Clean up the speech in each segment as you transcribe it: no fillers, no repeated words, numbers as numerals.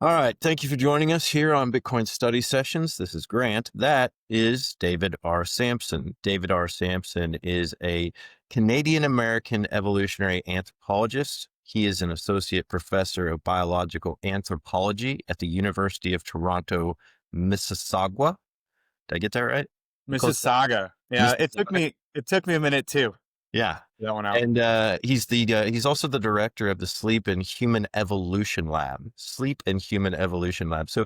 All right. Thank you for joining us here on Bitcoin Study Sessions. This is Grant. That is David R. Sampson. David R. Sampson is a Canadian-American evolutionary anthropologist. He is an associate professor of biological anthropology at the University of Toronto, Mississauga. Did I get that right? Close. Mississauga. Yeah, Mississauga. it took me a minute too. Yeah. That one out. And he's also the director of the Sleep and Human Evolution Lab. Sleep and Human Evolution Lab. So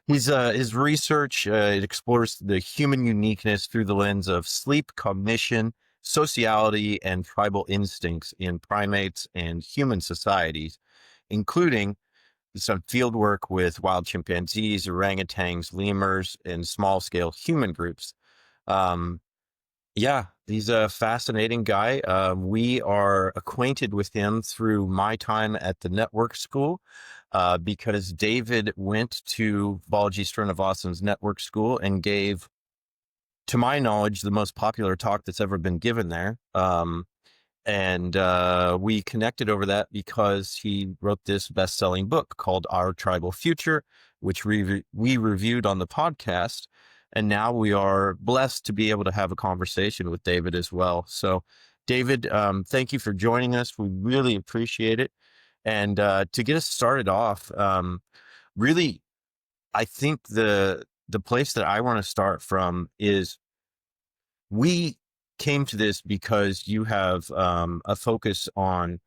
his research it explores the human uniqueness through the lens of sleep, cognition, sociality, and tribal instincts in primates and human societies, including some field work with wild chimpanzees, orangutans, lemurs, and small-scale human groups. Um, yeah, he's a fascinating guy. We are acquainted with him through my time at the network school, because David went to Balaji Srinivasan's network school and gave, to my knowledge, the most popular talk that's ever been given there. And we connected over that because he wrote this best-selling book called Our Tribal Future, which we reviewed on the podcast. And now we are blessed to be able to have a conversation with David as well. So, David, thank you for joining us. We really appreciate it. And to get us started off, really, I think the place that I want to start from is we came to this because you have a focus on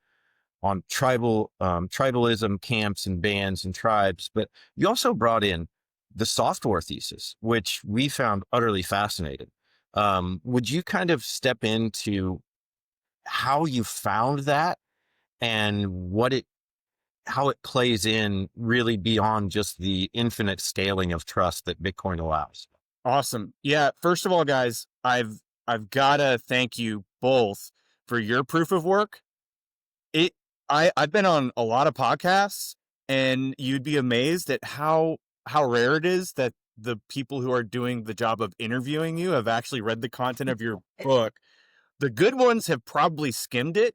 tribalism, camps and bands and tribes, but you also brought in the Softwar thesis, which we found utterly fascinating. Would you kind of step into how you found that and how it plays in really beyond just the infinite scaling of trust that Bitcoin allows? Awesome. Yeah, first of all, guys, I've gotta thank you both for your proof of work. It I've been on a lot of podcasts, and you'd be amazed at how rare it is that the people who are doing the job of interviewing you have actually read the content of your book. The good ones have probably skimmed it,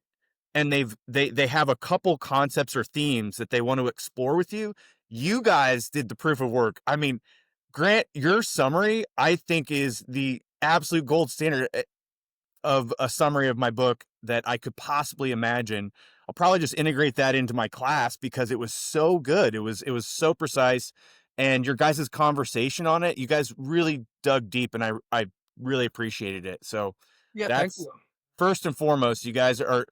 and they have a couple concepts or themes that they want to explore with you. You guys did the proof of work. I mean, Grant, your summary, I think, is the absolute gold standard of a summary of my book that I could possibly imagine. I'll probably just integrate that into my class because it was so good. It was so precise, and your guys' conversation on it, you guys really dug deep, and I really appreciated it. So Yeah, thank that's you. first and foremost. You guys are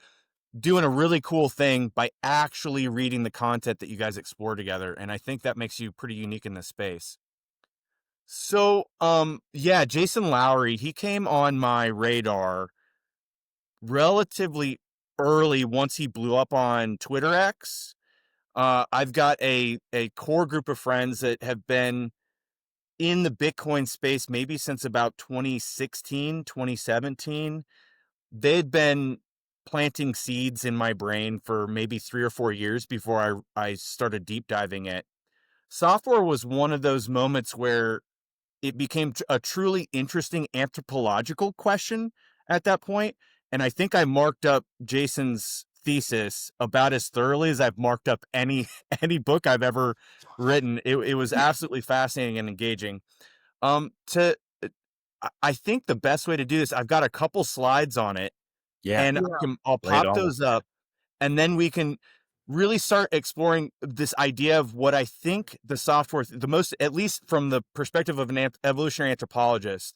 doing a really cool thing by actually reading the content that you guys explore together, and I think that makes you pretty unique in this space. So, yeah, Jason Lowery, he came on my radar relatively early once he blew up on Twitter X. I've got a core group of friends that have been in the Bitcoin space maybe since about 2016, 2017. They'd been planting seeds in my brain for maybe 3 or 4 years before I started deep diving it. Software was one of those moments where it became a truly interesting anthropological question at that point. And I think I marked up Jason's thesis about as thoroughly as I've marked up any any book I've ever written. It was absolutely fascinating and engaging. To I think the best way to do this, I've got a couple slides on it, Yeah, and Yeah. I'll lay it pop on those us. up, and then we can really start exploring this idea of what I think the software, the most, at least from the perspective of an evolutionary anthropologist,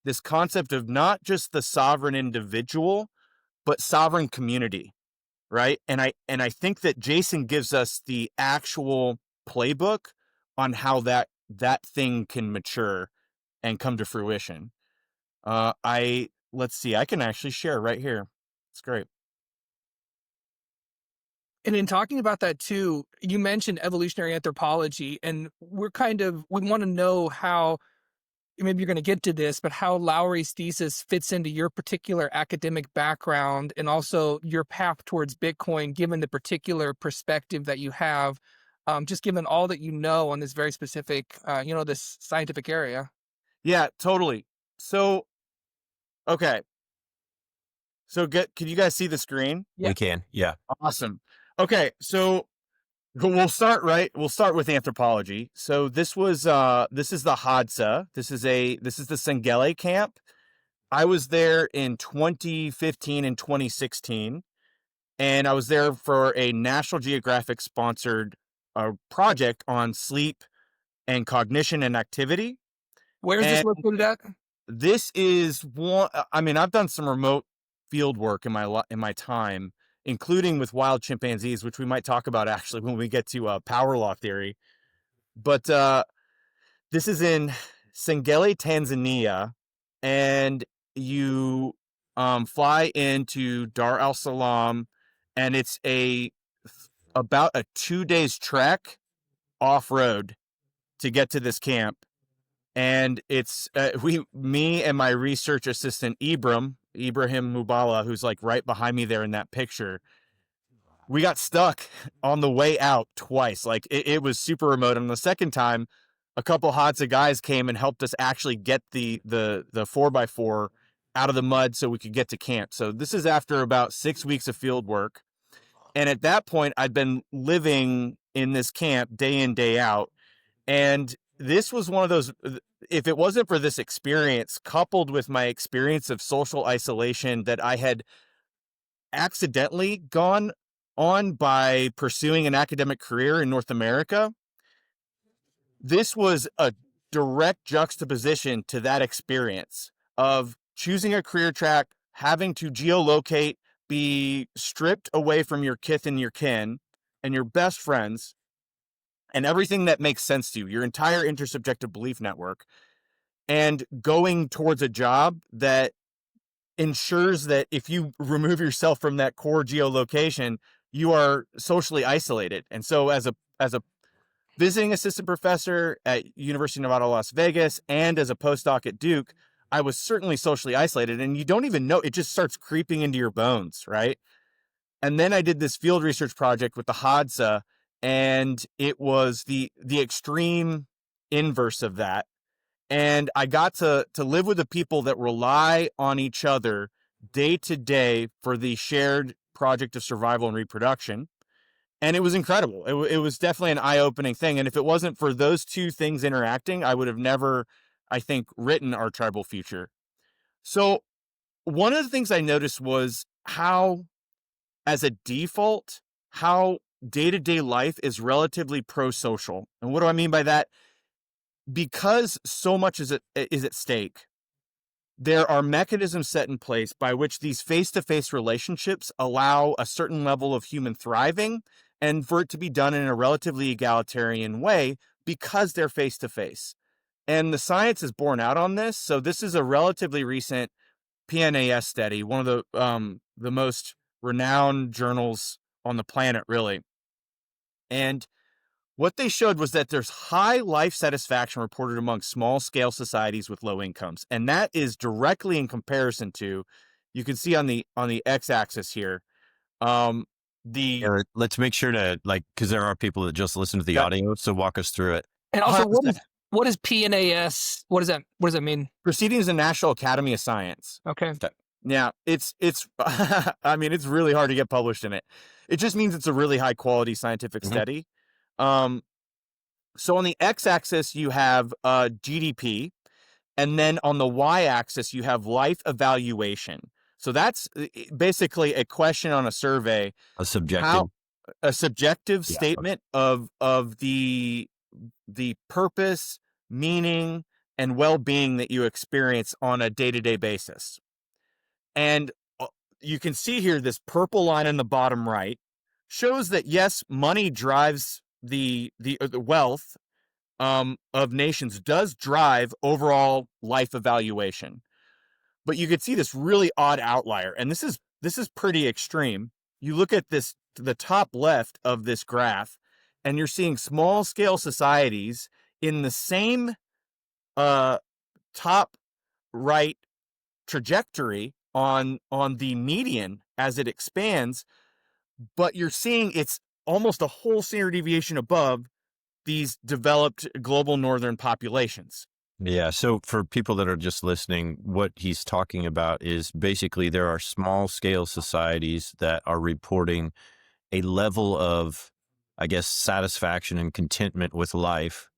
this concept of not just the sovereign individual, but sovereign community, right? And I think that Jason gives us the actual playbook on how that thing can mature and come to fruition. I Let's see, I can actually share right here. It's great. And in talking about that too, you mentioned evolutionary anthropology, and we want to know how, maybe you're going to get to this, but how Lowry's thesis fits into your particular academic background and also your path towards Bitcoin, given the particular perspective that you have, just given all that you know on this very specific, this scientific area. Yeah, totally. So, okay. So can you guys see the screen? Yeah. We can. Yeah. Awesome. Okay. So We'll start with anthropology. So this is the Hadza. This is the Sengele camp. I was there in 2015 and 2016, and I was there for a National Geographic sponsored project on sleep and cognition and activity. Where is this And located at? this is one. I mean, I've done some remote field work in my time, including with wild chimpanzees, which we might talk about actually when we get to power law theory. But this is in Sengele, Tanzania, and you fly into Dar al Salaam, and it's about a 2 days trek off road to get to this camp. And it's me and my research assistant Ibrahim Mubala, who's like right behind me there in that picture. We got stuck on the way out twice. Like it was super remote. And the second time, a couple Hadza guys came and helped us actually get the 4x4 out of the mud so we could get to camp. So this is after about 6 weeks of field work. And at that point, I'd been living in this camp day in, day out. And this was one of those, if it wasn't for this experience, coupled with my experience of social isolation that I had accidentally gone on by pursuing an academic career in North America, this was a direct juxtaposition to that experience of choosing a career track, having to geolocate, be stripped away from your kith and your kin and your best friends and everything that makes sense to you, your entire intersubjective belief network, and going towards a job that ensures that if you remove yourself from that core geolocation, you are socially isolated. And so as a visiting assistant professor at University of Nevada, Las Vegas, and as a postdoc at Duke, I was certainly socially isolated, and you don't even know, it just starts creeping into your bones, right? And then I did this field research project with the Hadza, and it was the extreme inverse of that. And I got to live with the people that rely on each other day to day for the shared project of survival and reproduction. And it was incredible. It was definitely an eye-opening thing. And if it wasn't for those two things interacting, I would have never, I think, written Our Tribal Future. So one of the things I noticed was how, as a default, how day-to-day life is relatively pro-social. And what do I mean by that? Because so much is at stake, there are mechanisms set in place by which these face-to-face relationships allow a certain level of human thriving and for it to be done in a relatively egalitarian way because they're face-to-face. And the science is borne out on this. So this is a relatively recent PNAS study, one of the most renowned journals on the planet, really. And what they showed was that there's high life satisfaction reported among small-scale societies with low incomes, and that is directly in comparison to, you can see on the x-axis here, let's make sure to because there are people that just listen to the audio, so walk us through it. And also, what is PNAS? What does that mean? Proceedings of the National Academy of Science. Okay. Yeah, it's I mean, it's really hard to get published in it. It just means it's a really high quality scientific study. So on the x-axis, you have GDP, and then on the y-axis, you have life evaluation. So that's basically a question on a survey. A subjective statement of the purpose, meaning, and well-being that you experience on a day-to-day basis. And you can see here, this purple line in the bottom right shows that, yes, money drives the wealth of nations, does drive overall life evaluation. But you could see this really odd outlier, and this is pretty extreme. You look at the top left of this graph, and you're seeing small scale societies in the same top right trajectory on the median as it expands, but you're seeing it's almost a whole standard deviation above these developed global northern populations. Yeah. So for people that are just listening, what he's talking about is basically there are small scale societies that are reporting a level of I guess, satisfaction and contentment with life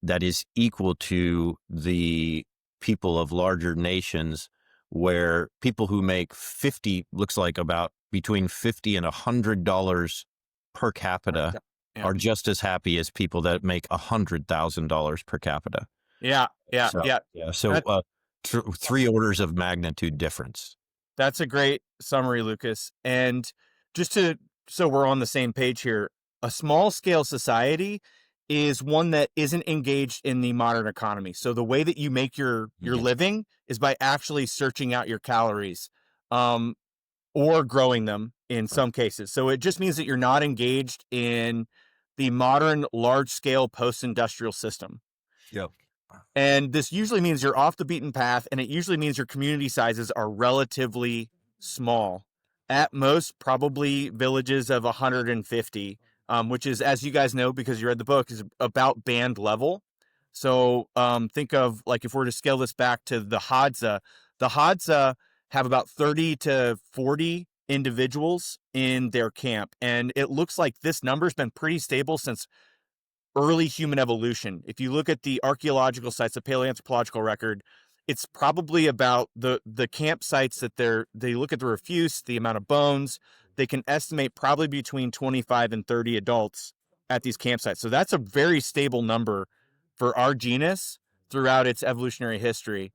that is equal to the people of larger nations, where people who make 50 looks like about between $50 and $100 per capita Yeah. are just as happy as people that make $100,000 per capita. Yeah. So, Yeah. So three orders of magnitude difference. That's a great summary, Lucas. And so we're on the same page here, a small scale society is one that isn't engaged in the modern economy. So the way that you make your living is by actually searching out your calories, or growing them in some cases. So it just means that you're not engaged in the modern large scale post-industrial system. Yep. And this usually means you're off the beaten path, and it usually means your community sizes are relatively small. At most, probably villages of 150, which is, as you guys know, because you read the book, is about band level. So think of, like, if we're to scale this back to the Hadza have about 30 to 40 individuals in their camp. And it looks like this number's been pretty stable since early human evolution. If you look at the archaeological sites, the paleoanthropological record, it's probably about the campsites that they look at the refuse, the amount of bones. They can estimate probably between 25 and 30 adults at these campsites. So that's a very stable number for our genus throughout its evolutionary history.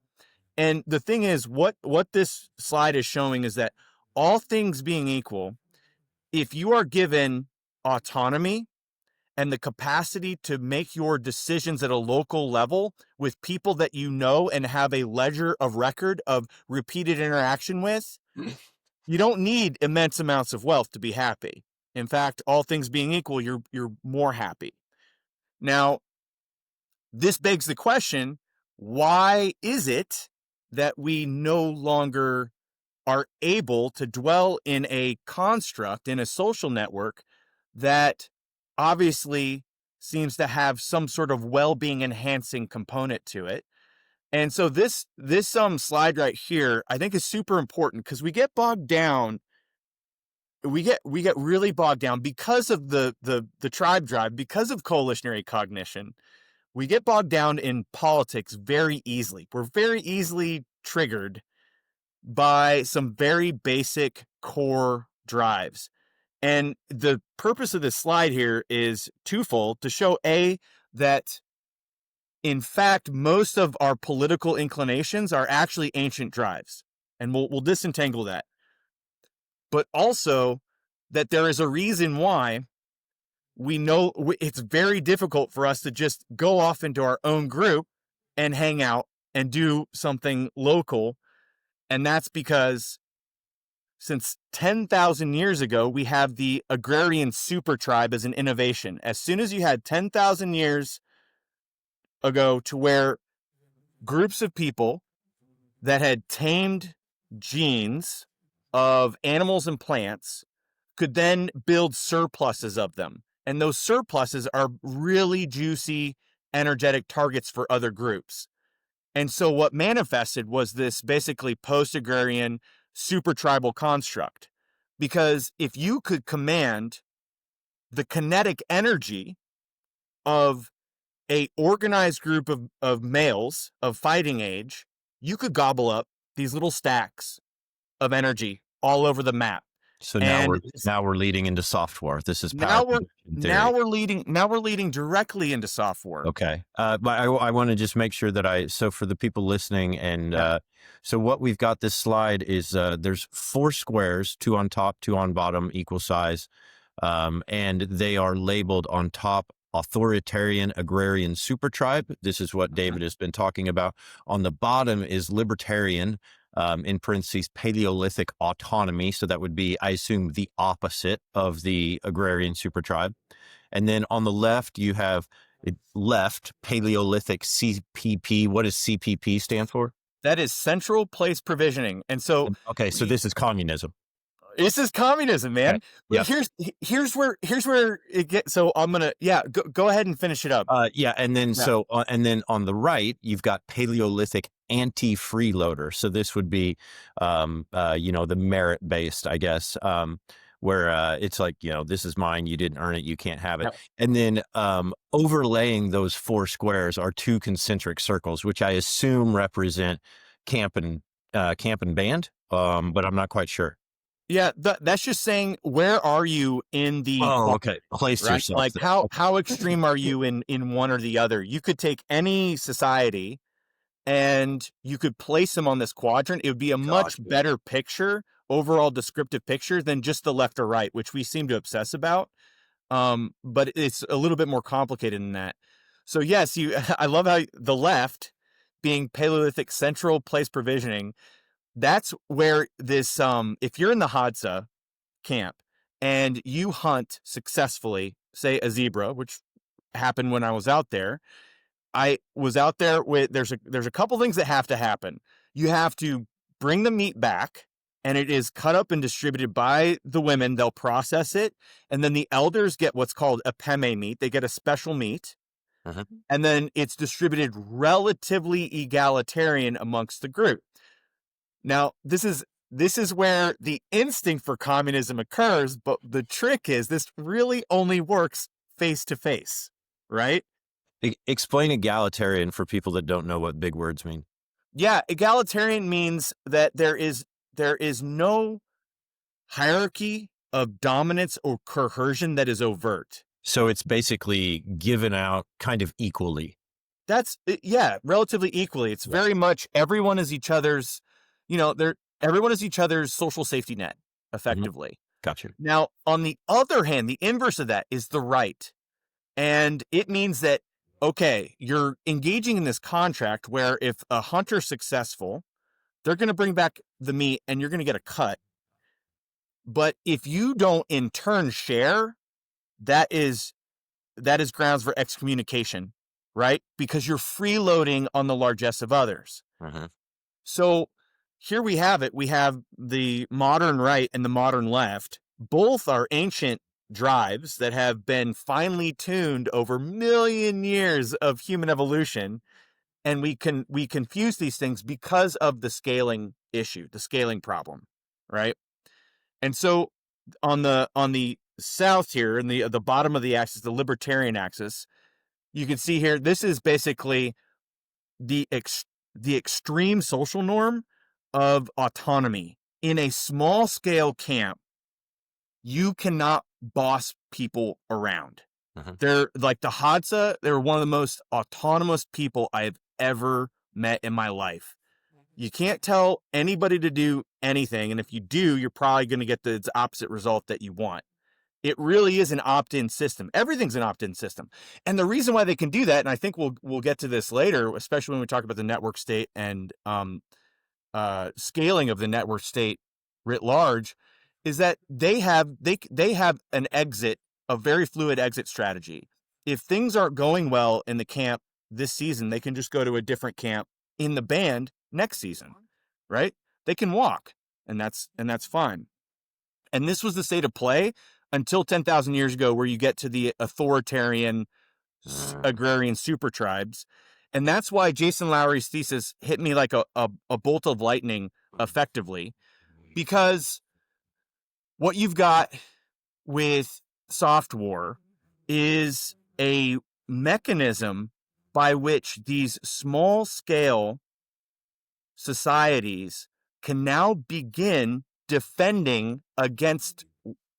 And the thing is, what this slide is showing is that all things being equal, if you are given autonomy and the capacity to make your decisions at a local level with people that you know and have a ledger of record of repeated interaction with, you don't need immense amounts of wealth to be happy. In fact, all things being equal, you're more happy. Now, this begs the question, why is it that we no longer are able to dwell in a construct, in a social network that obviously seems to have some sort of well-being enhancing component to it? And so this slide right here, I think, is super important, because we get bogged down. We get really bogged down because of the tribe drive, because of coalitionary cognition. We get bogged down in politics very easily. We're very easily triggered by some very basic core drives. And the purpose of this slide here is twofold: to show, A, that in fact, most of our political inclinations are actually ancient drives, and we'll disentangle that. But also that there is a reason why we know it's very difficult for us to just go off into our own group and hang out and do something local. And that's because since 10,000 years ago, we have the agrarian supertribe as an innovation. As soon as you had 10,000 years ago to where groups of people that had tamed genes of animals and plants could then build surpluses of them. And those surpluses are really juicy, energetic targets for other groups. And so what manifested was this basically post-agrarian super tribal construct. Because if you could command the kinetic energy of a organized group of males of fighting age, you could gobble up these little stacks of energy all over the map. So now we're leading into Softwar. This is now we're leading directly into Softwar. Okay, but I want to just make sure that so for the people listening, and so what we've got, this slide is there's 4 squares, 2 on top, 2 on bottom, equal size, and they are labeled on top authoritarian agrarian supertribe. This is what David has been talking about. On the bottom is libertarian, in parentheses, Paleolithic autonomy. So that would be, I assume, the opposite of the agrarian supertribe. And then on the left, you have Paleolithic CPP. What does CPP stand for? That is central place provisioning. And so, okay, so this is communism. This is communism, man. Okay. But here's where it gets. So I'm gonna go ahead and finish it up. And then and then on the right you've got Paleolithic anti-freeloader. So this would be the merit based, I guess. where it's like, this is mine, you didn't earn it, you can't have it. Yep. And then overlaying those 4 squares are 2 concentric circles, which I assume represent camp and band, but I'm not quite sure. Yeah, that's just saying, where are you in the Oh, quad, okay. Place right? yourself Like there. how extreme are you in one or the other? You could take any society and you could place them on this quadrant. It would be a much Gotcha. better picture, overall descriptive picture, than just the left or right, which we seem to obsess about. But it's a little bit more complicated than that. So yes, I love how the left, being Paleolithic central place provisioning, that's where this, if you're in the Hadza camp and you hunt successfully, say a zebra, which happened when I was out there. I was out there with, there's a couple things that have to happen. You have to bring the meat back, and it is cut up and distributed by the women. They'll process it, and then the elders get what's called a peme meat. They get a special meat, Uh-huh. and then it's distributed relatively egalitarian amongst the group. Now, this is where the instinct for communism occurs, but the trick is this really only works face to face, right? Explain egalitarian for people that don't know what big words mean. Yeah, egalitarian means that there is no hierarchy of dominance or coercion that is overt. So it's basically given out kind of equally. That's yeah, relatively equally. It's very much everyone is each other's, everyone is each other's social safety net, effectively. Gotcha. Now, on the other hand, the inverse of that is the right. And it means that, okay, you're engaging in this contract where if a hunter's successful, they're going to bring back the meat and you're going to get a cut. But if you don't in turn share, that is grounds for excommunication, right? Because you're freeloading on the largesse of others. Uh-huh. So here we have it. We have the modern right and the modern left. Both are ancient drives that have been finely tuned over million years of human evolution. And we confuse these things because of the scaling issue, the scaling problem, right? And so on the south here, in the bottom of the axis, the libertarian axis, you can see here, this is basically the extreme social norm of autonomy. In a small scale camp, you cannot boss people around. Uh-huh. They're like the Hadza, they're one of the most autonomous people I've ever met in my life. You can't tell anybody to do anything, and if you do, you're probably going to get the opposite result that you want. It really is an opt-in system. Everything's an opt-in system. And the reason why they can do that, and I think we'll get to this later, especially when we talk about the network state and scaling of the network state writ large, is that they have an exit, a very fluid exit strategy. If things aren't going well in the camp this season, they can just go to a different camp in the band next season, right? They can walk, and that's fine. And this was the state of play until 10,000 years ago, where you get to the authoritarian agrarian supertribes. And that's why Jason Lowery's thesis hit me like a bolt of lightning effectively, because what you've got with Softwar is a mechanism by which these small scale societies can now begin defending against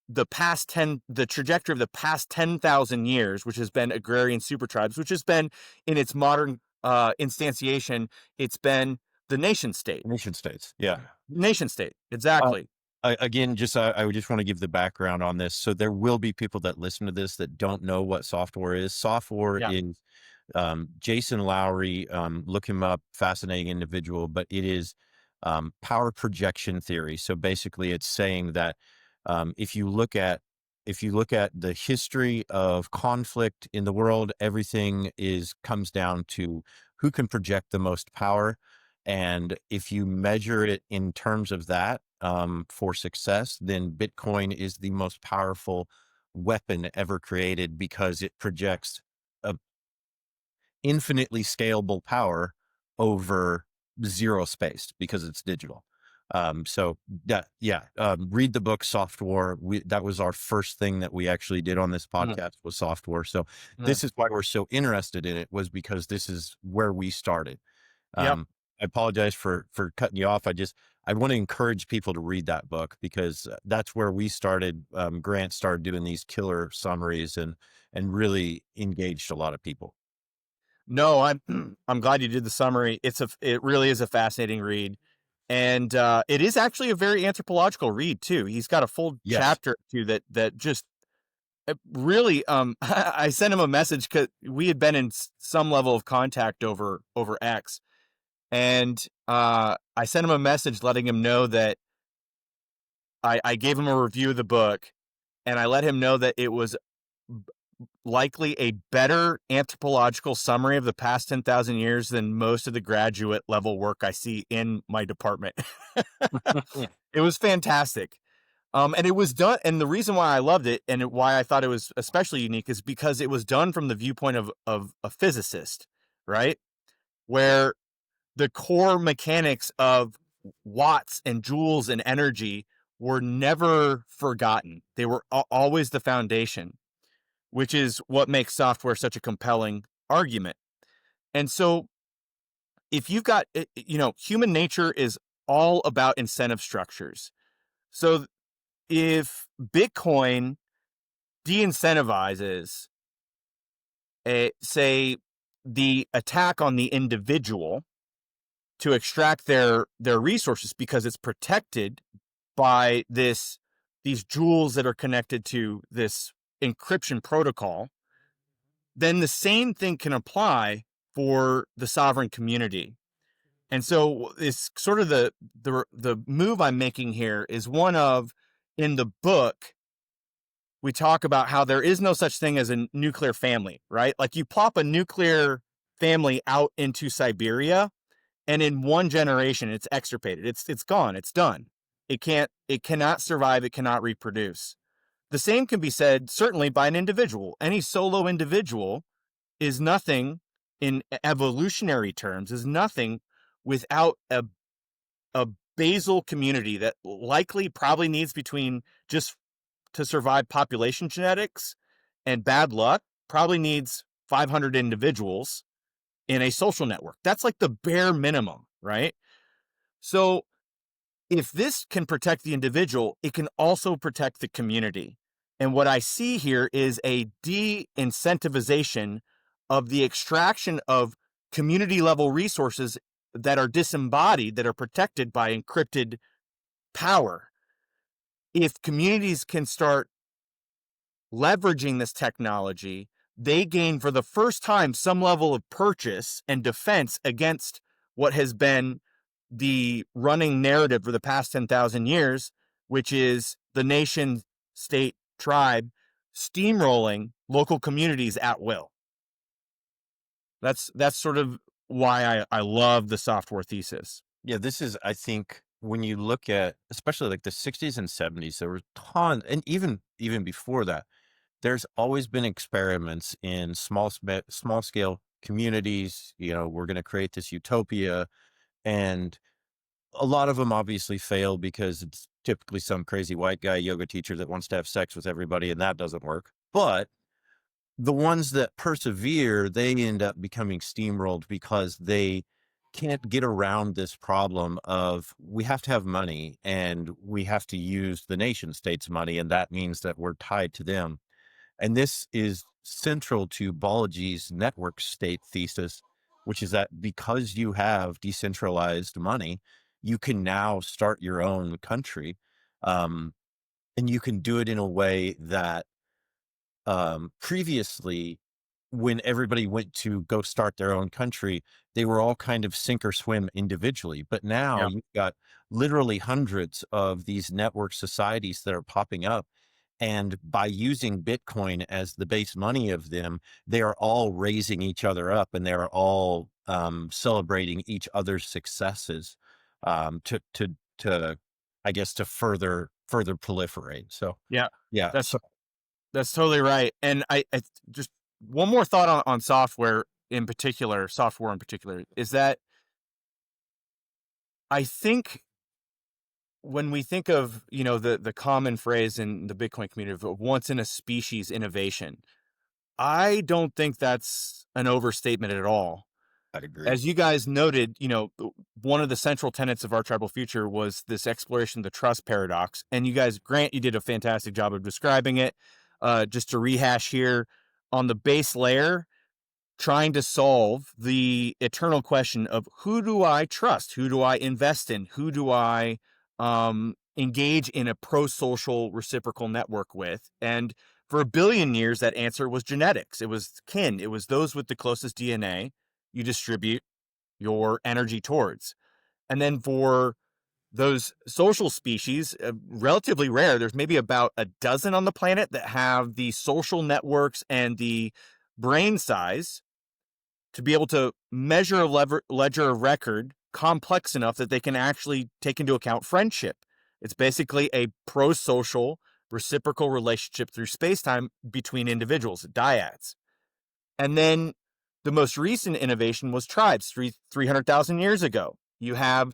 the trajectory of the past 10,000 years, which has been agrarian supertribes, which has been in its modern instantiation, it's been the nation state. Nation states. Yeah. Nation state. Exactly. Again, I would just want to give the background on this. So there will be people that listen to this that don't know what Softwar is. Softwar is Jason Lowery. Look him up. Fascinating individual, but it is power projection theory. So basically it's saying that if you look at the history of conflict in the world, everything comes down to who can project the most power. And if you measure it in terms of that for success, then Bitcoin is the most powerful weapon ever created, because it projects a infinitely scalable power over zero space, because it's digital. So read the book Softwar. That was our first thing that we actually did on this podcast was Softwar. So this is why we're so interested in it, was because this is where we started. Yep. I apologize for cutting you off. I want to encourage people to read that book, because that's where we started. Grant started doing these killer summaries and really engaged a lot of people. No, I'm glad you did the summary. It really is a fascinating read. And it is actually a very anthropological read too. He's got a full Yes. chapter to that just really I sent him a message because we had been in some level of contact over X. And I sent him a message letting him know that I gave him a review of the book, and I let him know that it was likely a better anthropological summary of the past 10,000 years than most of the graduate level work I see in my department. It was fantastic. And it was done. And the reason why I loved it and why I thought it was especially unique is because it was done from the viewpoint of a physicist, right? Where the core mechanics of watts and joules and energy were never forgotten. They were always the foundation, which is what makes Softwar such a compelling argument. And so if you've got, human nature is all about incentive structures. So if Bitcoin de-incentivizes, say, the attack on the individual to extract their resources because it's protected by these joules that are connected to this encryption protocol, then the same thing can apply for the sovereign community. And so it's sort of the move I'm making here is one of, in the book, we talk about how there is no such thing as a nuclear family, right? Like you plop a nuclear family out into Siberia, and in one generation it's extirpated. It's gone. It's done. It cannot survive. It cannot reproduce. The same can be said certainly by an individual. Any solo individual is nothing, in evolutionary terms, is nothing without a basal community that likely probably needs, between just to survive population genetics and bad luck, probably needs 500 individuals in a social network. That's like the bare minimum, right? So if this can protect the individual, it can also protect the community. And what I see here is a de-incentivization of the extraction of community level resources that are disembodied, that are protected by encrypted power. If communities can start leveraging this technology, they gain for the first time some level of purchase and defense against what has been the running narrative for the past 10,000 years, which is the nation state tribe steamrolling local communities at will. That's sort of why I love the Softwar thesis. Yeah, this is, I think, when you look at, especially like the 60s and 70s, there were tons, and even before that, there's always been experiments in small scale communities. We're going to create this utopia, and a lot of them obviously fail because it's typically some crazy white guy yoga teacher that wants to have sex with everybody, and that doesn't work. But the ones that persevere, they end up becoming steamrolled because they can't get around this problem of, we have to have money and we have to use the nation state's money, and that means that we're tied to them. And this is central to Balaji's network state thesis, which is that because you have decentralized money, you can now start your own country. And you can do it in a way that previously, when everybody went to go start their own country, they were all kind of sink or swim individually. But now you've got literally hundreds of these network societies that are popping up. And by using Bitcoin as the base money of them, they are all raising each other up, and they're all celebrating each other's successes to I guess, to further proliferate. So Yeah, yeah. that's totally right. And I just one more thought on Softwar in particular, is that I think when we think of, the common phrase in the Bitcoin community of once in a species innovation, I don't think that's an overstatement at all. I'd agree. As you guys noted, one of the central tenets of our tribal future was this exploration of the trust paradox. And you guys, Grant, you did a fantastic job of describing it. Just to rehash here, on the base layer, trying to solve the eternal question of who do I trust? Who do I invest in? Who do I engage in a pro-social reciprocal network with? And for a billion years, that answer was genetics. It was kin. It was those with the closest DNA you distribute your energy towards. And then for those social species, relatively rare, there's maybe about a dozen on the planet that have the social networks and the brain size to be able to measure a ledger of record complex enough that they can actually take into account friendship. It's basically a pro-social reciprocal relationship through space-time between individuals, dyads. And then the most recent innovation was tribes 300,000 years ago. You have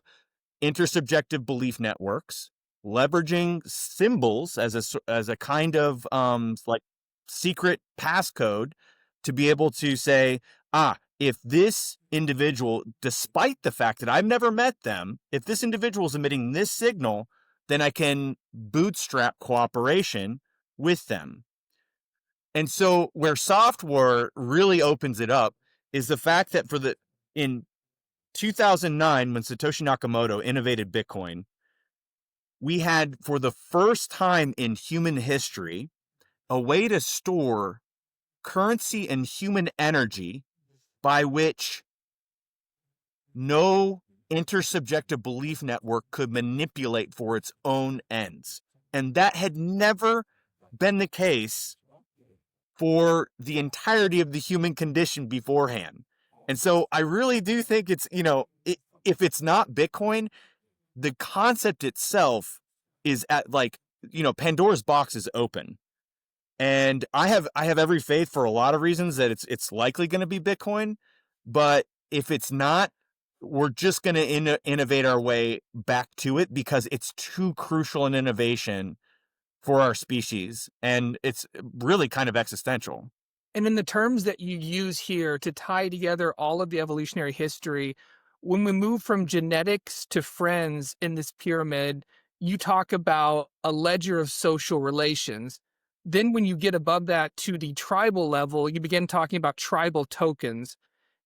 intersubjective belief networks leveraging symbols as a kind of like secret passcode to be able to say, if this individual, despite the fact that I've never met them, if this individual is emitting this signal, then I can bootstrap cooperation with them. And so where Softwar really opens it up is the fact that in 2009, when Satoshi Nakamoto innovated Bitcoin, we had, for the first time in human history, a way to store currency and human energy by which no intersubjective belief network could manipulate for its own ends. And that had never been the case for the entirety of the human condition beforehand. And so I really do think it's, if it's not Bitcoin, the concept itself is at Pandora's box is open. And I have every faith, for a lot of reasons, that it's likely going to be Bitcoin. But if it's not, we're just going to innovate our way back to it because it's too crucial an innovation for our species. And it's really kind of existential. And in the terms that you use here to tie together all of the evolutionary history, when we move from genetics to friends in this pyramid, you talk about a ledger of social relations. Then when you get above that to the tribal level, you begin talking about tribal tokens.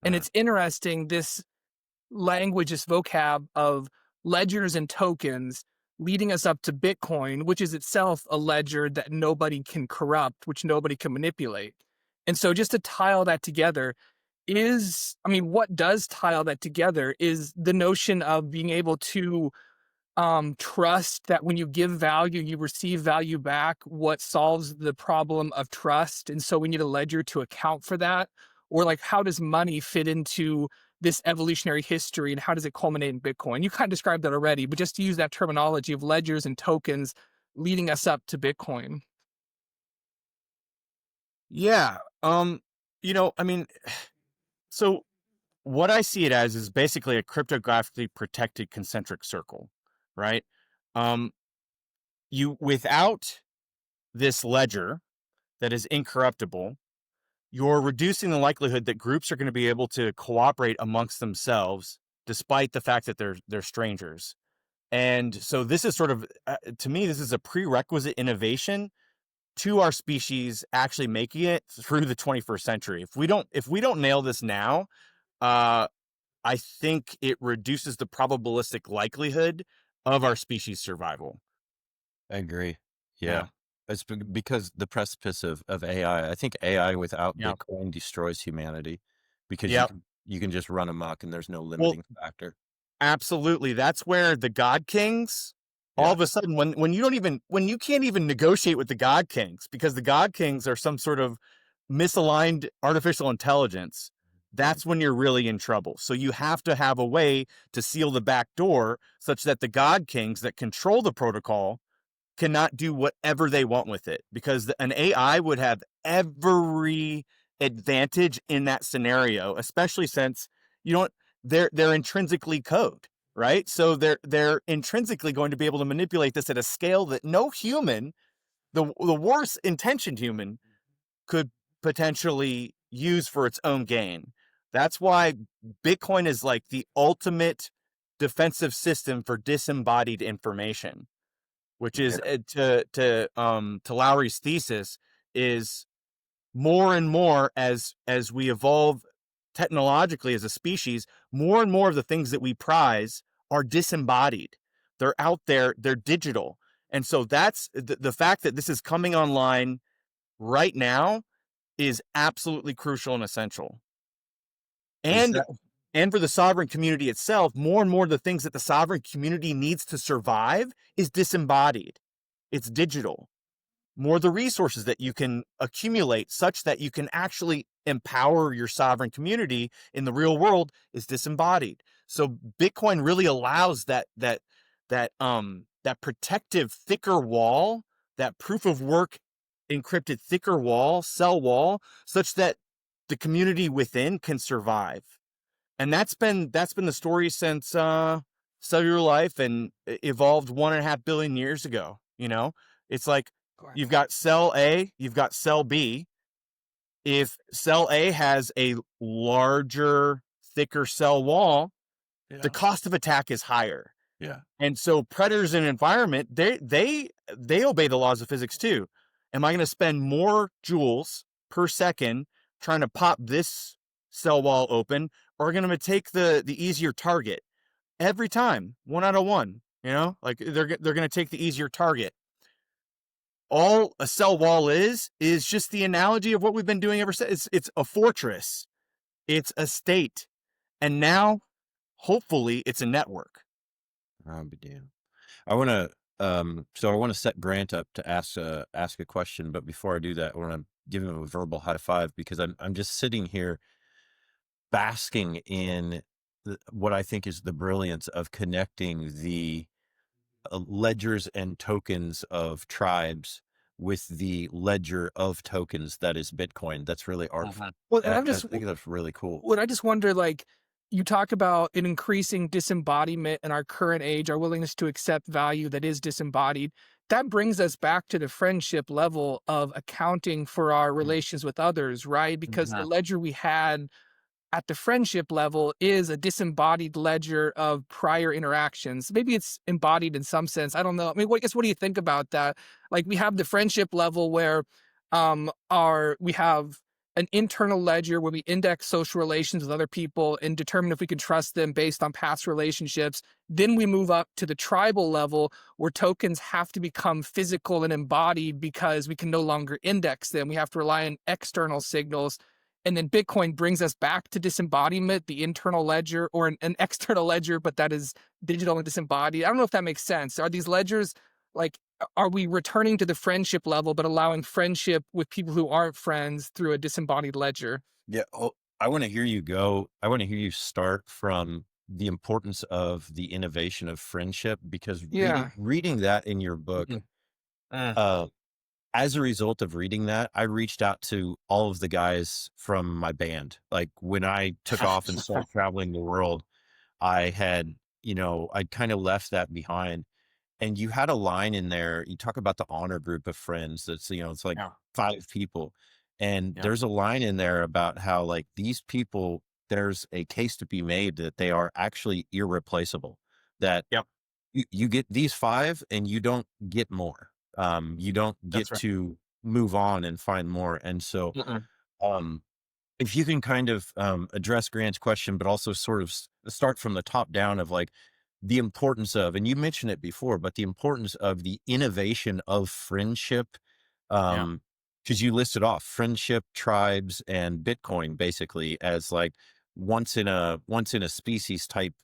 And it's interesting, this language, this vocab of ledgers and tokens leading us up to Bitcoin, which is itself a ledger that nobody can corrupt, which nobody can manipulate. And so just to tile that together what does tile that together is the notion of being able to trust that when you give value, you receive value back, what solves the problem of trust. And so we need a ledger to account for that. Or like, how does money fit into this evolutionary history and how does it culminate in Bitcoin? You kind of described that already, but just to use that terminology of ledgers and tokens leading us up to Bitcoin. Yeah. So what I see it as is basically a cryptographically protected concentric circle, right? Without this ledger that is incorruptible, you're reducing the likelihood that groups are going to be able to cooperate amongst themselves, despite the fact that they're strangers. And so this is sort of, to me, this is a prerequisite innovation to our species actually making it through the 21st century. If we don't nail this now, I think it reduces the probabilistic likelihood of our species survival. I agree. Yeah. It's because the precipice of AI. I think AI without Bitcoin destroys humanity because you can just run amok and there's no limiting factor. Absolutely. That's where the God Kings, all of a sudden, when you can't even negotiate with the God Kings because the God Kings are some sort of misaligned artificial intelligence, that's when you're really in trouble. So you have to have a way to seal the back door such that the God Kings that control the protocol cannot do whatever they want with it, because an AI would have every advantage in that scenario, especially since they're intrinsically code. right? So they're intrinsically going to be able to manipulate this at a scale that no human, the worst intentioned human, could potentially use for its own gain. That's why Bitcoin is like the ultimate defensive system for disembodied information, which is to Lowery's thesis, is more and more as we evolve technologically as a species, more and more of the things that we prize are disembodied. They're out there, they're digital. And so that's the fact that this is coming online right now is absolutely crucial and essential. Is And that and for the sovereign community itself, more and more of the things that the sovereign community needs to survive is disembodied. It's digital. More the resources that you can accumulate such that you can actually empower your sovereign community in the real world is disembodied. So Bitcoin really allows that protective thicker wall, that proof of work encrypted thicker wall, cell wall, such that the community within can survive. And that's been the story since cellular life and evolved 1.5 billion years ago. It's like you've got cell A, you've got cell B. If cell A has a larger, thicker cell wall, the cost of attack is higher. Yeah. And so predators in environment, they obey the laws of physics too. Am I going to spend more joules per second trying to pop this cell wall open, or going to take the easier target every time, 1 out of 1? Like they're going to take the easier target. All a cell wall is just the analogy of what we've been doing ever since. It's a fortress, it's a state, and now hopefully it's a network. I'll be damned. I want to so I want to set Grant up to ask a question, but before I do that, I want to give him a verbal high five because I'm just sitting here basking in what I think is the brilliance of connecting the ledgers and tokens of tribes with the ledger of tokens that is Bitcoin. That's really artful. Well, and I think that's really cool. what I just wonder, like, you talk about an increasing disembodiment in our current age, our willingness to accept value that is disembodied. That brings us back to the friendship level of accounting for our relations with others, right? Because the ledger we had at the friendship level is a disembodied ledger of prior interactions. Maybe it's embodied in some sense. I don't know. I mean, what do you think about that? Like we have the friendship level where we have an internal ledger where we index social relations with other people and determine if we can trust them based on past relationships. Then we move up to the tribal level where tokens have to become physical and embodied because we can no longer index them. We have to rely on external signals. And then Bitcoin brings us back to disembodiment, the internal ledger, or an external ledger, but that is digital and disembodied. I don't know if that makes sense. Are these ledgers like, are we returning to the friendship level, but allowing friendship with people who aren't friends through a disembodied ledger? Yeah. I want to hear you go. I want to hear you start from the importance of the innovation of friendship, because reading that in your book, as a result of reading that, I reached out to all of the guys from my band. Like when I took off and started traveling the world, I had, I'd kind of left that behind. And you had a line in there, you talk about the honor group of friends. That's, it's like 5 people. And there's a line in there about how like these people, there's a case to be made that they are actually irreplaceable, that you get these 5 and you don't get more. You don't get to move on and find more. And so, if you can kind of address Grant's question, but also sort of start from the top down of like the importance of, and you mentioned it before, but the importance of the innovation of friendship, because you listed off friendship, tribes, and Bitcoin basically as like once in a species type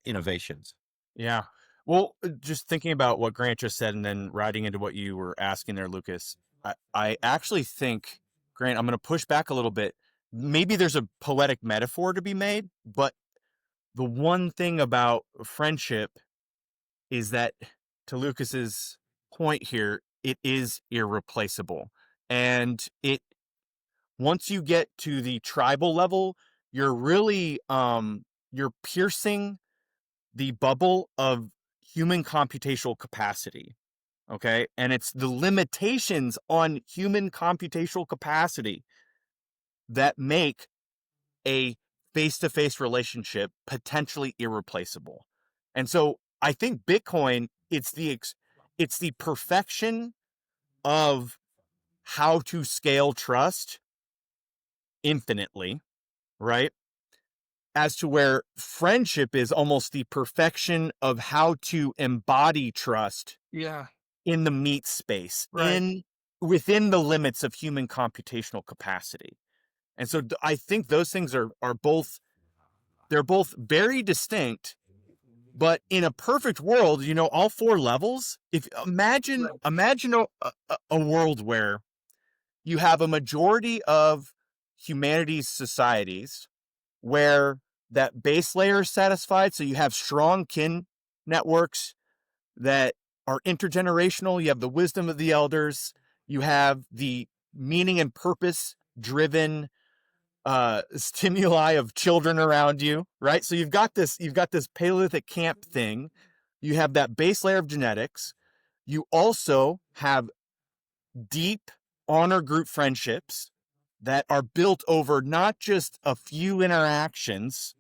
innovations. Yeah. Well, just thinking about what Grant just said and then riding into what you were asking there, Lucas, I actually think, Grant, I'm going to push back a little bit. Maybe there's a poetic metaphor to be made, but the one thing about friendship is that, to Lucas's point here, it is irreplaceable. And once you get to the tribal level, you're really, you're piercing the bubble of human computational capacity. Okay. And it's the limitations on human computational capacity that make a face-to-face relationship potentially irreplaceable. And so I think Bitcoin, it's the perfection of how to scale trust infinitely, right? As to where friendship is almost the perfection of how to embody trust Yeah. in the meat space, Right. within the limits of human computational capacity. And so I think those things are both, they're both very distinct, but in a perfect world, all four levels, if imagine Right. imagine a world where you have a majority of humanity's societies where that base layer is satisfied. So you have strong kin networks that are intergenerational. You have the wisdom of the elders. You have the meaning and purpose driven stimuli of children around you, right? So you've got this Paleolithic camp thing. You have that base layer of genetics. You also have deep honor group friendships that are built over not just a few interactions,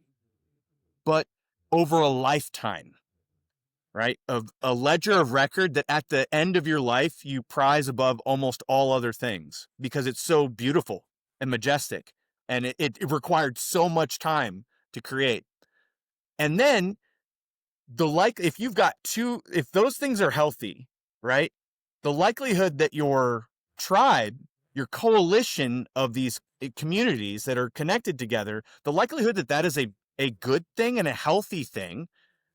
but over a lifetime, right? Of a ledger of record that at the end of your life, you prize above almost all other things because it's so beautiful and majestic. And it required so much time to create. And then if you've got if those things are healthy, right? The likelihood that your tribe, your coalition of these communities that are connected together, the likelihood that that is a good thing and a healthy thing,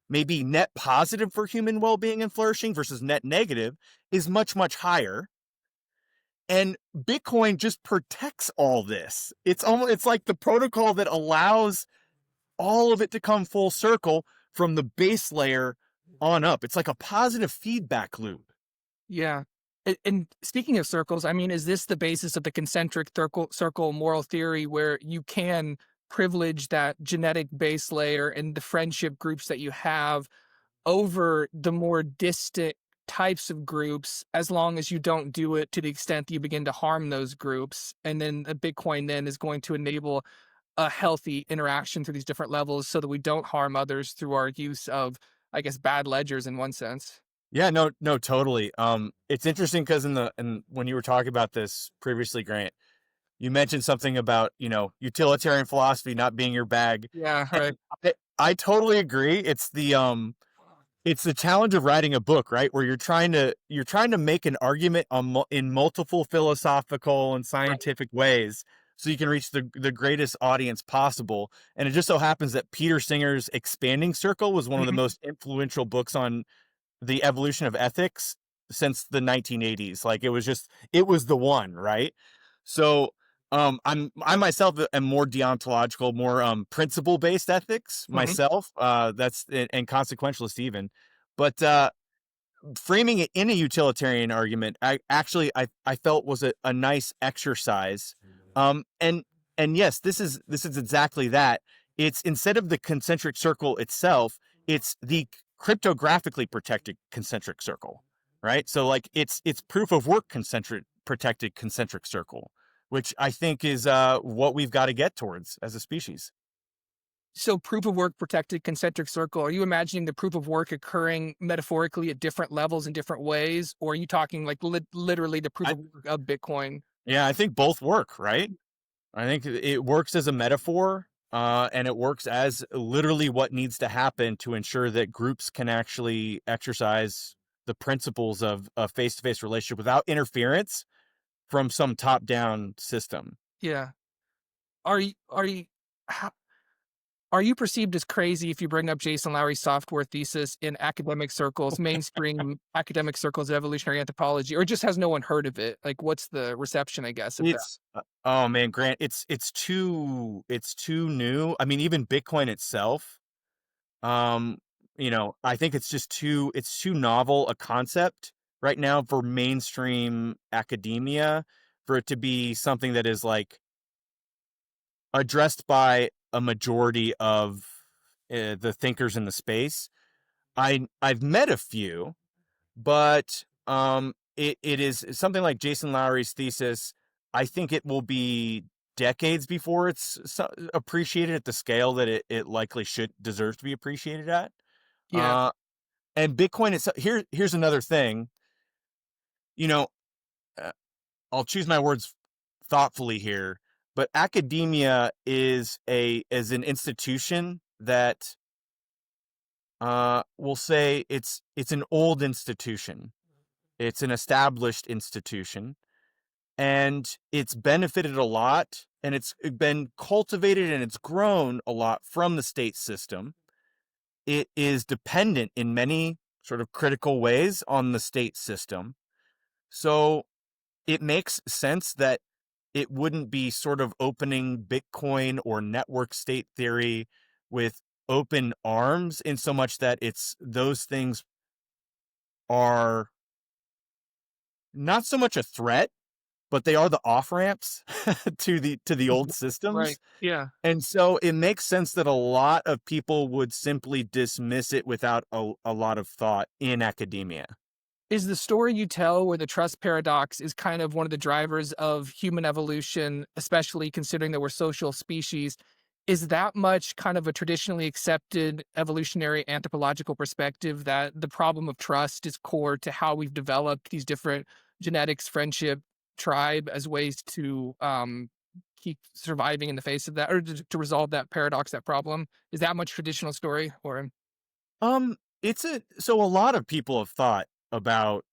maybe net positive for human well-being and flourishing versus net negative, is much, much higher. And Bitcoin just protects all this. It's like the protocol that allows all of it to come full circle from the base layer on up. It's like a positive feedback loop. Yeah. And speaking of circles, I mean, is this the basis of the concentric circle moral theory where you can privilege that genetic base layer and the friendship groups that you have over the more distant types of groups, as long as you don't do it to the extent that you begin to harm those groups? And then a Bitcoin then is going to enable a healthy interaction through these different levels so that we don't harm others through our use of, I guess, bad ledgers in one sense. Yeah, no, totally. It's interesting because when you were talking about this previously, Grant, you mentioned something about, utilitarian philosophy not being your bag. Yeah, right. And I totally agree. It's the challenge of writing a book, right? Where you're trying to make an argument in multiple philosophical and scientific ways, so you can reach the greatest audience possible. And it just so happens that Peter Singer's Expanding Circle was one of the Mhm. most influential books on the evolution of ethics since the 1980s. Like it was the one, right? So I myself am more deontological, more principle based ethics Mhm. myself. That's and consequentialist even, but framing it in a utilitarian argument, I felt was a nice exercise. And yes, this is exactly that. It's instead of the concentric circle itself, it's the cryptographically protected concentric circle, right? So like it's proof of work protected concentric circle, which I think is what we've got to get towards as a species. So proof of work protected concentric circle, are you imagining the proof of work occurring metaphorically at different levels in different ways? Or are you talking like literally the proof I, of work of Bitcoin? yeah, I think both work, right? I think it works as a metaphor, and it works as literally what needs to happen to ensure that groups can actually exercise the principles of a face-to-face relationship without interference from some top-down system. Yeah. Are you how, are you perceived as crazy if you bring up Jason Lowery's Softwar thesis in academic circles, mainstream academic circles of evolutionary anthropology, or just has no one heard of it? Like, what's the reception, I guess, of that? Oh man, Grant, it's too new. I mean, even Bitcoin itself, um, I think it's too novel a concept right now for mainstream academia for it to be something that is like addressed by a majority of the thinkers in the space. I've met a few, but it is something like Jason Lowery's thesis. I think it will be decades before it's appreciated at the scale that it likely should deserve to be appreciated at. Yeah. And Bitcoin is here's another thing. You know, uh, I'll choose my words thoughtfully here, but academia is an institution that we'll say it's an old institution. It's an established institution, and it's benefited a lot, and it's been cultivated and it's grown a lot from the state system. It is dependent in many sort of critical ways on the state system. So it makes sense that it wouldn't be sort of opening Bitcoin or network state theory with open arms, in so much that it's those things are not so much a threat, but they are the off ramps to the old Right. systems. Yeah. And so it makes sense that a lot of people would simply dismiss it without a lot of thought in academia. Is the story you tell where the trust paradox is kind of one of the drivers of human evolution, especially considering that we're social species, is that much kind of a traditionally accepted evolutionary anthropological perspective that the problem of trust is core to how we've developed these different genetics, friendship, tribe as ways to keep surviving in the face of that, or to resolve that paradox, that problem? Is that much traditional story, or It's so a lot of people have thought about,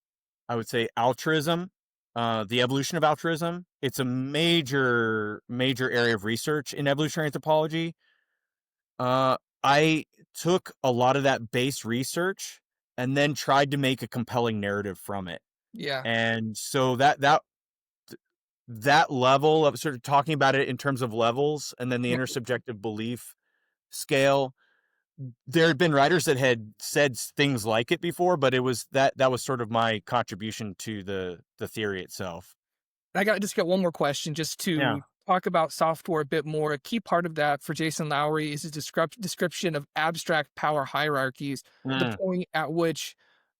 I would say, altruism, the evolution of altruism. It's a major area of research in evolutionary anthropology. I took a lot of that base research and then tried to make a compelling narrative from it. yeah? And so that level of sort of talking about it in terms of levels, and then the intersubjective belief scale, there had been writers that had said things like it before, but it was that was sort of my contribution to the theory itself. I got just got one more question just Yeah. to talk about software a bit more. A key part of that for Jason Lowery is his description of abstract power hierarchies, the Mm, point at which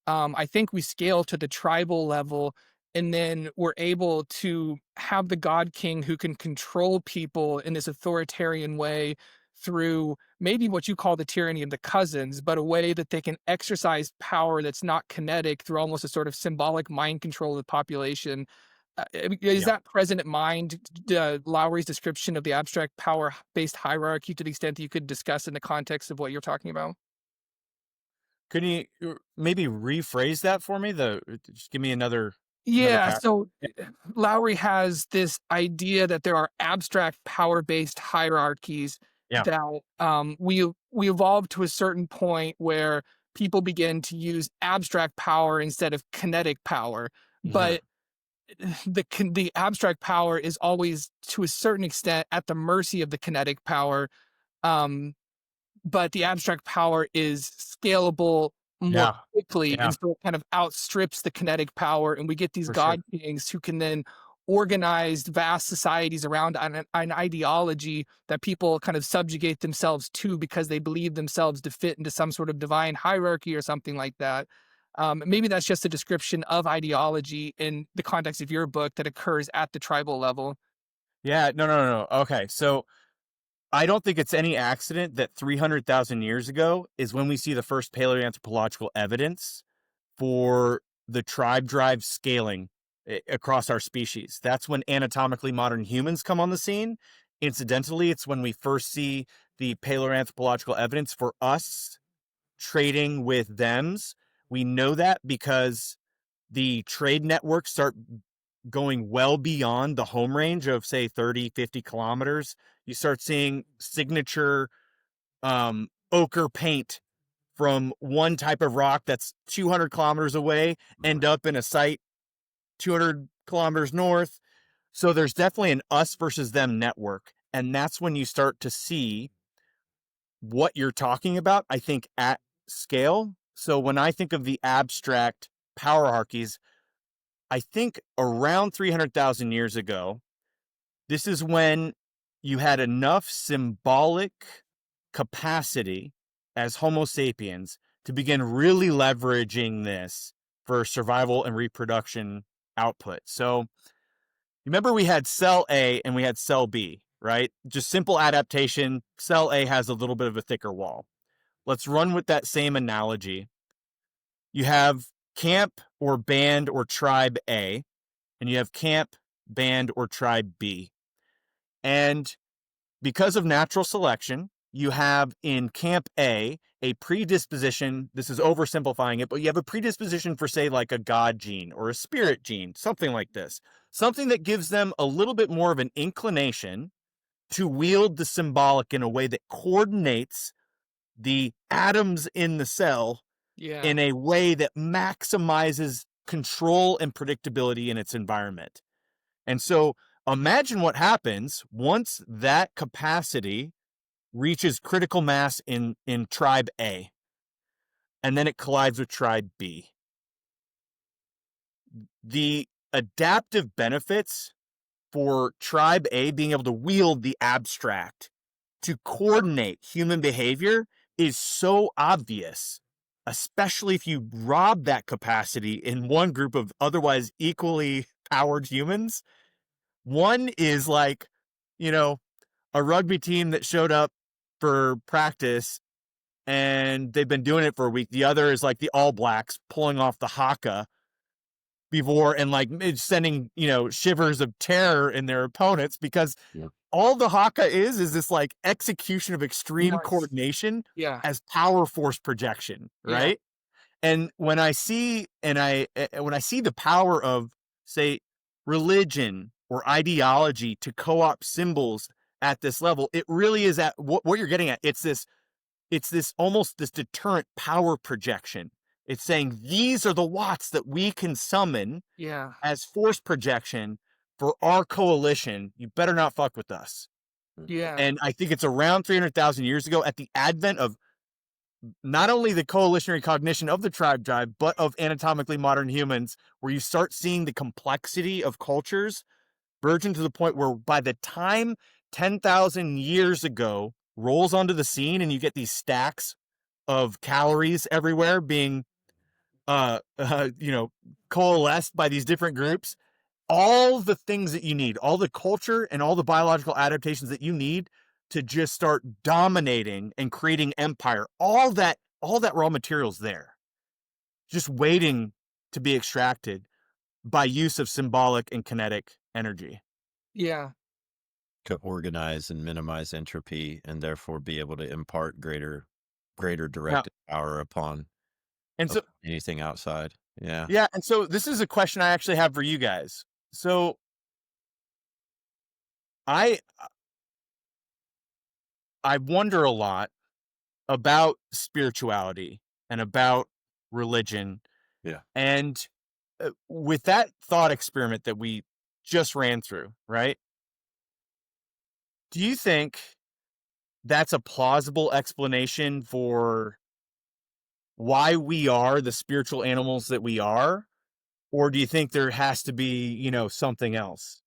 I think we scale to the tribal level, and then we're able to have the God King who can control people in this authoritarian way through maybe what you call the tyranny of the cousins, but a way that they can exercise power that's not kinetic through almost a sort of symbolic mind control of the population. I mean, is yeah. that present at mind, Lowry's description of the abstract power-based hierarchy, to the extent that you could discuss in the context of what you're talking about? Could you maybe rephrase that for me? Just give me another Yeah, pass. so Yeah. Lowry has this idea that there are abstract power-based hierarchies Yeah. that we evolved to a certain point where people begin to use abstract power instead of kinetic power. Mhm. But the abstract power is always to a certain extent at the mercy of the kinetic power. Um, but the abstract power is scalable more Yeah. quickly, Yeah. and so it kind of outstrips the kinetic power, and we get these For sure. god kings who can then organize vast societies around an ideology that people kind of subjugate themselves to because they believe themselves to fit into some sort of divine hierarchy or something like that. Maybe that's just a description of ideology in the context of your book that occurs at the tribal level. Yeah. No. Okay. So I don't think it's any accident that 300,000 years ago is when we see the first paleoanthropological evidence for the tribe drive scaling across our species. That's when anatomically modern humans come on the scene. Incidentally, it's when we first see the paleoanthropological evidence for us trading with thems. We know that because the trade networks start going well beyond the home range of, say, 30, 50 kilometers. You start seeing signature ochre paint from one type of rock that's 200 kilometers away end up in a site 200 kilometers north. So there's definitely an us versus them network. And that's when you start to see what you're talking about, I think, at scale. So when I think of the abstract power hierarchies, I think around 300,000 years ago, this is when you had enough symbolic capacity as Homo sapiens to begin really leveraging this for survival and reproduction output. So remember we had cell A and we had cell B, right? Just simple adaptation. Cell A has a little bit of a thicker wall. Let's run with that same analogy. You have camp or band or tribe A, and you have camp, band, or tribe B. And because of natural selection, you have in camp A predisposition. This is oversimplifying it, but you have a predisposition for, say, like a God gene or a spirit gene, something like this. Something that gives them a little bit more of an inclination to wield the symbolic in a way that coordinates the atoms in the cell Yeah. in a way that maximizes control and predictability in its environment. And so imagine what happens once that capacity reaches critical mass in tribe A, and then it collides with tribe B. The adaptive benefits for tribe A being able to wield the abstract to coordinate human behavior is so obvious, especially if you rob that capacity in one group of otherwise equally powered humans. One is like, a rugby team that showed up for practice and they've been doing it for a week. The other is like the All Blacks pulling off the haka before and like sending, shivers of terror in their opponents, because all the haka is this like execution of extreme coordination as power force projection, right? And when I see the power of, say, religion or ideology to co-opt symbols at this level, it really is at what you're getting at. It's this almost this deterrent power projection. It's saying these are the watts that we can summon as force projection for our coalition. You better not fuck with us. Yeah. And I think it's around 300,000 years ago, at the advent of not only the coalitionary cognition of the tribe, but of anatomically modern humans, where you start seeing the complexity of cultures verging to the point where by the time 10,000 years ago rolls onto the scene and you get these stacks of calories everywhere being, coalesced by these different groups, all the things that you need, all the culture and all the biological adaptations that you need to just start dominating and creating empire, all that raw material's there, just waiting to be extracted by use of symbolic and kinetic energy. Yeah. To organize and minimize entropy and therefore be able to impart greater directed power upon anything outside. Yeah. And so this is a question I actually have for you guys. So I wonder a lot about spirituality and about religion. Yeah. And with that thought experiment that we just ran through, right? Do you think that's a plausible explanation for why we are the spiritual animals that we are? Or do you think there has to be, something else?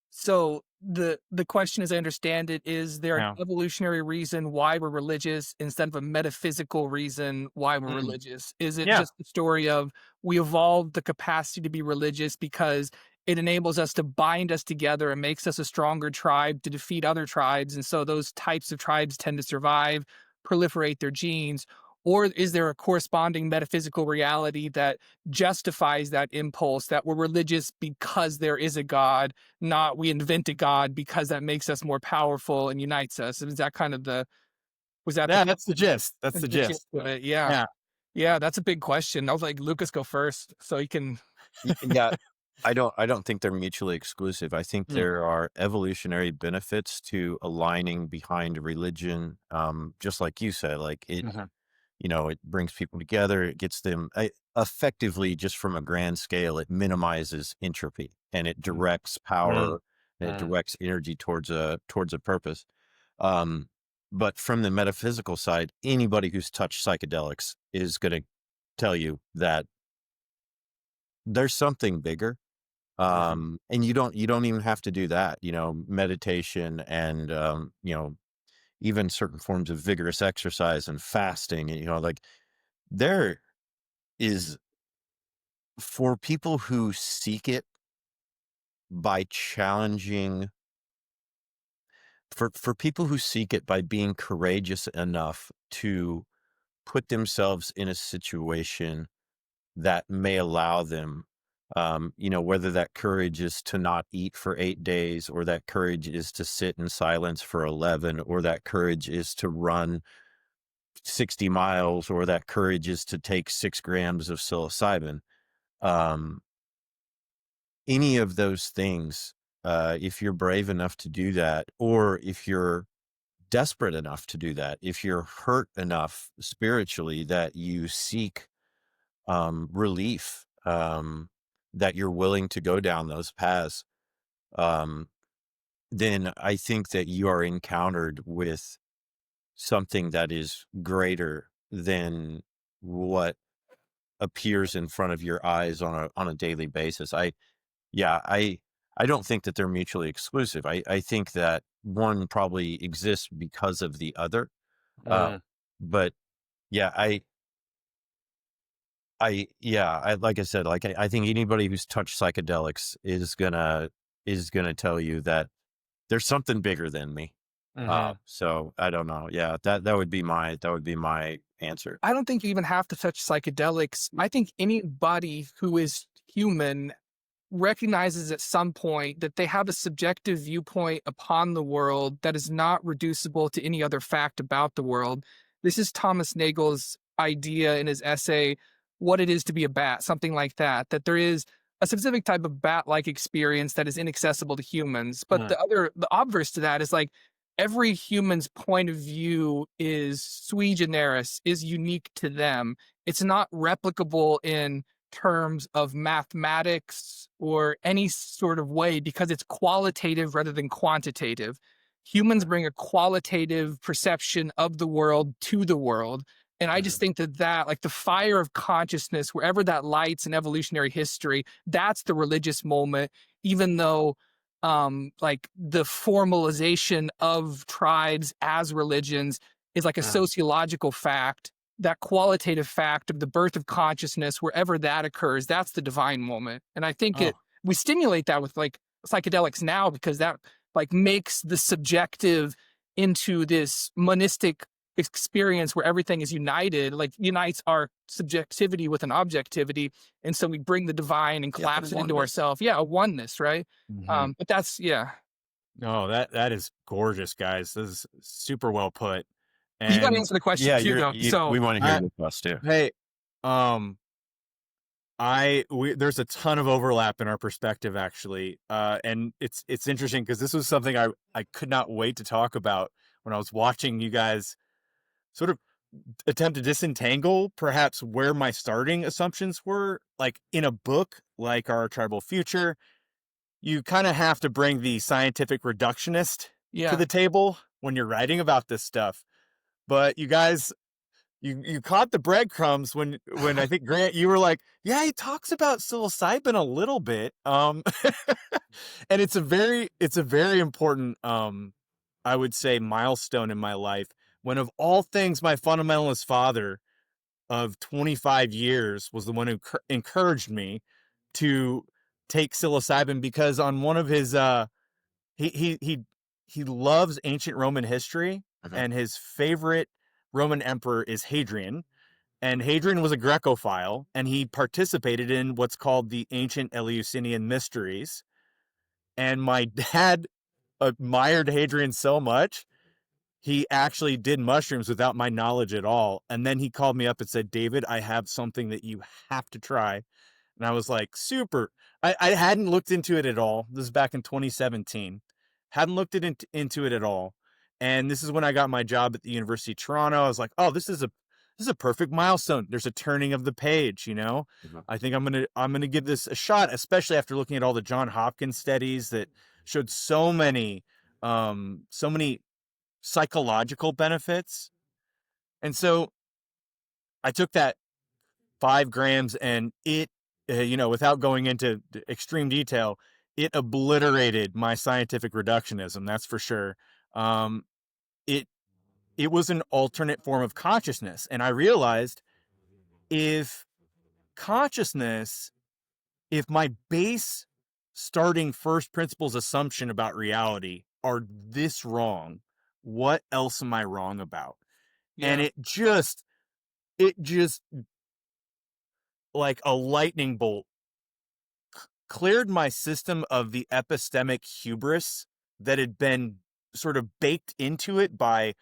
So the question, as I understand it, is there an evolutionary reason why we're religious instead of a metaphysical reason why we're religious? Is it just the story of we evolved the capacity to be religious because it enables us to bind us together and makes us a stronger tribe to defeat other tribes, and so those types of tribes tend to survive, proliferate their genes? Or is there a corresponding metaphysical reality that justifies that impulse, that we're religious because there is a God, not we invent a God because that makes us more powerful and unites us? Is that kind of that's the gist. That's the gist. of it? Yeah. Yeah, that's a big question. I was like, Lucas, go first so he can. Yeah. I don't think they're mutually exclusive. I think there are evolutionary benefits to aligning behind religion. Just like you said, like it, it brings people together. It gets them effectively, just from a grand scale, it minimizes entropy and it directs power and it directs energy towards a purpose. But from the metaphysical side, anybody who's touched psychedelics is going to tell you that there's something bigger. And you don't even have to do that, meditation and, even certain forms of vigorous exercise and fasting, you know, like there is, for people who seek it by challenging, for people who seek it by being courageous enough to put themselves in a situation that may allow them, you know, whether that courage is to not eat for 8 days, or that courage is to sit in silence for 11, or that courage is to run 60 miles, or that courage is to take 6 grams of psilocybin. Um, any of those things, if you're brave enough to do that, or if you're desperate enough to do that, if you're hurt enough spiritually that you seek relief, that you're willing to go down those paths, um, then I think that you are encountered with something that is greater than what appears in front of your eyes on a daily basis. Yeah, I don't think that they're mutually exclusive. I think that one probably exists because of the other. Uh, Mm. but yeah, like I said, like I think anybody who's touched psychedelics is gonna tell you that there's something bigger than me. Mhm. So I don't know. Yeah, that would be my answer. I don't think you even have to touch psychedelics. I think anybody who is human recognizes at some point that they have a subjective viewpoint upon the world that is not reducible to any other fact about the world. This is Thomas Nagel's idea in his essay, What It Is to Be a Bat, something like that, that there is a specific type of bat like experience that is inaccessible to humans. But Mm. the obverse to that is like every human's point of view is sui generis, is unique to them. It's not replicable in terms of mathematics or any sort of way because it's qualitative rather than quantitative. Humans bring a qualitative perception of the world to the world. And I just Mhm. think that like the fire of consciousness, wherever that lights in evolutionary history, that's the religious moment, even though like the formalization of tribes as religions is like a Mm. sociological fact. That qualitative fact of the birth of consciousness, wherever that occurs, that's the divine moment. And I think Oh, we stimulate that with like psychedelics now because that like makes the subjective into this monistic experience where everything is united, like unites our subjectivity with an objectivity. And so we bring the divine and Yeah, collapse it into oneness. ourselves. Yeah, a oneness, right? mhm. But that's yeah. No, that is gorgeous, guys. This is super well put. You got to And answer the question Yeah, too, though. we So want to hear I your thoughts too. hey, um there's a ton of overlap in our perspective actually. And it's interesting because this was something I could not wait to talk about when I was watching you guys sort of attempt to disentangle perhaps where my starting assumptions were. Like in a book like Our Tribal Future, you kind of have to bring the scientific reductionist to yeah, the table when you're writing about this stuff. But you guys, you caught the breadcrumbs when I think Grant, you were like, yeah, he talks about psilocybin a little bit. And it's a very important I would say milestone in my life when of all things my fundamentalist father of 25 years was the one who encouraged me to take psilocybin because on one of his he he he he loves ancient Roman history, Mhm. and his favorite Roman emperor is Hadrian. And Hadrian was a Grecophile, and he participated in what's called the ancient Eleusinian mysteries. And my dad admired Hadrian so much, he actually did mushrooms without my knowledge at all. And then he called me up and said, David, I have something that you have to try. And I was like, super. I hadn't looked into it at all. This is back in 2017. Hadn't looked into it at all. And this is when I got my job at the University of Toronto. I was like, oh, this is a perfect milestone. There's a turning of the page, you know? Mhm. I think I'm gonna give this a shot, especially after looking at all the John Hopkins studies that showed so many psychological benefits. And so I took that 5 grams and without going into extreme detail, it obliterated my scientific reductionism. That's for sure. Um, it it was an alternate form of consciousness. And I realized if consciousness, if my base starting first principles assumption about reality are this wrong, what else am I wrong about? And Yeah. it just like a lightning bolt cleared my system of the epistemic hubris that had been sort of baked into it by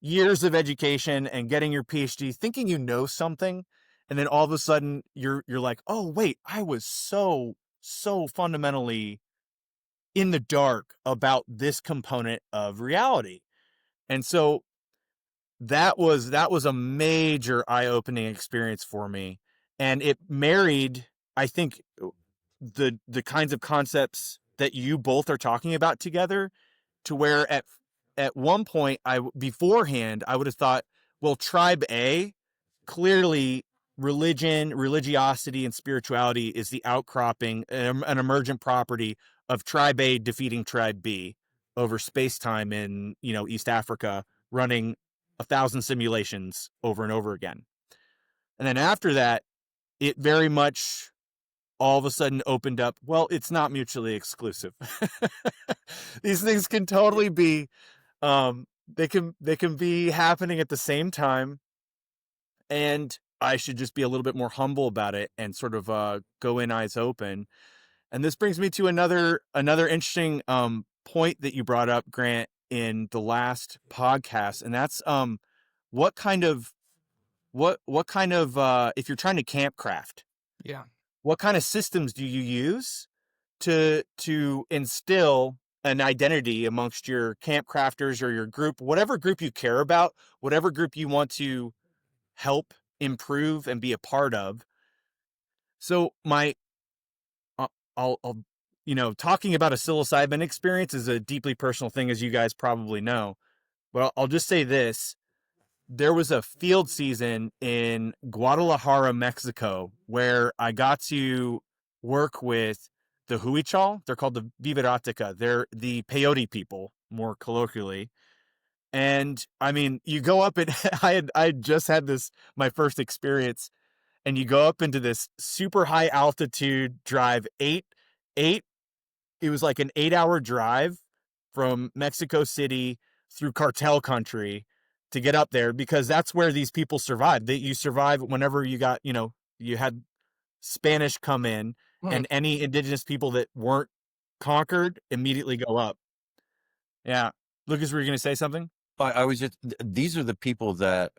years of education and getting your PhD, thinking you know something, and then all of a sudden you're like, oh wait, I was so fundamentally in the dark about this component of reality. And so that was a major eye-opening experience for me, and it married, I think, the kinds of concepts that you both are talking about together, to where at one point beforehand I would have thought, well, tribe A, clearly religiosity and spirituality is the outcropping, an emergent property of tribe A defeating tribe B over space-time in, East Africa, running 1,000 simulations over and over again. And then after that, it very much all of a sudden opened up, well, it's not mutually exclusive. These things can totally be, they can be happening at the same time, and I should just be a little bit more humble about it and sort of go in eyes open. And this brings me to another interesting point that you brought up, Grant, in the last podcast, and that's what kind of if you're trying to camp craft, Yeah. what kind of systems do you use to instill an identity amongst your camp crafters or your group, whatever group you care about, whatever group you want to help improve and be a part of? So I'll talking about a psilocybin experience is a deeply personal thing, as you guys probably know. But I'll just say this. There was a field season in Guadalajara, Mexico, where I got to work with the Huichol. They're called the Viveratica. They're the peyote people, more colloquially. And I mean, you go up and I had just had my first experience, and you go up into this super high altitude drive, eight it was like an 8-hour drive from Mexico City through cartel country to get up there, because that's where these people survived. You survive whenever you had Spanish come in, and any indigenous people that weren't conquered immediately go up. Yeah. Lucas, were you going to say something? I was just, these are the people that,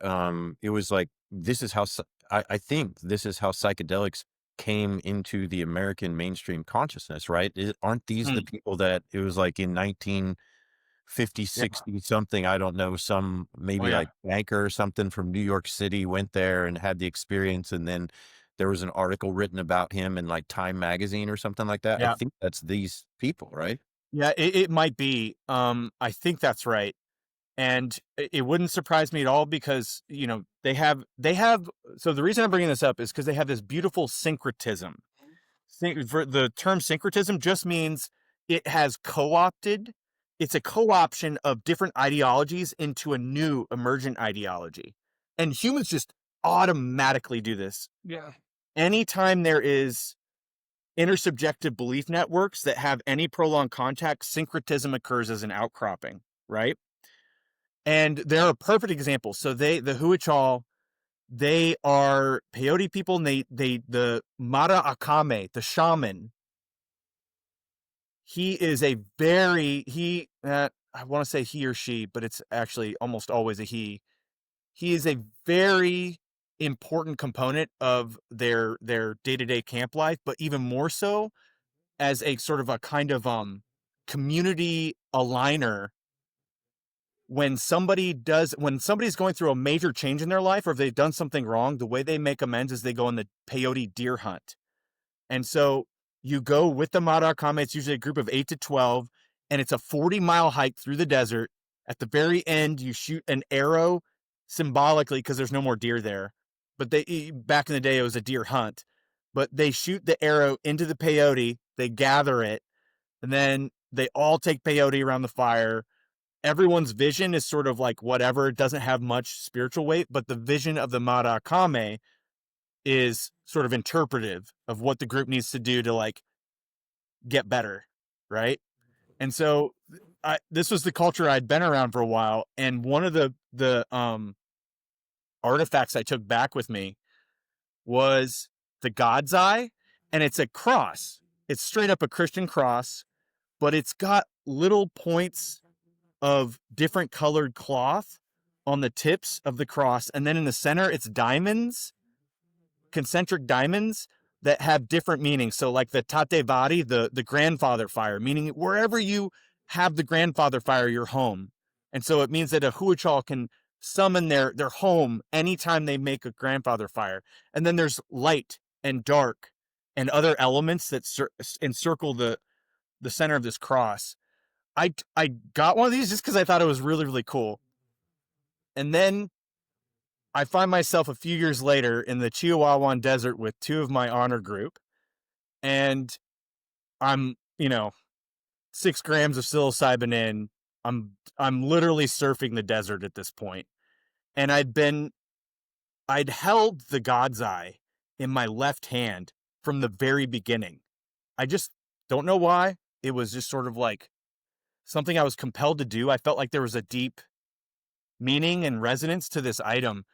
it was like, this is how, I think this is how psychedelics came into the American mainstream consciousness, right? Aren't these the people that it was like in 1950, 60 something, I don't know, some maybe like banker or something from New York City went there and had the experience, and then there was an article written about him in like Time magazine or something like that. I think that's these people, right? Yeah, it might be. I think that's right. And it wouldn't surprise me at all, because, they have, so the reason I'm bringing this up is because they have this beautiful syncretism. The term syncretism just means it has co-opted. It's a co-option of different ideologies into a new emergent ideology. And humans just automatically do this. Yeah. Anytime there is intersubjective belief networks that have any prolonged contact, syncretism occurs as an outcropping, right? And they're a perfect example. So the Huichol, they are peyote people, and the Mara Akame, the shaman, he is I want to say he or she, but it's actually almost always a he. He is a very important component of their day-to-day camp life, but even more so as a sort of a kind of community aligner. When somebody's going through a major change in their life, or if they've done something wrong, the way they make amends is they go on the peyote deer hunt. And so you go with the Marakame. It's usually a group of 8 to 12, and it's a 40-mile hike through the desert. At the very end, you shoot an arrow symbolically, because there's no more deer there. But back in the day, it was a deer hunt. But they shoot the arrow into the peyote, they gather it, and then they all take peyote around the fire. everyone's vision is sort of like whatever. It doesn't have much spiritual weight, but the vision of the Marakame is sort of interpretive of what the group needs to do to like get better, right? And so this was the culture I'd been around for a while, and one of the artifacts I took back with me was the God's Eye, and it's a cross. It's straight up a Christian cross, but it's got little points of different colored cloth on the tips of the cross, and then in the center it's diamonds, concentric diamonds that have different meanings. So like the Tatevari, the grandfather fire, meaning wherever you have the grandfather fire, your home. And so it means that a Huichol can summon their home anytime they make a grandfather fire. And then there's light and dark and other elements that encircle the center of this cross. I got one of these just because I thought it was really, really cool. And then I find myself a few years later in the Chihuahuan Desert with two of my honor group, and I'm, 6 grams of psilocybin in. I'm literally surfing the desert at this point, and I'd held the God's Eye in my left hand from the very beginning. I just don't know why. It was just sort of like something I was compelled to do. I felt like there was a deep meaning and resonance to this item.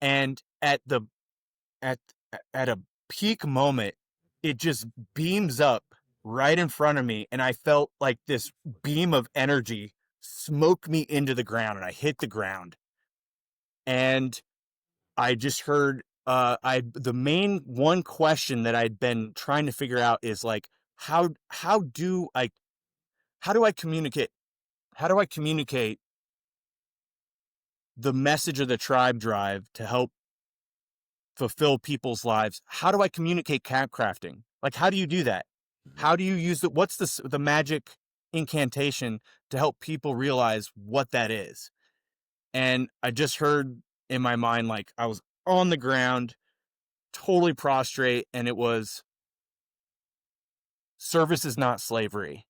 And at a peak moment, it just beams up right in front of me, and I felt like this beam of energy smoke me into the ground, and I hit the ground. And I just heard the main one question that I'd been trying to figure out is like, how do I communicate the message of the tribe drive to help fulfill people's lives? How do I communicate camp crafting? Like, how do you do that? How do you use what's the magic incantation to help people realize what that is? And I just heard in my mind, like I was on the ground, totally prostrate, and it was, service is not slavery.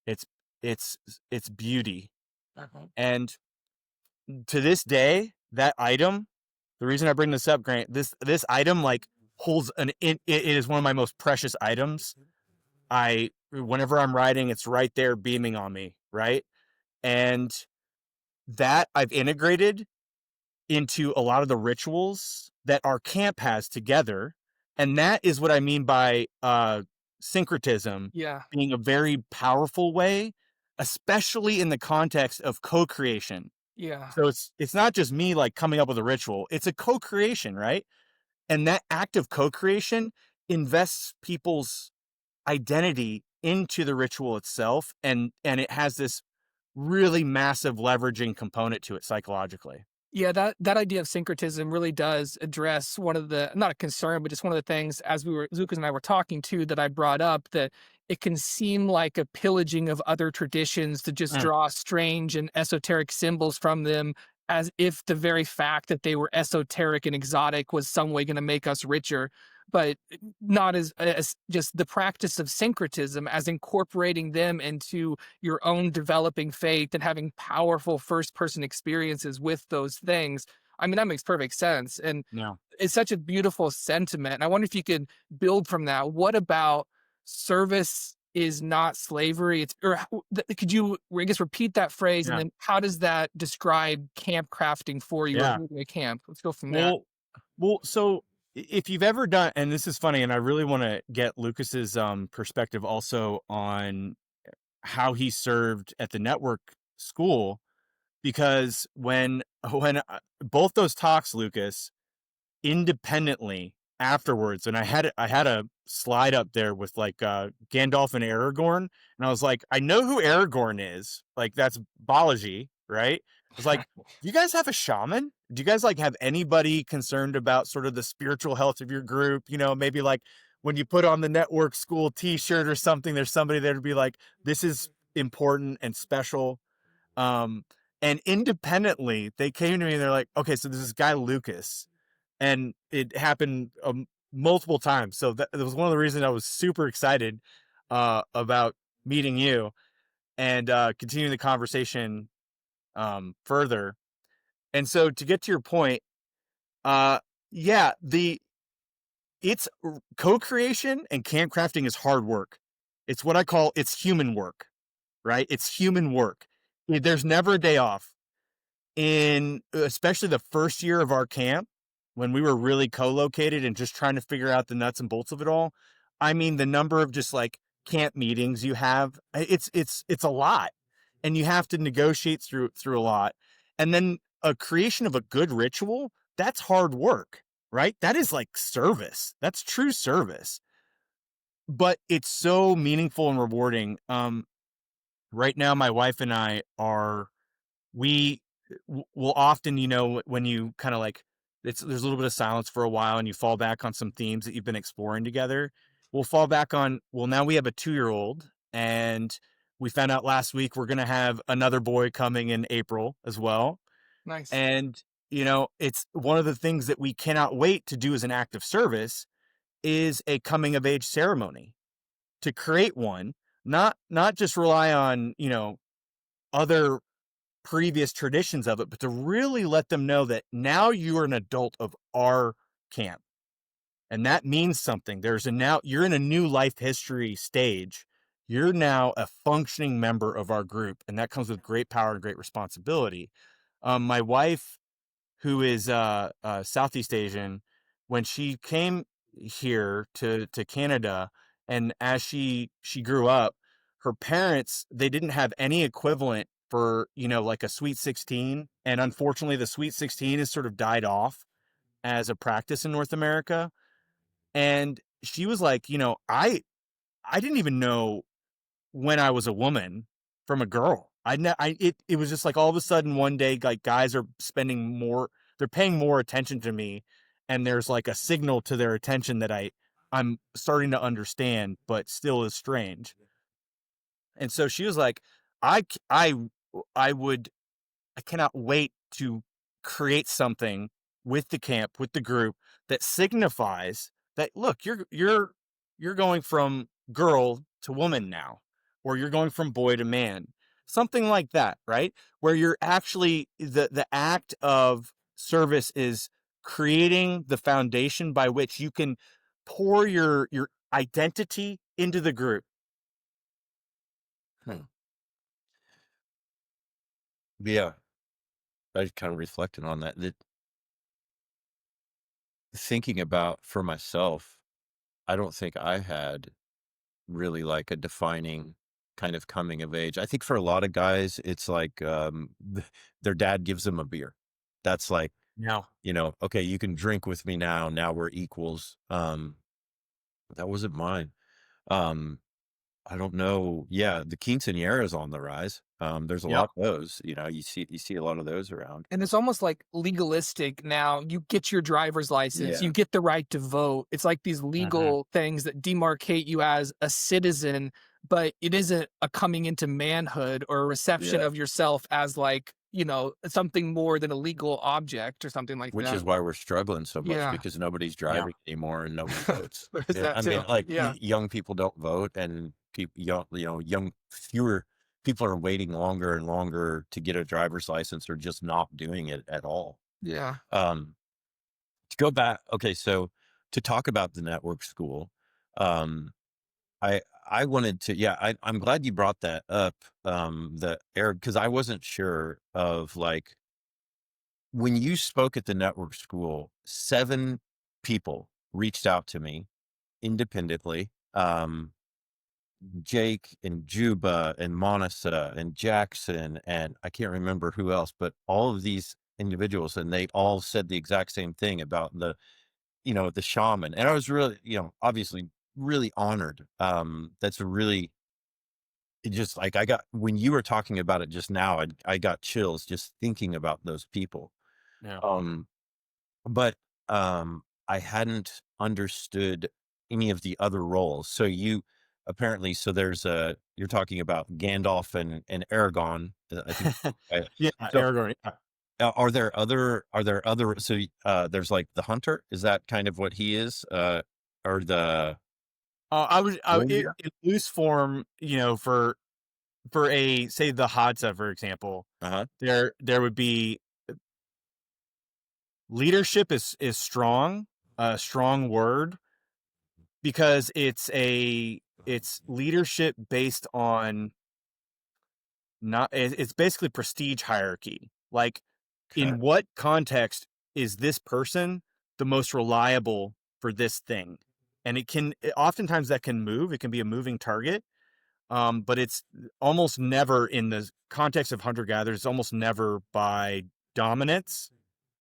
It's beauty. And to this day, that item, the reason I bring this up, Grant, this item like holds it is one of my most precious items. Whenever I'm writing, it's right there beaming on me, right? And that I've integrated into a lot of the rituals that our camp has together. And that is what I mean by syncretism being a very powerful way, especially in the context of co-creation. Yeah. So it's not just me like coming up with a ritual, it's a co-creation, right? And that act of co-creation invests people's identity into the ritual itself, and it has this really massive leveraging component to it psychologically. Yeah, that idea of syncretism really does address one of the, not a concern, but just one of the things as Lucas and I were talking to, that I brought up, that it can seem like a pillaging of other traditions to just draw strange and esoteric symbols from them, as if the very fact that they were esoteric and exotic was some way going to make us richer. But not as just the practice of syncretism, as incorporating them into your own developing faith and having powerful first person experiences with those things. I mean, that makes perfect sense. And Yeah. it's such a beautiful sentiment. And I wonder if you could build from that. What about service is not slavery? Could you, I guess, repeat that phrase? Yeah. And then how does that describe camp crafting for you? Yeah. Or camp? Let's go from there. Well, so if you've ever done, and this is funny, and I really want to get Lucas's perspective also on how he served at the network school, because when both those talks, Lucas, independently afterwards, and I had a slide up there with like Gandalf and Aragorn, and I was like, I know who Aragorn is, like that's Balaji, right? I was like, do you guys have a shaman? Do you guys like have anybody concerned about sort of the spiritual health of your group? Maybe like when you put on the network school t-shirt or something, there's somebody there to be like, this is important and special. And independently, they came to me and they're like, okay, so there's this guy, Lucas, and it happened multiple times. So that was one of the reasons I was super excited about meeting you. and continue the conversation further. And so to get to your point, yeah, co-creation and camp crafting is hard work. It's what I call it's human work, right? It's human work. There's never a day off. In especially the first year of our camp, when we were really co-located and just trying to figure out the nuts and bolts of it all, I mean, the number of just like camp meetings you have, it's a lot, and you have to negotiate through a lot. And then a creation of a good ritual, that's hard work, right? That is like service. That's true service. But it's so meaningful and rewarding. Right now, my wife and I we will often, when you kind of like, there's a little bit of silence for a while and you fall back on some themes that you've been exploring together. We'll fall back on, well, now we have a 2-year-old, and we found out last week we're going to have another boy coming in April as well. Nice. And, it's one of the things that we cannot wait to do as an act of service is a coming of age ceremony, to create one, not just rely on, other previous traditions of it, but to really let them know that now you are an adult of our camp. And that means something. You're in a new life history stage. You're now a functioning member of our group. And that comes with great power and great responsibility. My wife, who is Southeast Asian, when she came here to Canada, and as she grew up, her parents, they didn't have any equivalent for, like a Sweet 16. And unfortunately, the Sweet 16 has sort of died off as a practice in North America. And she was like, I didn't even know when I was a woman from a girl. It was just like all of a sudden one day, like guys are they're paying more attention to me, and there's like a signal to their attention that I'm starting to understand, but still is strange. And so she was like, I, c- I would, I cannot wait to create something with the camp, with the group, that signifies that, look, you're going from girl to woman now, or you're going from boy to man, something like that, right? Where you're actually, the act of service is creating the foundation by which you can pour your identity into the group. Hmm. Yeah, I kind of reflected on that. Thinking about for myself, I don't think I had really like a defining kind of coming of age. I think for a lot of guys, it's like their dad gives them a beer. That's like, No. okay, you can drink with me now. Now we're equals. That wasn't mine. Um, I don't know. Yeah, the quinceañera is on the rise. There's a Yep. lot of those. You see a lot of those around. And it's almost like legalistic now. You get your driver's license, Yeah. you get the right to vote. It's like these Mhm. legal things that demarcate you as a citizen, but it isn't a coming into manhood or a reception Yeah. of yourself as like, something more than a legal object or something like Which that. is why we're struggling so much, Yeah. because nobody's Yeah. driving anymore and nobody votes. There's Yeah, that I mean, too. like Yeah. young people don't vote, and fewer people are waiting longer and longer to get a driver's license, or just not doing it at all. Yeah. To go back, okay, so to talk about the network school, um, I wanted to, yeah, I'm glad you brought that up, because I wasn't sure of like, when you spoke at the network school, 7 people reached out to me independently. Jake and Juba and Monasa and Jackson, and I can't remember who else, but all of these individuals, and they all said the exact same thing about the shaman. And I was really, obviously really honored. That's a really, it just like, when you were talking about it just now, I got chills just thinking about those people. Yeah. Um, but I hadn't understood any of the other roles. So you're talking about Gandalf and Aragon. I think. Yeah, So Aragorn. Yeah. are there other? So there's like the hunter. Is that kind of what he is? Or the I was in warrior? loose form, for for a, say, the Hadza, for example, Uh-huh. there would be leadership is strong, a strong word, because it's leadership based on it's basically prestige hierarchy. Like, Okay. in what context is this person the most reliable for this thing? And oftentimes that can move. It can be a moving target. But it's almost never in the context of hunter gatherers. It's almost never by dominance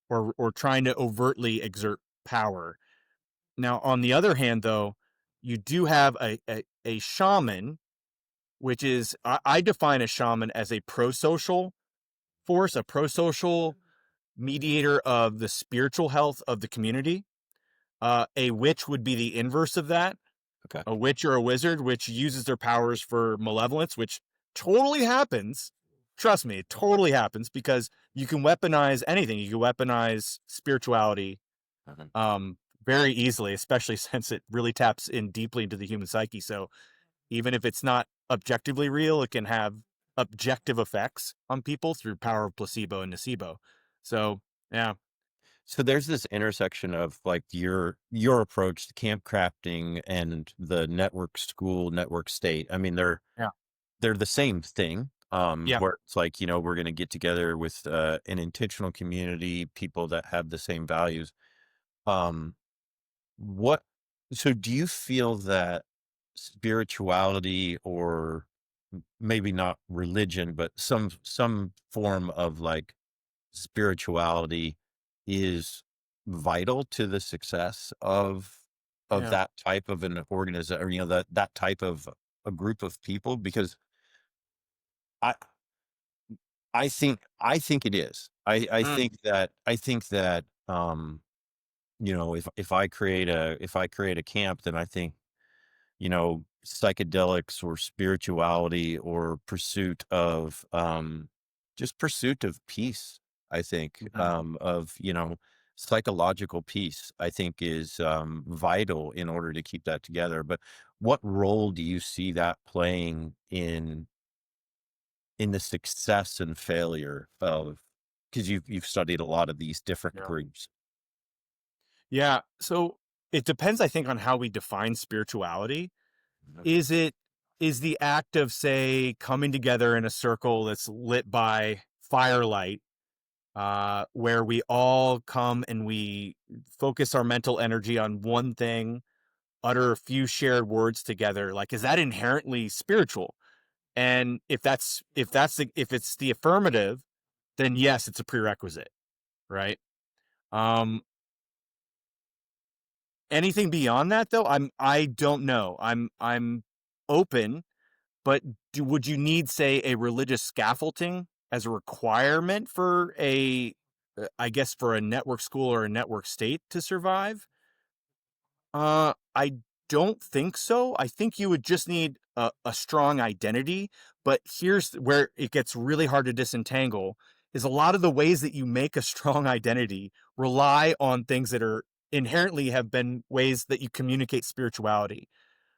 or trying to overtly exert power. Now, on the other hand, though, you do have a shaman, which is, I define a shaman as a pro-social force, a pro-social mediator of the spiritual health of the community. A witch would be the inverse of that. Okay. A witch or a wizard, which uses their powers for malevolence, which totally happens. Trust me, it totally happens, because you can weaponize anything. You can weaponize spirituality Uh-huh. very easily, especially since it really taps in deeply into the human psyche. So even if it's not objectively real, it can have objective effects on people through power of placebo and nocebo. So yeah, So there's this intersection of like your approach to camp crafting and the network school, network state. I mean, yeah, they're the same thing. yeah, Where it's like, we're going to get together with an intentional community, people that have the same values. Um, what, so do you feel that spirituality, or maybe not religion, but some form of like spirituality is vital to the success of yeah. that type of an organism, or that type of a group of people? Because I I think it is. I Mm, think that if I create a camp, then I think, psychedelics or spirituality or pursuit of peace, I think, mhm. of, psychological peace, I think is vital in order to keep that together. But what role do you see that playing in the success and failure of, because you've studied a lot of these different Yeah. groups? Yeah. So it depends, I think, on how we define spirituality. Mhm. Is the act of, say, coming together in a circle that's lit by firelight, where we all come and we focus our mental energy on one thing, utter a few shared words together, like, is that inherently spiritual? And if it's the affirmative, then yes, it's a prerequisite, right? Um, Anything beyond that, though, I don't know. I'm open. But would you need, say, a religious scaffolding as a requirement for I guess, for a network school or a network state to survive? I don't think so. I think you would just need a strong identity. But here's where it gets really hard to disentangle: is a lot of the ways that you make a strong identity rely on things that are inherently have been ways that you communicate spirituality.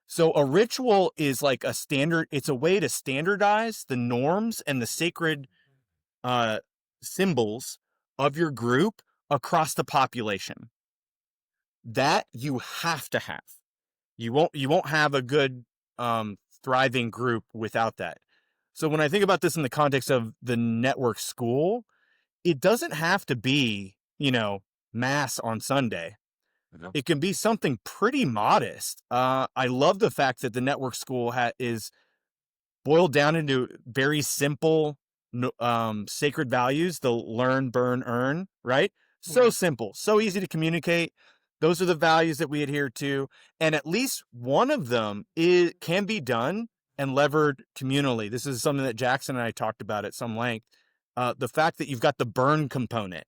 So a ritual is like a standard, it's a way to standardize the norms and the sacred uh symbols of your group across the population. That you have to have. You won't have a good thriving group without that. So when I think about this in the context of the network school, it doesn't have to be, mass on Sunday. Mhm. It can be something pretty modest. I love the fact that the network school is boiled down into very simple, sacred values: the learn, burn, earn, right? So simple, so easy to communicate. Those are the values that we adhere to. And at least one of them can be done and levered communally. This is something that Jackson and I talked about at some length. The fact that you've got the burn component,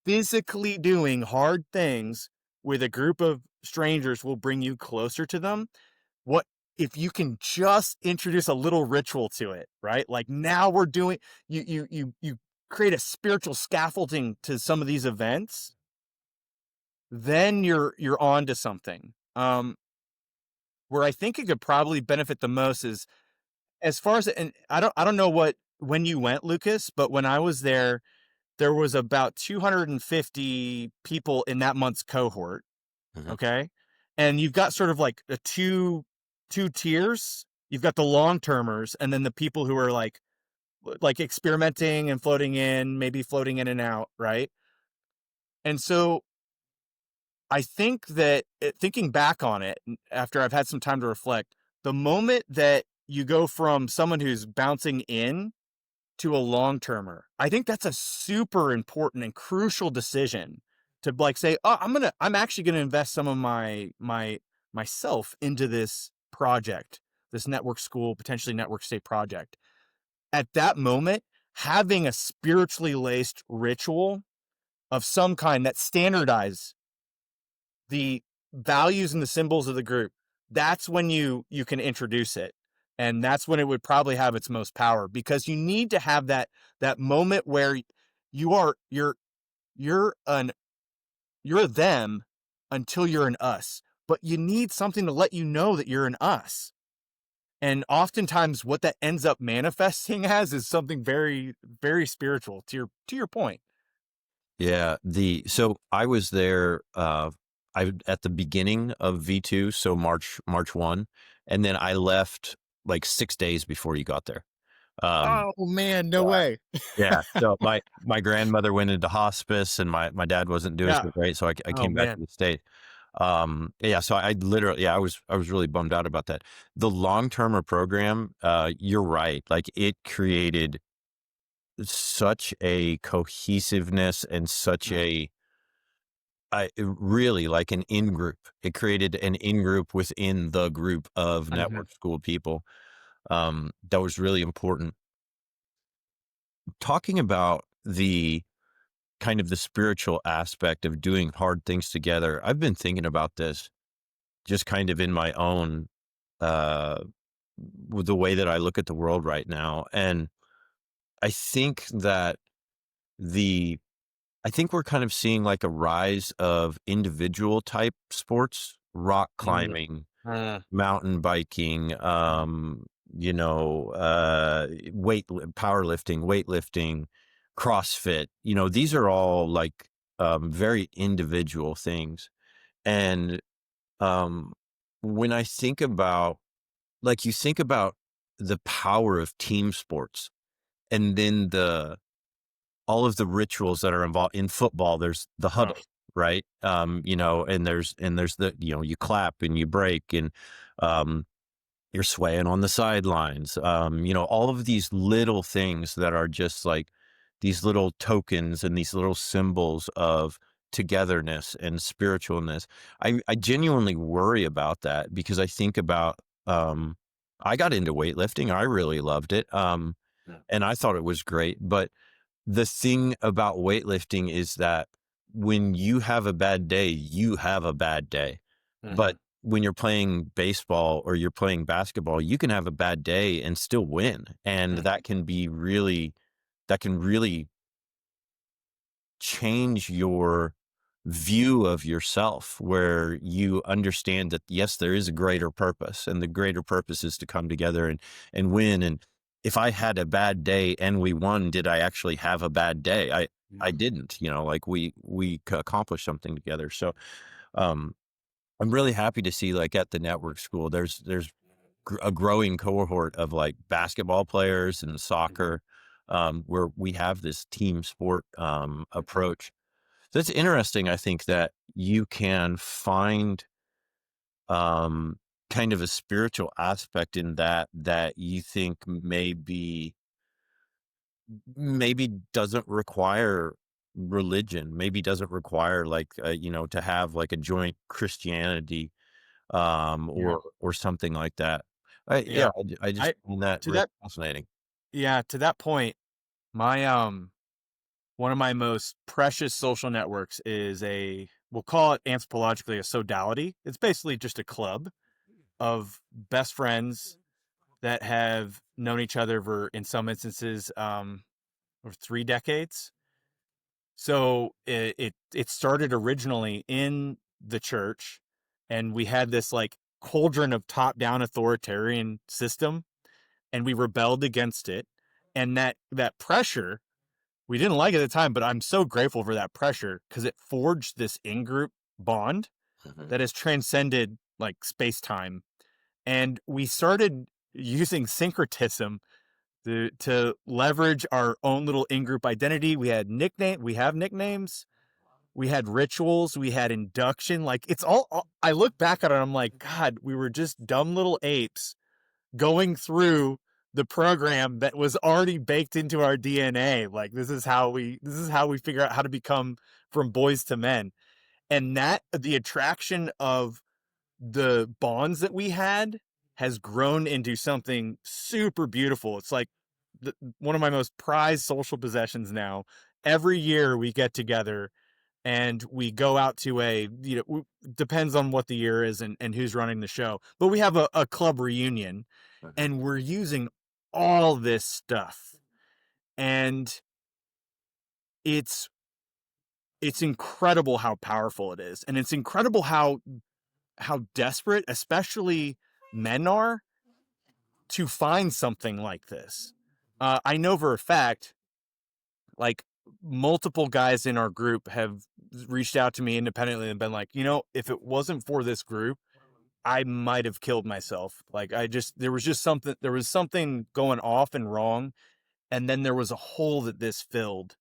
physically doing hard things with a group of strangers will bring you closer to them. What if you can just introduce a little ritual to it, right? Like, now we're doing, you create a spiritual scaffolding to some of these events, then you're on to something. Where I think it could probably benefit the most is as far as, and I don't know when you went, Lucas, but when I was there, there was about 250 people in that month's cohort. Mhm. Okay. And you've got sort of like a two tiers. You've got the long termers, and then the people who are like experimenting and floating in, maybe floating in and out, right? And so I think that thinking back on it after I've had some time to reflect, the moment that you go from someone who's bouncing in to a long termer, I think that's a super important and crucial decision to like say, oh, I'm actually gonna invest some of myself into this project, this network school, potentially network state project. At that moment, having a spiritually laced ritual of some kind that standardize the values and the symbols of the group, that's when you can introduce it. And that's when it would probably have its most power, because you need to have that moment where you are you're an you're a them until you're an us. But you need something to let you know that you're an us. And oftentimes what that ends up manifesting as is something very, very spiritual, to your point. Yeah. So I was there, I at the beginning of V2, so March 1, and then I left like 6 days before you got there. Um, Oh man, no way. yeah. So my grandmother went into hospice, and my dad wasn't doing Yeah. so great, so I Oh came back to man. the state. Yeah, so I literally, yeah, I was really bummed out about that. The long-termer program, you're right. Like, it created such a cohesiveness and such Mm, really like an in-group. It created an in-group within the group of mhm, network school people. That was really important. Talking about the kind of the spiritual aspect of doing hard things together, I've been thinking about this just kind of in my own, uh, with the way that I look at the world right now. And I think that the, I think we're kind of seeing like a rise of individual type sports, rock mm, climbing, mm, mountain biking, powerlifting, weightlifting, CrossFit. These are all like very individual things. And um, when I think about, like, you think about the power of team sports, and then the all of the rituals that are involved in football. There's the oh, huddle, right? And there's the, you clap and you break, and um, you're swaying on the sidelines. All of these little things that are just like these little tokens and these little symbols of togetherness and spiritualness. I genuinely worry about that, because I think about, I got into weightlifting. I really loved it. yeah, And I thought it was great. But the thing about weightlifting is that when you have a bad day, you have a bad day. But mhm, when you're playing baseball or you're playing basketball, you can have a bad day and still win. And mm, that can really change your view of yourself, where you understand that, yes, there is a greater purpose, and the greater purpose is to come together and win. And if I had a bad day and we won, did I actually have a bad day? I yeah, didn't. Like, we accomplished something together. So um I'm really happy to see, like, at the network school, there's a growing cohort of like basketball players and mhm, soccer, where we have this team sport mhm, approach. That's interesting. I think that you can find um, kind of a spiritual aspect in that you think maybe doesn't require religion, maybe doesn't require like, to have like a joint Christianity, yeah, or something like that. Yeah, yeah. I just I find that to really that fascinating. Yeah, to that point, my one of my most precious social networks is we'll call it anthropologically a sodality. It's basically just a club of best friends that have known each other for, in some instances, over 3 decades. So it started originally in the church, and we had this like cauldron of top down authoritarian system and we rebelled against it. And that pressure, we didn't like it at the time, but I'm so grateful for that pressure because it forged this in-group bond Mhm. that has transcended like space-time. And we started using syncretism to leverage our own little in-group identity. We have nicknames, we had rituals, we had induction. Like it's all I look back at it, I'm like, God, we were just dumb little apes going through the program that was already baked into our DNA. Like this is how we figure out how to become from boys to men. And that the attraction of the bonds that we had has grown into something super beautiful. It's like one of my most prized social possessions now. Every year we get together and we go out to depends on what the year is and who's running the show, but we have a club reunion Mhm. and we're using all this stuff. And it's it's incredible how powerful it is. And it's incredible how desperate, especially men are to find something like this. I know for a fact, like multiple guys in our group have reached out to me independently and been like, if it wasn't for this group, I might have killed myself. Like there was something going off and wrong. And then there was a hole that this filled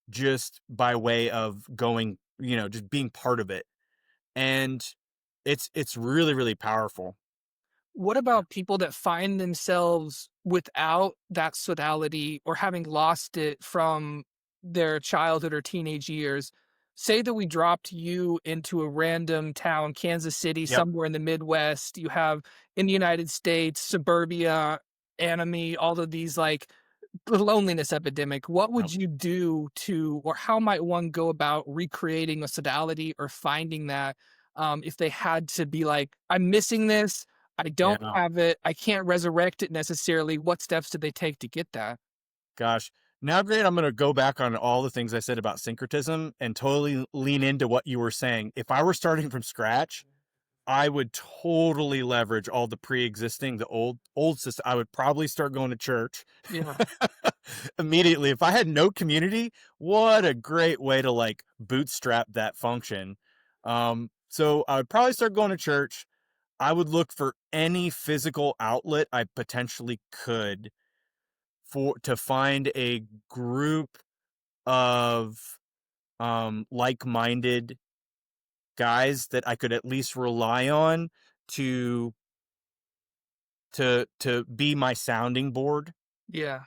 just by way of going, just being part of it. And it's really, really powerful. What about people that find themselves without that sodality or having lost it from their childhood or teenage years? Say that we dropped you into a random town, Kansas City, Yep. somewhere in the Midwest. You have in the United States, suburbia, enemy, all of these like the loneliness epidemic. What Yep. would you do to, or how might one go about recreating a sodality or finding that if they had to be like, I'm missing this, I don't Yeah. have it, I can't resurrect it necessarily. What steps did they take to get that? Gosh. Now, Grant, I'm going to go back on all the things I said about syncretism and totally lean into what you were saying. If I were starting from scratch, I would totally leverage all the pre-existing, the old system. I would probably start going to church Yeah. immediately. If I had no community, what a great way to like bootstrap that function. So I would probably start going to church. I would look for any physical outlet I potentially could to find a group of like-minded guys that I could at least rely on to to be my sounding board Yeah.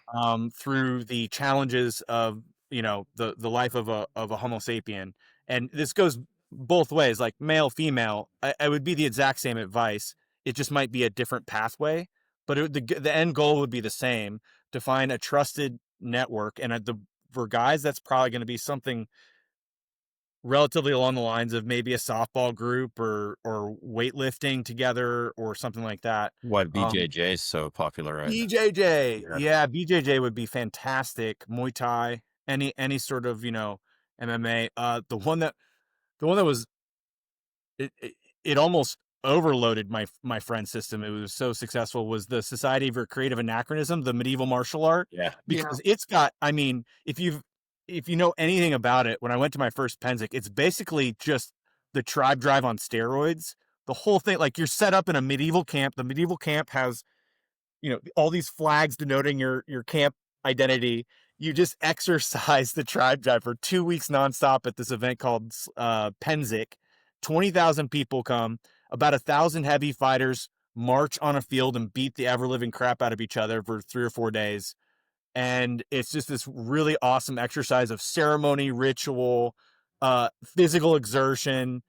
through the challenges of the life of a Homo sapien. And this goes both ways, like male, female. I would be the exact same advice. It just might be a different pathway, but the end goal would be the same: to find a trusted network. And for guys, that's probably going to be something relatively along the lines of maybe a softball group or weightlifting together or something like that. Why Um, BJJ is so popular right now. BJJ, Yeah. yeah, BJJ would be fantastic. Muay Thai, any sort of MMA. The one that was it almost overloaded my friend system. It was so successful. Was the Society for Creative Anachronism, the medieval martial art, Yeah. Yeah. because it's got. I mean, if you know anything about it, when I went to my first Penzic, it's basically just the tribe drive on steroids. The whole thing, like you're set up in a medieval camp. The medieval camp has all these flags denoting your camp identity. You just exercise the tribe drive for 2 weeks nonstop at this event called Penzic. 20,000 people come, about 1,000 heavy fighters march on a field and beat the ever living crap out of each other for 3 or 4 days. And it's just this really awesome exercise of ceremony, ritual, physical exertion,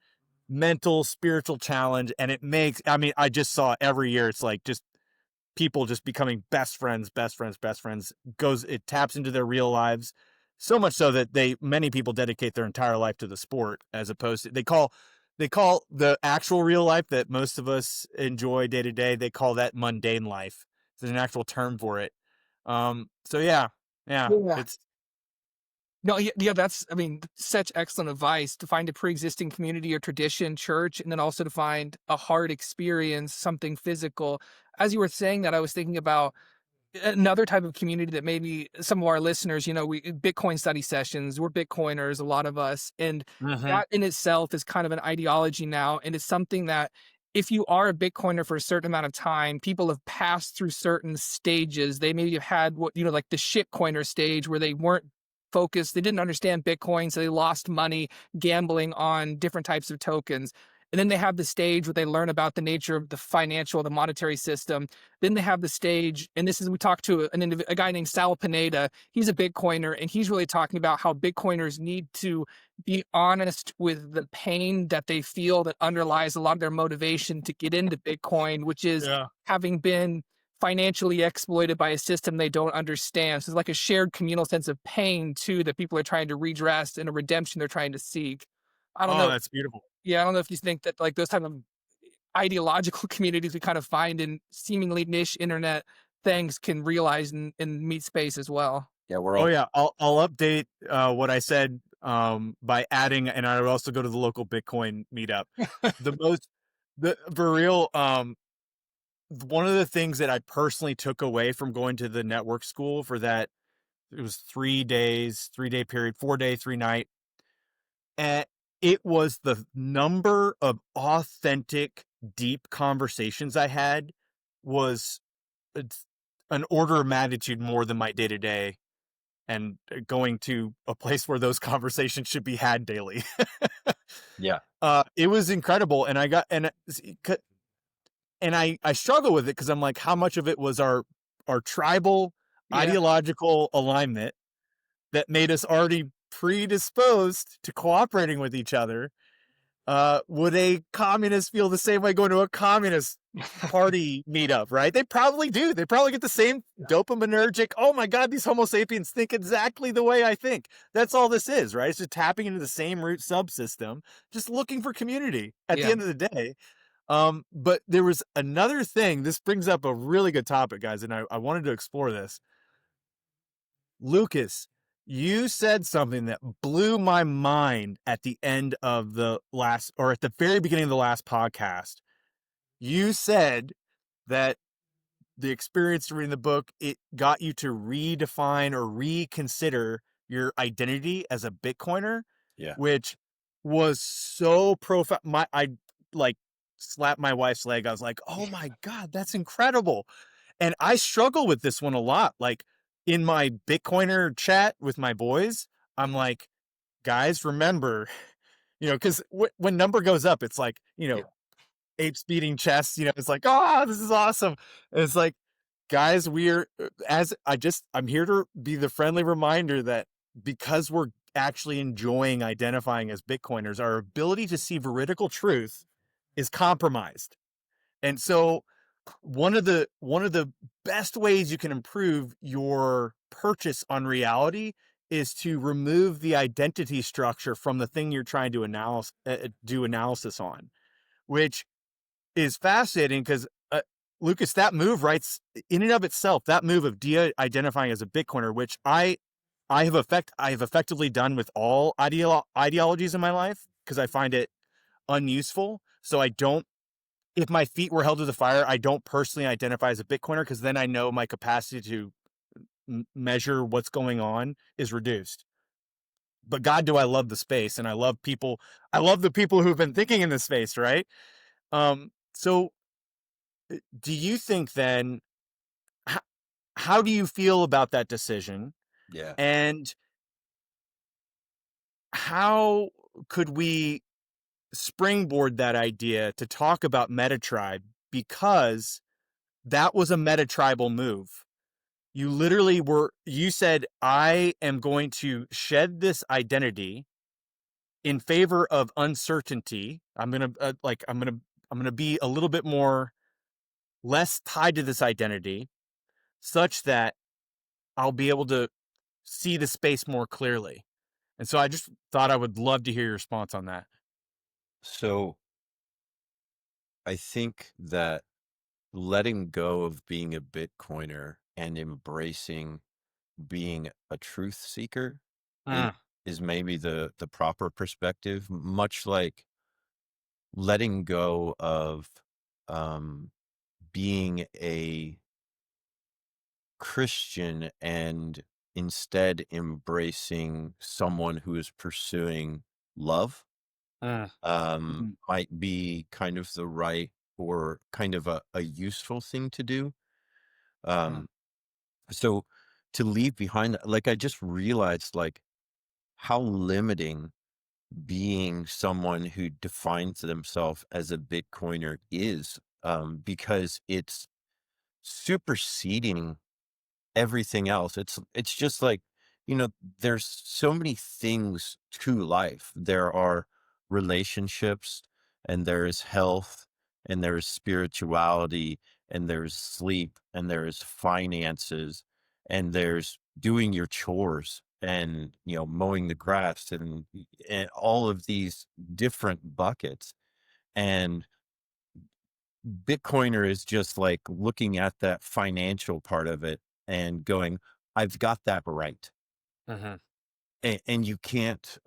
mental, spiritual challenge. And I mean, I just saw every year, it's like just people just becoming best friends, best friends. It taps into their real lives, so much so that many people dedicate their entire life to the sport, as opposed to they call the actual real life that most of us enjoy day to day, they call that mundane life. There's an actual term for it. So yeah, Yeah. it's No, yeah, that's, I mean, such excellent advice to find a pre-existing community or tradition, church, and then also to find a hard experience, something physical. As you were saying that, I was thinking about another type of community that maybe some of our listeners, we Bitcoin study sessions, we're Bitcoiners, a lot of us, and Hmm. that in itself is kind of an ideology now, and it's something that if you are a Bitcoiner for a certain amount of time, people have passed through certain stages. They maybe have had what, like the shitcoiner stage where they weren't focused, they didn't understand Bitcoin, so they lost money gambling on different types of tokens. And then they have the stage where they learn about the nature of the financial, the monetary system. Then they have the stage, and this is, we talked to a guy named Sal Pineda. He's a Bitcoiner, and he's really talking about how Bitcoiners need to be honest with the pain that they feel that underlies a lot of their motivation to get into Bitcoin, which is Yeah. having been financially exploited by a system they don't understand. So it's like a shared communal sense of pain too that people are trying to redress and a redemption they're trying to seek. I don't Oh, know. that's beautiful. Yeah, I don't know if you think that like those type of ideological communities we kind of find in seemingly niche internet things can realize in meet space as well. Yeah, we're Oh all yeah, I'll update what I said by adding, and I would also go to the local Bitcoin meetup. The most the for real one of the things that I personally took away from going to the network school for that, it was 3 days, 3 day period, 4 day, 3 night, and it was the number of authentic, deep conversations I had was it's an order of magnitude more than my day to day, and going to a place where those conversations should be had daily. yeah. It was incredible, and I got and I struggle with it because I'm like, how much of it was our tribal Yeah. ideological alignment that made us already predisposed to cooperating with each other? Would a communist feel the same way going to a communist party meetup, right? They probably do. They probably get the same dopaminergic, oh my God, these Homo sapiens think exactly the way I think. That's all this is, right? It's just tapping into the same root subsystem, just looking for community at the Yeah. end of the day. But there was another thing. This brings up a really good topic, guys, and I wanted to explore this. Lucas, you said something that blew my mind at the end of the last, or at the very beginning of the last podcast. You said that the experience of reading the book, it got you to redefine or reconsider your identity as a Bitcoiner, Yeah. which was so profound. I like slapped my wife's leg. I was like, oh my God, that's incredible. And I struggle with this one a lot. Like in my Bitcoiner chat with my boys, I'm like, guys, remember, because when number goes up, it's like, Yeah. apes beating chests, it's like, oh, this is awesome. And it's like, guys, we're I'm here to be the friendly reminder that because we're actually enjoying identifying as Bitcoiners, our ability to see veridical truth is compromised. And so one of the best ways you can improve your purchase on reality is to remove the identity structure from the thing you're trying to do analysis on, which is fascinating because Lucas, that move, right, in and of itself, that move of de-identifying as a Bitcoiner, which I have effectively done with all ideologies in my life because I find it unuseful. So I don't, if my feet were held to the fire, I don't personally identify as a Bitcoiner because then I know my capacity to measure what's going on is reduced. But God, do I love the space, and I love people. I love the people who've been thinking in this space, right? So do you think then, how, how do you feel about that decision? Yeah. And how could we springboard that idea to talk about metatribe? Because that was a metatribal move. You said, I am going to shed this identity in favor of uncertainty. I'm going to be a little bit more less tied to this identity such that I'll be able to see the space more clearly. And so I just thought I would love to hear your response on that. So I think that letting go of being a Bitcoiner and embracing being a truth seeker is Mm, is maybe the proper perspective, much like letting go of um being a Christian and instead embracing someone who is pursuing love mm, mhm, might be kind of the right or kind of a useful thing to do. mm, Um, so to leave behind, like I just realized like how limiting being someone who defines themselves as a Bitcoiner is, because it's superseding everything else. It's just like, there's so many things to life. There are relationships, and there is health, and there is spirituality, and there's sleep, and there's finances, and there's doing your chores, and mowing the grass, and all of these different buckets. And Bitcoiner is just like looking at that financial part of it and going, I've got that right. mhm. And you can't,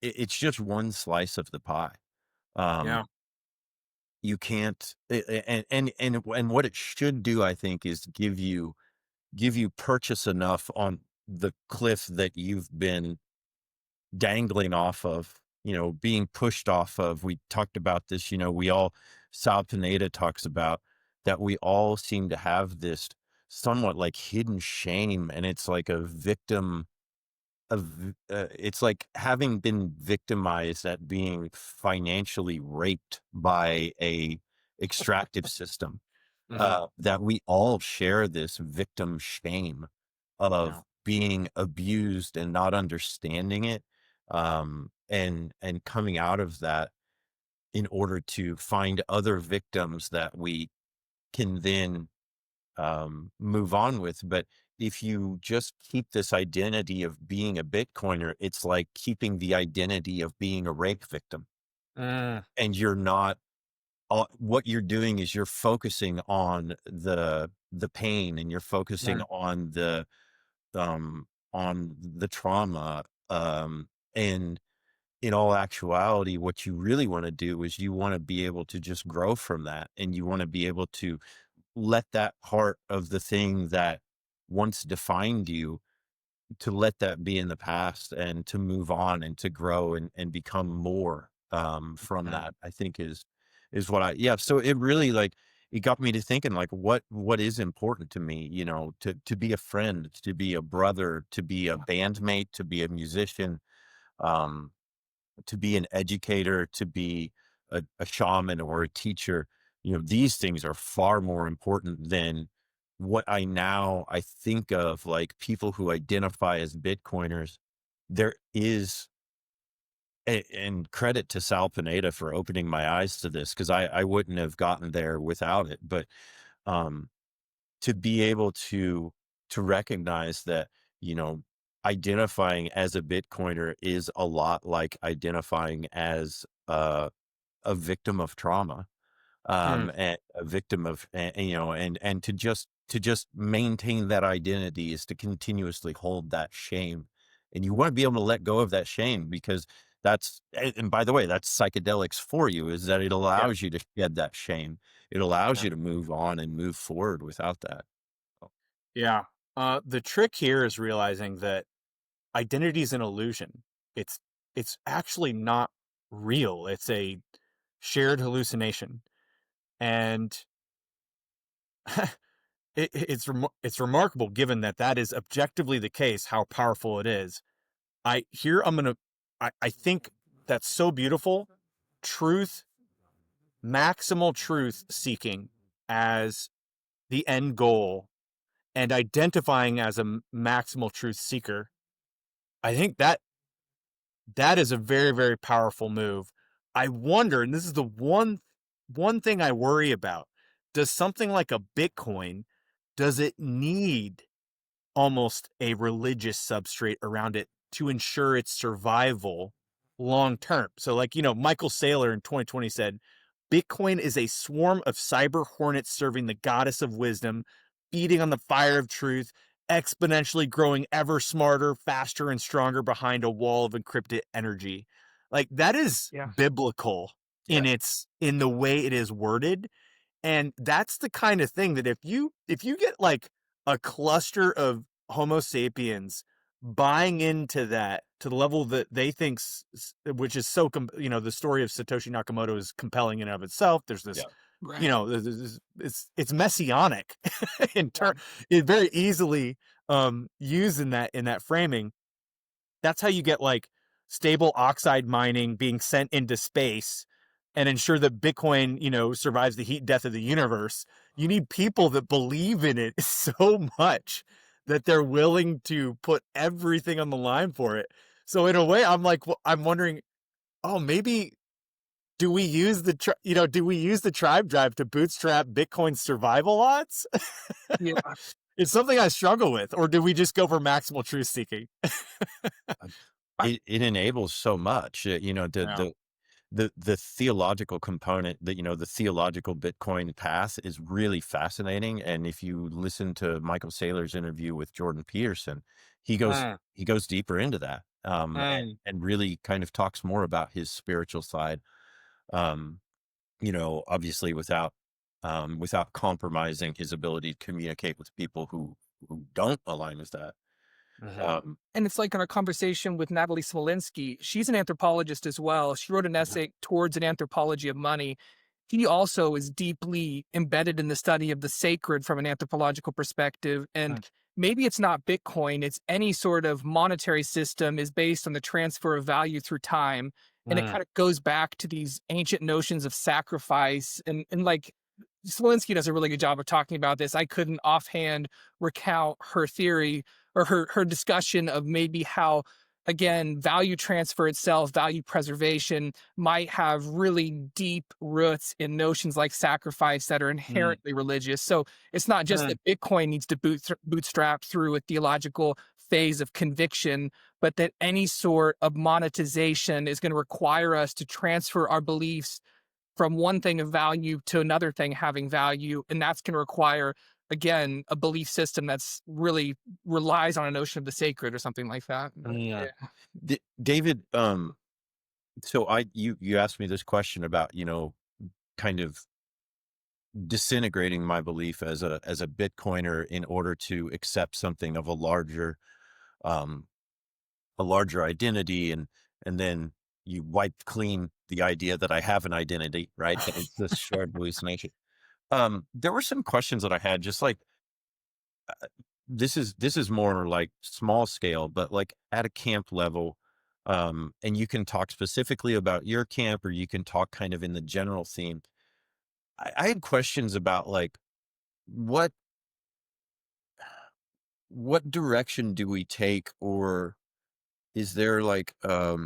it's just one slice of the pie. Yeah. Um, you can't, and what it should do, I think, is give you purchase enough on the cliff that you've been dangling off of, being pushed off of. We talked about this, we all, Sal Pineda talks about that we all seem to have this somewhat like hidden shame. And it's like a victim of, it's like having been victimized at being financially raped by a extractive system, Mhm. that we all share this victim shame Yeah. of being abused and not understanding it, and coming out of that in order to find other victims that we can then move on with. But if you just keep this identity of being a Bitcoiner, it's like keeping the identity of being a rape victim, Mm, and you're not. What you're doing is you're focusing on the pain, and you're focusing mm, on the trauma, and in all actuality, what you really want to do is you want to be able to just grow from that, and you want to be able to let that part of the thing that once defined you, to let that be in the past, and to move on and to grow and become more, from mm. that, I think is what yeah. So it really, like, it got me to thinking, like, what is important to me, to be a friend, to be a brother, to be a bandmate, to be a musician, um, to be an educator, to be a shaman or a teacher. These things are far more important than what I think of like people who identify as Bitcoiners. There is, and credit to Sal Pineda for opening my eyes to this, because I wouldn't have gotten there without it. But um, to be able to recognize that, you know, identifying as a Bitcoiner is a lot like identifying as a victim of trauma, Mm, and a victim of, and to just maintain that identity is to continuously hold that shame. And you want to be able to let go of that shame, because and by the way, that's psychedelics for you, is that it yeah. allows you to shed that shame. It allows Yeah. you to move on and move forward without that. Yeah. The trick here is realizing that identity is an illusion. It's it's actually not real. It's a shared hallucination, and it's remarkable given that that is objectively the case. How powerful it is. I here I'm gonna. I think that's so beautiful. Truth, maximal truth seeking as the end goal, and identifying as a maximal truth seeker. I think that that is a very, very powerful move. I wonder, and this is the one thing I worry about. Does something like a Bitcoin, does it need almost a religious substrate around it to ensure its survival long term? So like, Michael Saylor in 2020 said, Bitcoin is a swarm of cyber hornets serving the goddess of wisdom, feeding on the fire of truth, exponentially growing ever smarter, faster, and stronger behind a wall of encrypted energy. Like that is Yeah. biblical in the way it is worded. And that's the kind of thing that if you get like a cluster of Homo sapiens buying into that to the level that they think, which is so, the story of Satoshi Nakamoto is compelling in and of itself. There's this, Right. it's messianic in turn. It very easily used in that framing. That's how you get like stable oxide mining being sent into space and ensure that Bitcoin, survives the heat death of the universe. You need people that believe in it so much that they're willing to put everything on the line for it. So in a way, I'm like, I'm wondering, oh, maybe do we use the tribe drive to bootstrap Bitcoin's survival odds? Yeah. It's something I struggle with. Or do we just go for maximal truth seeking? It enables so much, Yeah. the theological component, that the theological Bitcoin path is really fascinating. And if you listen to Michael Saylor's interview with Jordan Peterson, he goes deeper into that, and really kind of talks more about his spiritual side, obviously without compromising his ability to communicate with people who don't align with that. And it's like in our conversation with Natalie Smolinski, she's an anthropologist as well. She wrote an essay towards an anthropology of money. He also is deeply embedded in the study of the sacred from an anthropological perspective. And maybe it's not Bitcoin, it's any sort of monetary system is based on the transfer of value through time. And it kind of goes back to these ancient notions of sacrifice. And like Smolinski does a really good job of talking about this. I couldn't offhand recount her theory or her discussion of maybe how, again, value transfer itself, value preservation might have really deep roots in notions like sacrifice that are inherently religious. So it's not just that Bitcoin needs to bootstrap through a theological phase of conviction, but that any sort of monetization is going to require us to transfer our beliefs from one thing of value to another thing having value. And that's going to require, again, a belief system that's really relies on a notion of the sacred or something like that. Yeah. David, so you asked me this question about, kind of disintegrating my belief as a Bitcoiner in order to accept something of a larger identity, and then you wipe clean the idea that I have an identity, right? That it's this shared hallucination. There were some questions that I had, just like, this is more like small scale, but like at a camp level. And you can talk specifically about your camp, or you can talk kind of in the general theme. I had questions about like, what direction do we take, or is there like a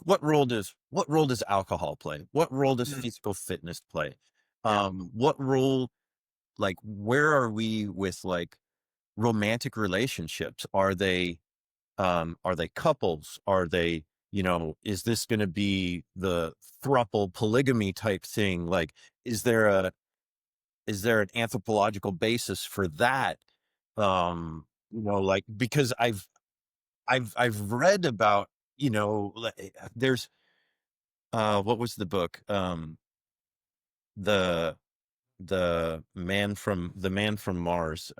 what role does alcohol play? What role does physical fitness play? What role, like, where are we with like romantic relationships? Are they couples? Are they, is this going to be the throuple polygamy type thing? Like, is there an anthropological basis for that? Like, because I've read about, there's, what was the book? The man from Mars.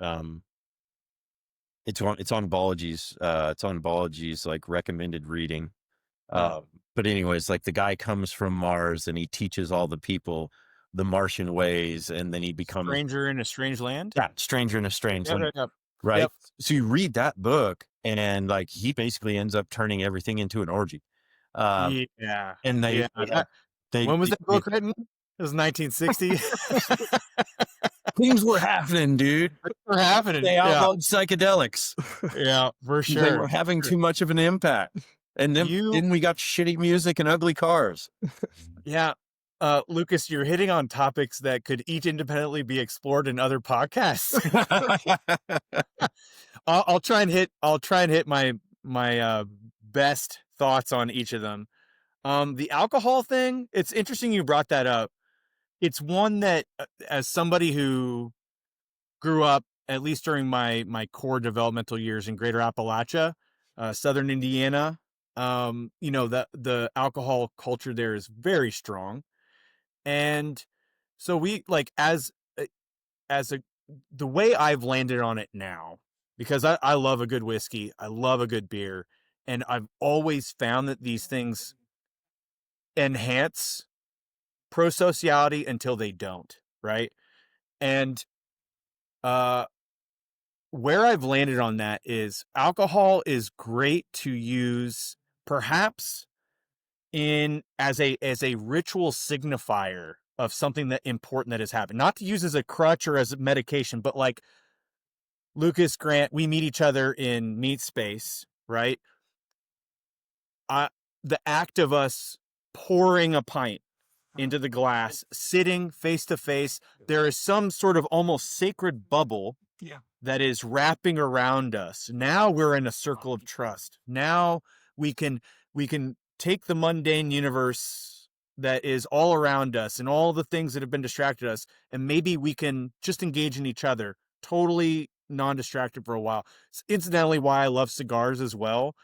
It's on Balaji's like recommended reading. But anyways, like, the guy comes from Mars and he teaches all the people the Martian ways, and then he becomes Stranger in a Strange Land. Yeah, Stranger in a Strange Land. Yep. Right. Yep. So you read that book, and like, he basically ends up turning everything into an orgy. Yeah. And they When was that book written? It was 1960. Things were happening, dude. Were happening. They outlawed psychedelics. Yeah, for sure. They were having too much of an impact. And then we got shitty music and ugly cars. Yeah. Lucas, you're hitting on topics that could each independently be explored in other podcasts. I'll try and hit my best thoughts on each of them. The alcohol thing, it's interesting you brought that up. It's one that, as somebody who grew up at least during my core developmental years in Greater Appalachia, Southern Indiana. The alcohol culture there is very strong, and so we like as a the way I've landed on it now, because I love a good whiskey, I love a good beer, and I've always found that these things enhance prosociality until they don't, right? And uh where I've landed on that is alcohol is great to use perhaps in as a ritual signifier of something that important that has happened. Not to use as a crutch or as a medication, but like Lucas Grant, we meet each other in meat space, right? Uh, the act of us pouring a pint into the glass, sitting face to face, there is some sort of almost sacred bubble Yeah. that is wrapping around us. Now we're in a circle of trust. Now we can take the mundane universe that is all around us and all the things that have been distracted us, and maybe we can just engage in each other totally non-distracted for a while. It's incidentally why I love cigars as well.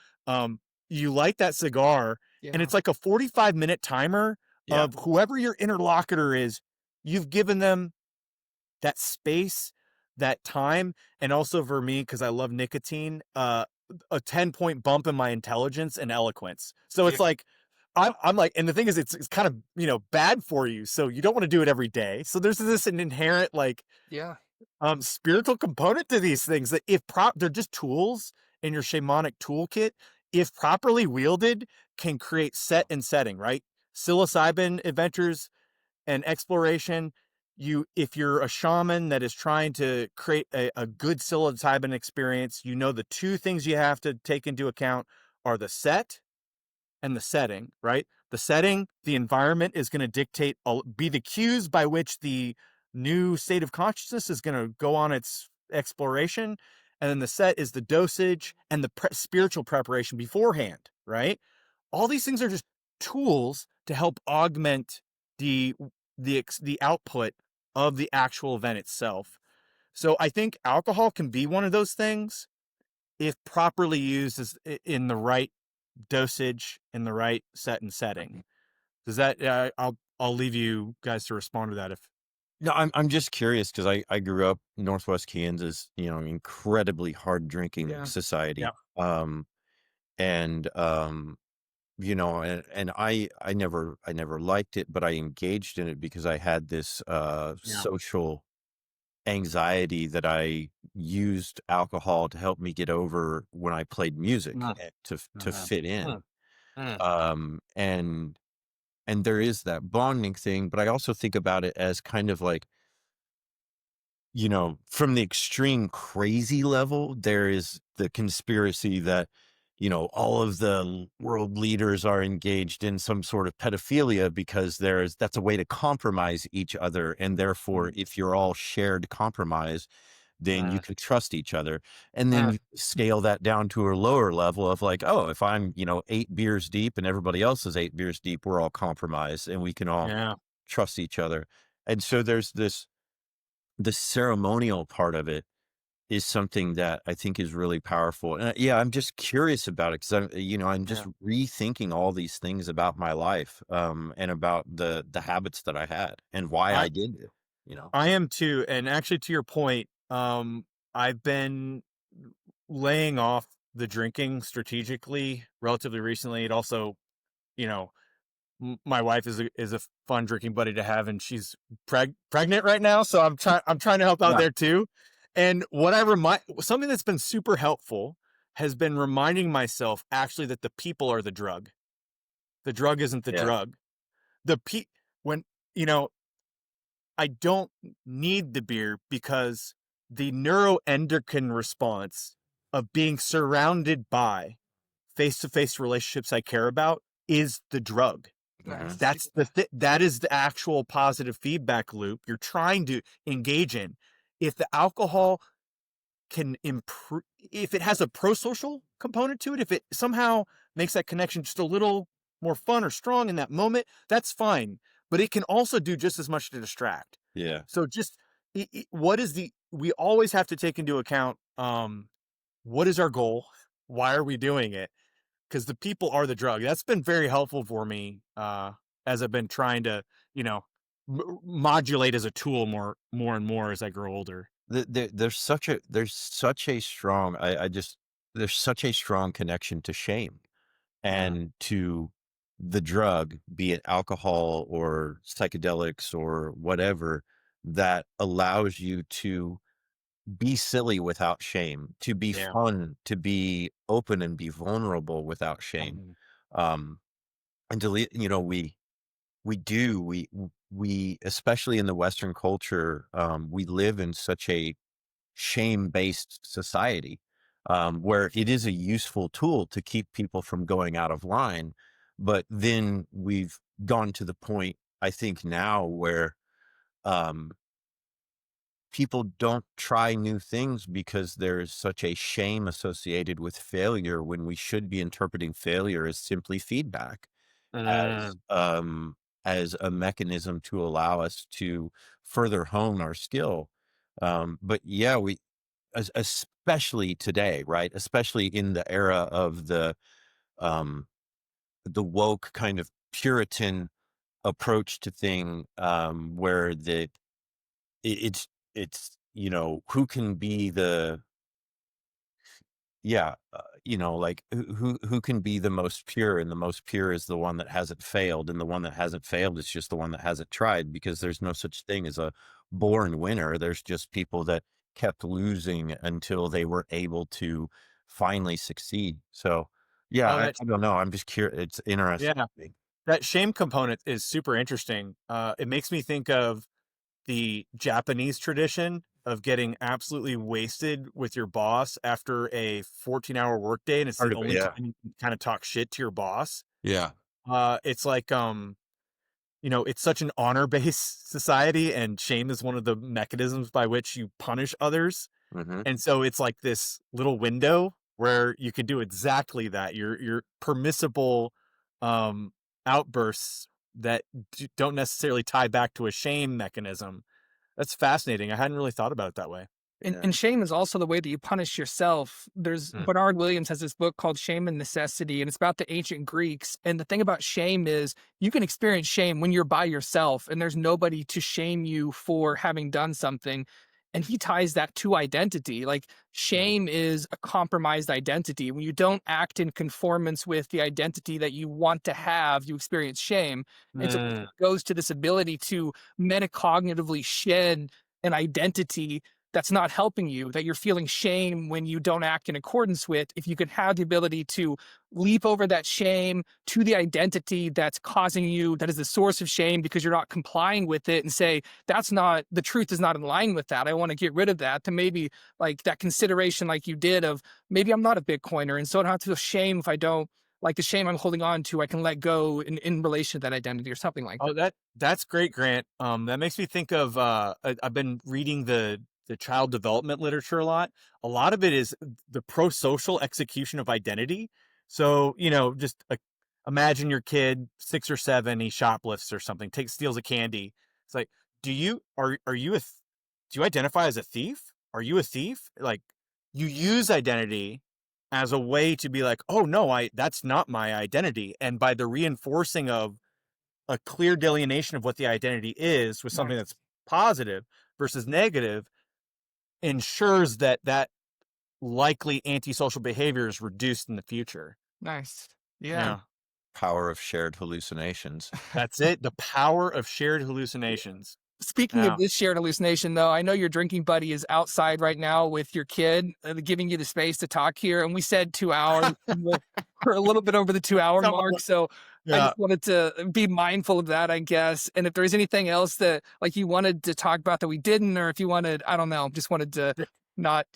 You light that cigar and it's like a 45-minute timer Yeah. of whoever your interlocutor is. You've given them that space, that time, and also for me, because I love nicotine, a 10-point bump in my intelligence and eloquence. So it's like I'm like, and the thing is, it's kind of bad for you, so you don't want to do it every day. So there's an inherent like spiritual component to these things that they're just tools in your shamanic toolkit. If properly wielded, can create set and setting, right? Psilocybin adventures and exploration. If you're a shaman that is trying to create a good psilocybin experience, the two things you have to take into account are the set and the setting, right? The setting, the environment is going to dictate, be the cues by which the new state of consciousness is going to go on its exploration. And then the set is the dosage and the spiritual preparation beforehand, right? All these things are just tools to help augment the output of the actual event itself. So I think alcohol can be one of those things if properly used in the right dosage, in the right set and setting. Does that? I'll leave you guys to respond to that. If No, I'm just curious because I grew up Northwest Kansas, incredibly hard drinking society. Yeah. And and I never liked it, but I engaged in it because I had this social anxiety that I used alcohol to help me get over when I played music to fit in. And there is that bonding thing, but I also think about it as kind of like, from the extreme crazy level, there is the conspiracy that, all of the world leaders are engaged in some sort of pedophilia because that's a way to compromise each other. And therefore, if you're all shared compromise, then you can trust each other. And then you scale that down to a lower level of like, oh, if I'm, 8 beers deep and everybody else is 8 beers deep, we're all compromised and we can all trust each other. And so there's the ceremonial part of it is something that I think is really powerful. And I'm just curious about it because I'm just rethinking all these things about my life, and about the habits that I had and why I did it. I am too, and actually to your point, I've been laying off the drinking strategically relatively recently. It also, my wife is a fun drinking buddy to have, and she's pregnant right now, so I'm trying to help out there too. And what something that's been super helpful has been reminding myself actually that the people are the drug. The drug isn't the drug. When I don't need the beer because the neuroendocrine response of being surrounded by face-to-face relationships I care about is the drug. That's that is the actual positive feedback loop you're trying to engage in. If the alcohol can improve, if it has a pro-social component to it, if it somehow makes that connection just a little more fun or strong in that moment, that's fine. But it can also do just as much to distract. Yeah. So just what is we always have to take into account, what is our goal? Why are we doing it? Because the people are the drug. That's been very helpful for me, as I've been trying to, you know, modulate as a tool more and more as I grow older. There's such a strong I just there's such a strong connection to shame Yeah. and to the drug, be it alcohol or psychedelics or whatever, that allows you to be silly without shame, to be Yeah. fun, to be open and be vulnerable without shame. Mhm. Um, and you know, we, especially in the Western culture, we live in such a shame-based society, where it is a useful tool to keep people from going out of line. But then we've gone to the point, I think now, where um, people don't try new things because there's such a shame associated with failure when we should be interpreting failure as simply feedback, as Mm. as a mechanism to allow us to further hone our skill. But yeah, especially today, right? Especially in the era of um, the woke kind of Puritan approach to thing, where it's you know, who can be the yeah, you know, like who can be the most pure, and the most pure is the one that hasn't failed, and the one that hasn't failed is just the one that hasn't tried, because there's no such thing as a born winner. There's just people that kept losing until they were able to finally succeed. So yeah, Oh, I don't know. I'm just curious. It's interesting yeah. to me. That shame component is super interesting. It makes me think of the Japanese tradition of getting absolutely wasted with your boss after a 14-hour workday, and it's Part the of it, only yeah. time you can kind of talk shit to your boss. Yeah. It's like, it's such an honor-based society, and shame is one of the mechanisms by which you punish others. Hmm. And so it's like this little window where you can do exactly that. Your permissible um outbursts that don't necessarily tie back to a shame mechanism. That's fascinating. I hadn't really thought about it that way. And shame is also the way that you punish yourself. There's Mm. Bernard Williams has this book called Shame and Necessity, and it's about the ancient Greeks. And the thing about shame is you can experience shame when you're by yourself and there's nobody to shame you for having done something. And he ties that to identity. Like Yeah. shame is a compromised identity. When you don't act in conformance with the identity that you want to have, you experience shame. And so Mm. it goes to this ability to metacognitively shed an identity that's not helping you, that you're feeling shame when you don't act in accordance with. If you could have the ability to leap over that shame to the identity that's causing you, that is the source of shame because you're not complying with it, and say, that's not, the truth is not in line with that. I want to get rid of that. To maybe like that consideration, like you did, of maybe I'm not a Bitcoiner. And so I don't have to feel shame if I don't like the shame I'm holding on to, I can let go in relation to that identity or something like that. Oh, that's great, Grant. That makes me think of I've been reading the child development literature a lot. A lot of it is the pro-social execution of identity. So, just imagine your kid, 6 or 7, he shoplifts or something, steals a candy. It's like, are you do you identify as a thief? Are you a thief? Like, you use identity as a way to be like, oh no, that's not my identity. And by the reinforcing of a clear delineation of what the identity is with something that's Nice. positive versus negative ensures that likely antisocial behavior is reduced in the future. Nice. Yeah. Yeah. Power of shared hallucinations. That's it. The power of shared hallucinations. Speaking of Yeah. this shared hallucination, though, I know your drinking buddy is outside right now with your kid, giving you the space to talk here. And we said 2 hours. And we're a little bit over the 2 hour Some- mark. So I Yeah. just wanted to be mindful of that, I guess. And if there's anything else that like you wanted to talk about that we didn't, or if you wanted, I don't know, just wanted to not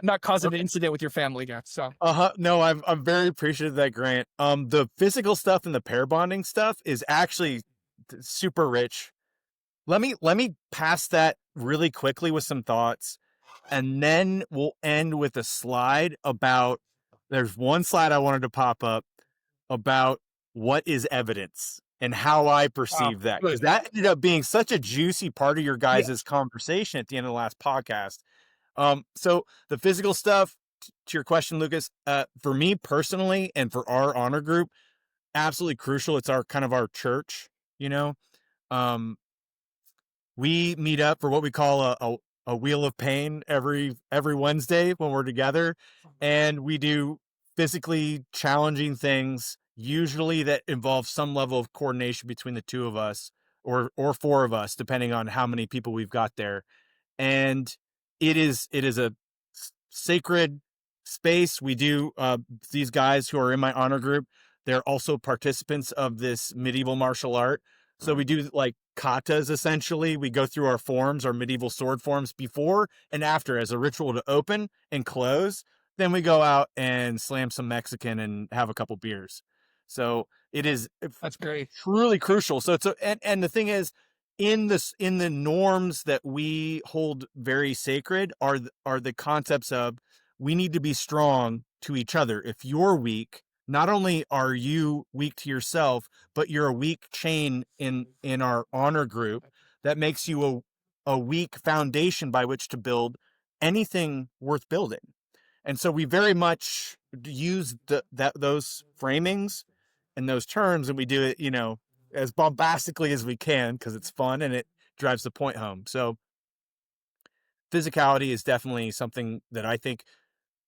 not cause an Okay. incident with your family, guys. So Uh-huh. No, I'm very appreciative of that, Grant. The physical stuff and the pair bonding stuff is actually super rich. Let me pass that really quickly with some thoughts, and then we'll end with a slide about, there's one slide I wanted to pop up about what is evidence. and how I Wow. perceive that, because Good. that ended up being such a juicy part of your Yeah. guys' conversation at the end of the last podcast. So the physical stuff, to your question, Lucas, for me personally and for our honor group, absolutely crucial. It's our kind of our church, you know. Um, we meet up for what we call a wheel of pain every Wednesday when we're together, and we do physically challenging things, usually that involve some level of coordination between the two of us, or four of us, depending on how many people we've got there. And it is a sacred space. We do these guys who are in my honor group, they're also participants of this medieval martial art. So we do like katas, essentially. We go through our forms, our medieval sword forms, before and after, as a ritual to open and close. Then we go out and slam some Mexican and have a couple beers. So it is That's great. truly crucial. So and the thing is, in the norms that we hold very sacred are the concepts of, we need to be strong to each other. If you're weak, not only are you weak to yourself, but you're a weak chain in our honor group that makes you a weak foundation by which to build anything worth building. And so we very much use those framings and those terms, and we do it, as bombastically as we can, because it's fun and it drives the point home. So physicality is definitely something that I think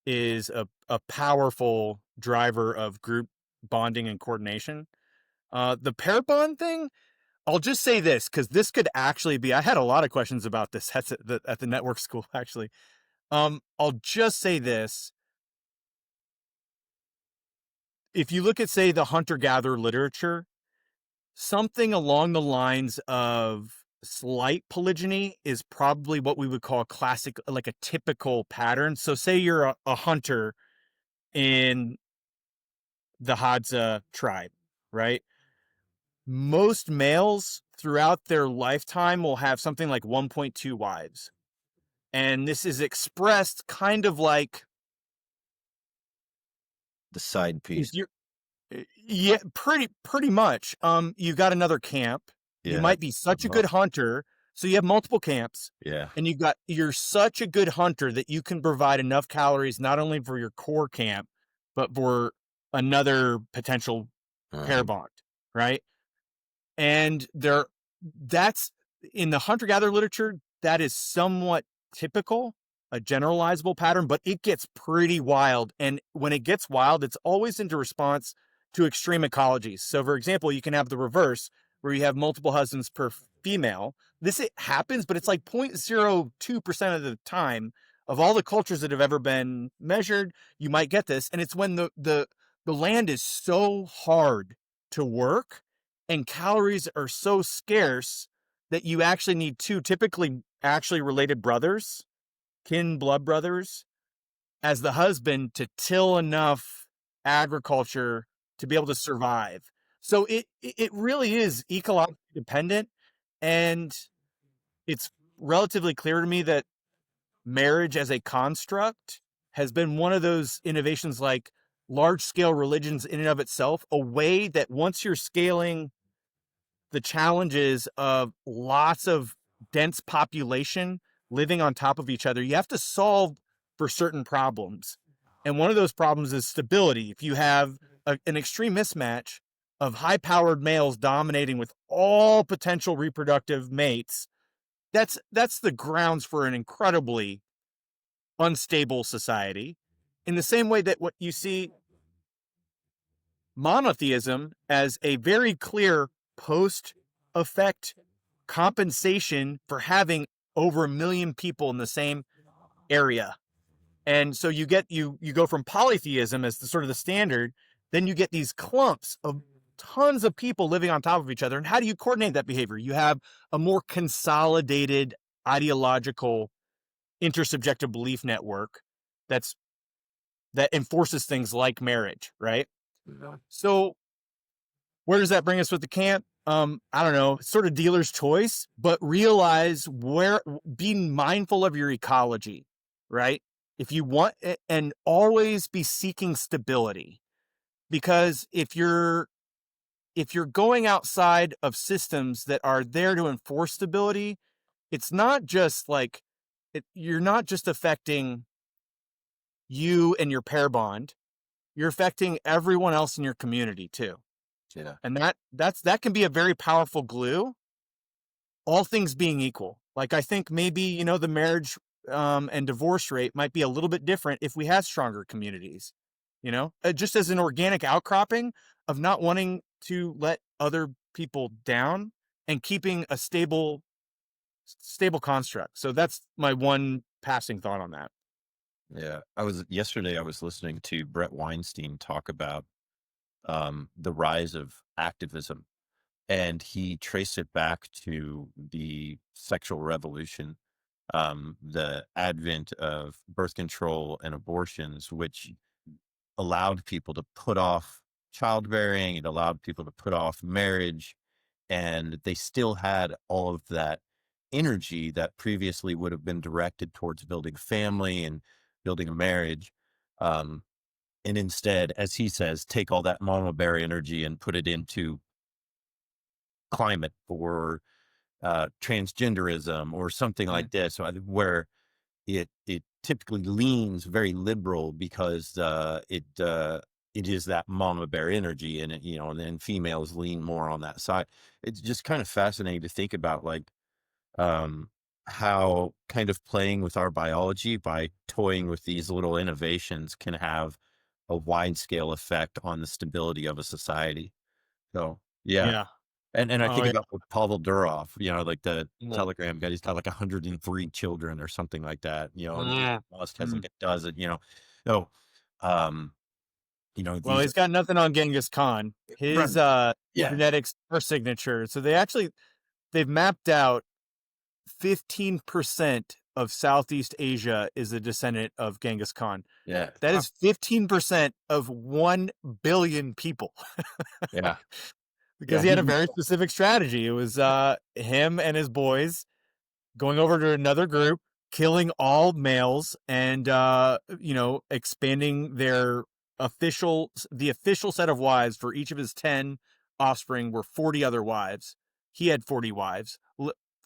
is a powerful driver of group bonding and coordination. The pair bond thing, I'll just say this, because this could actually be, I had a lot of questions about this at the network school, actually. I'll just say this. If you look at, say, the hunter-gatherer literature, something along the lines of slight polygyny is probably what we would call classic, like a typical pattern. So say you're a hunter in the Hadza tribe, right? Most males throughout their lifetime will have something like 1.2 wives. And this is expressed kind of like The side piece. Yeah, pretty much. You got another camp. You Yeah. might be such a good hunter, so you have multiple camps, Yeah. and you're such a good hunter that you can provide enough calories not only for your core camp, but for another potential pair bond, right? And that's in the hunter-gatherer literature, that is somewhat typical, a generalizable pattern, but it gets pretty wild. And when it gets wild, it's always into response to extreme ecologies. So for example, you can have the reverse, where you have multiple husbands per female. It happens, but it's like 0.02% of the time of all the cultures that have ever been measured, you might get this. And it's when the land is so hard to work and calories are so scarce that you actually need two typically actually related brothers, blood brothers, as the husband to till enough agriculture to be able to survive. So it really is ecologically dependent, and it's relatively clear to me that marriage as a construct has been one of those innovations, like large scale religions in and of itself, a way that once you're scaling the challenges of lots of dense population living on top of each other, you have to solve for certain problems. And one of those problems is stability. If you have an extreme mismatch of high-powered males dominating with all potential reproductive mates, that's the grounds for an incredibly unstable society. In the same way that what you see monotheism as a very clear post effect compensation for having over 1 million people in the same area. And so you go from polytheism as the sort of the standard, then you get these clumps of tons of people living on top of each other. And how do you coordinate that behavior? You have a more consolidated ideological intersubjective belief network that enforces things like marriage, right? So where does that bring us with the camp? I don't know, sort of dealer's choice, but realize being mindful of your ecology, right? If you want, and always be seeking stability, because if you're if you're going outside of systems that are there to enforce stability, it's not just like you're not just affecting you and your pair bond, you're affecting everyone else in your community too. Yeah. And that can be a very powerful glue, all things being equal. Like, I think maybe, the marriage and divorce rate might be a little bit different if we had stronger communities, just as an organic outcropping of not wanting to let other people down and keeping a stable construct. So that's my one passing thought on that. Yeah. Yesterday I was listening to Brett Weinstein talk about the rise of activism, and he traced it back to the sexual revolution, the advent of birth control and abortions, which allowed people to put off childbearing. It allowed people to put off marriage, and they still had all of that energy that previously would have been directed towards building family and building a marriage. Um, and instead, as he says, take all that mama bear energy and put it into climate or transgenderism or something like this, where it typically leans very liberal because it is that mama bear energy, and and then females lean more on that side. It's just kind of fascinating to think about, like, um, how kind of playing with our biology by toying with these little innovations can have a wide scale effect on the stability of a society. So yeah. Yeah. And I Oh think yeah. about Pavel Durov, like the Yeah. Telegram guy. He's got like 103 children or something like that. And Mm. Musk has like a dozen. So, um, Well, these he's got nothing on Genghis Khan. right. His Yeah, genetics are signature. So they've mapped out 15% of Southeast Asia is a descendant of Genghis Khan. yeah, That is 15% of 1 billion people. yeah, Because yeah. he had a very specific strategy. It was him and his boys going over to another group, killing all males, and expanding the official set of wives for each of his 10 offspring were 40 other wives. He had 40 wives,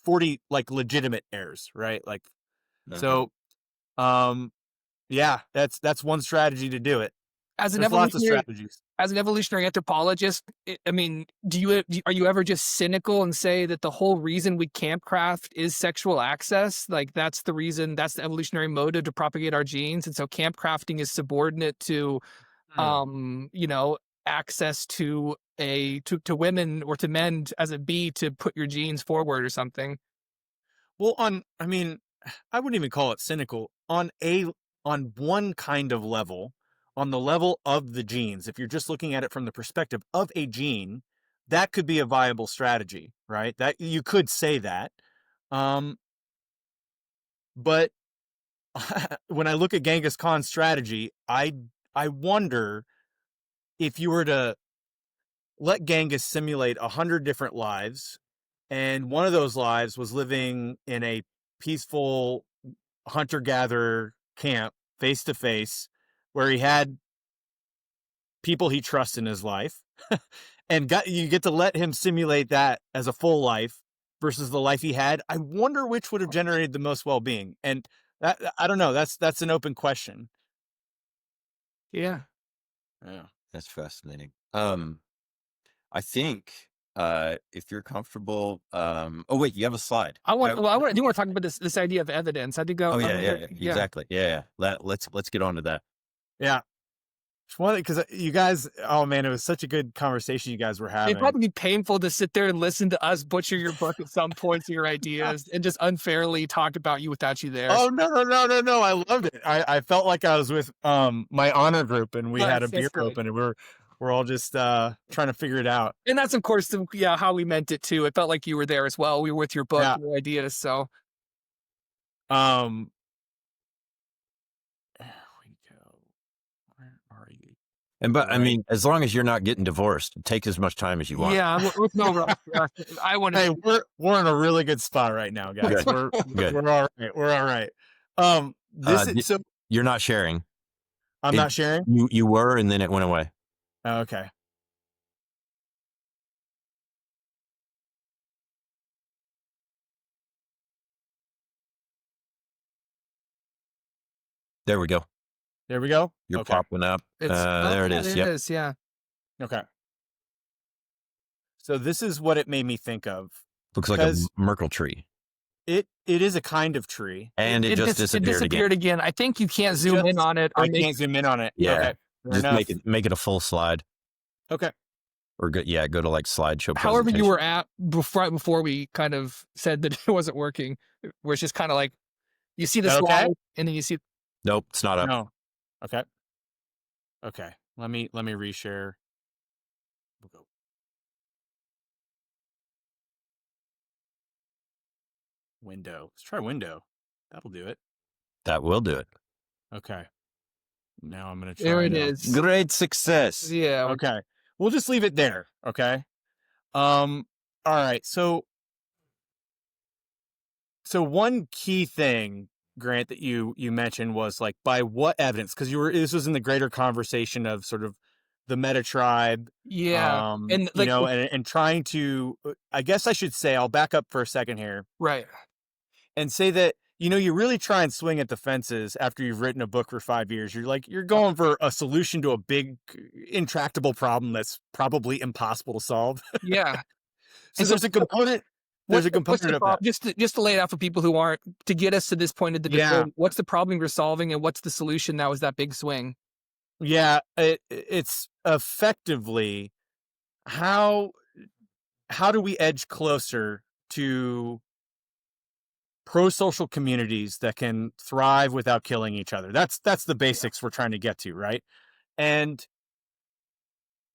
40 like legitimate heirs, right? Like, Uh-huh. so yeah, that's one strategy to do it. As an There's lots of evolutionary strategies. as an evolutionary anthropologist, I mean, are you ever just cynical and say that the whole reason we campcraft is sexual access? Like, that's the reason, that's the evolutionary motive to propagate our genes, and so campcrafting is subordinate to access to to women or to men as a bee to put your genes forward or something. Well, I mean, I wouldn't even call it cynical. On one kind of level, on the level of the genes, if you're just looking at it from the perspective of a gene, that could be a viable strategy, right? That you could say that. Um, but when I look at Genghis Khan's strategy, I wonder if you were to let Genghis simulate 100 different lives, and one of those lives was living in a peaceful hunter-gatherer camp face to face, where he had people he trusts in his life, and you get to let him simulate that as a full life versus the life he had. I wonder which would have generated the most well-being. And that, I don't know, that's an open question. Yeah. Yeah. That's fascinating. I think if you're comfortable, oh wait, you have a slide. I do want to talk about this idea of evidence. I think Oh yeah, exactly. Yeah. Let's get on to that. Yeah. It's one because you guys, oh man, it was such a good conversation you guys were It'd having. probably be painful to sit there and listen to us butcher your book at some points of your ideas and just unfairly talk about you without you there. Oh no. I loved it. I felt like I was with my honor group, and we had a beer open, and we're all just trying to figure it out. And that's, of course, how we meant it too. It felt like you were there as well. We were with your book, your ideas. So there we go. Where are you? I mean, as long as you're not getting divorced, take as much time as you want. yeah, with no rush. I want to. Hey, we're in a really good spot right now, guys. Good. We're all right. We're all right. This is so. You're not sharing. I'm not sharing. You were, and then it went away. Okay. There we go. There we go. You're Okay. popping up. It's There it is. It Yep. is, yeah. Okay. So this is what it made me think of. Looks like a Because Merkle tree. it is a kind of tree. And it just It disappeared again. again. I think you can't zoom in on it. Or I can't zoom in on it. Yeah. Okay. Fair Just enough. make it a full slide. Okay. Or go to like slideshow. However you presentation. were at before we kind of said that it wasn't working, where it's just kind of like you see the Okay. slide and then you see. Nope, it's not up. No. Okay. Okay. Let me reshare. We'll go. Window. Let's try window. That'll do it. That will do it. Okay. Now I'm gonna try. There it is. Great success. Yeah. Okay. We'll just leave it there. Okay. All right. So one key thing, Grant, that you mentioned was like, by what evidence? Because this was in the greater conversation of sort of the meta tribe. Yeah. And like, and trying to, I guess I should say, I'll back up for a second here right. and say that, you really try and swing at the fences after you've written a book for 5 years. You're going for a solution to a big, intractable problem that's probably impossible to solve. Yeah. So there's a component. There's a component of that. Just to lay it out for people who aren't, to get us to this point of the debate. Yeah. What's the problem you're solving and what's the solution? That was that big swing. Yeah, it's effectively how do we edge closer to pro-social communities that can thrive without killing each other? That's the basics we're trying to get to, right? And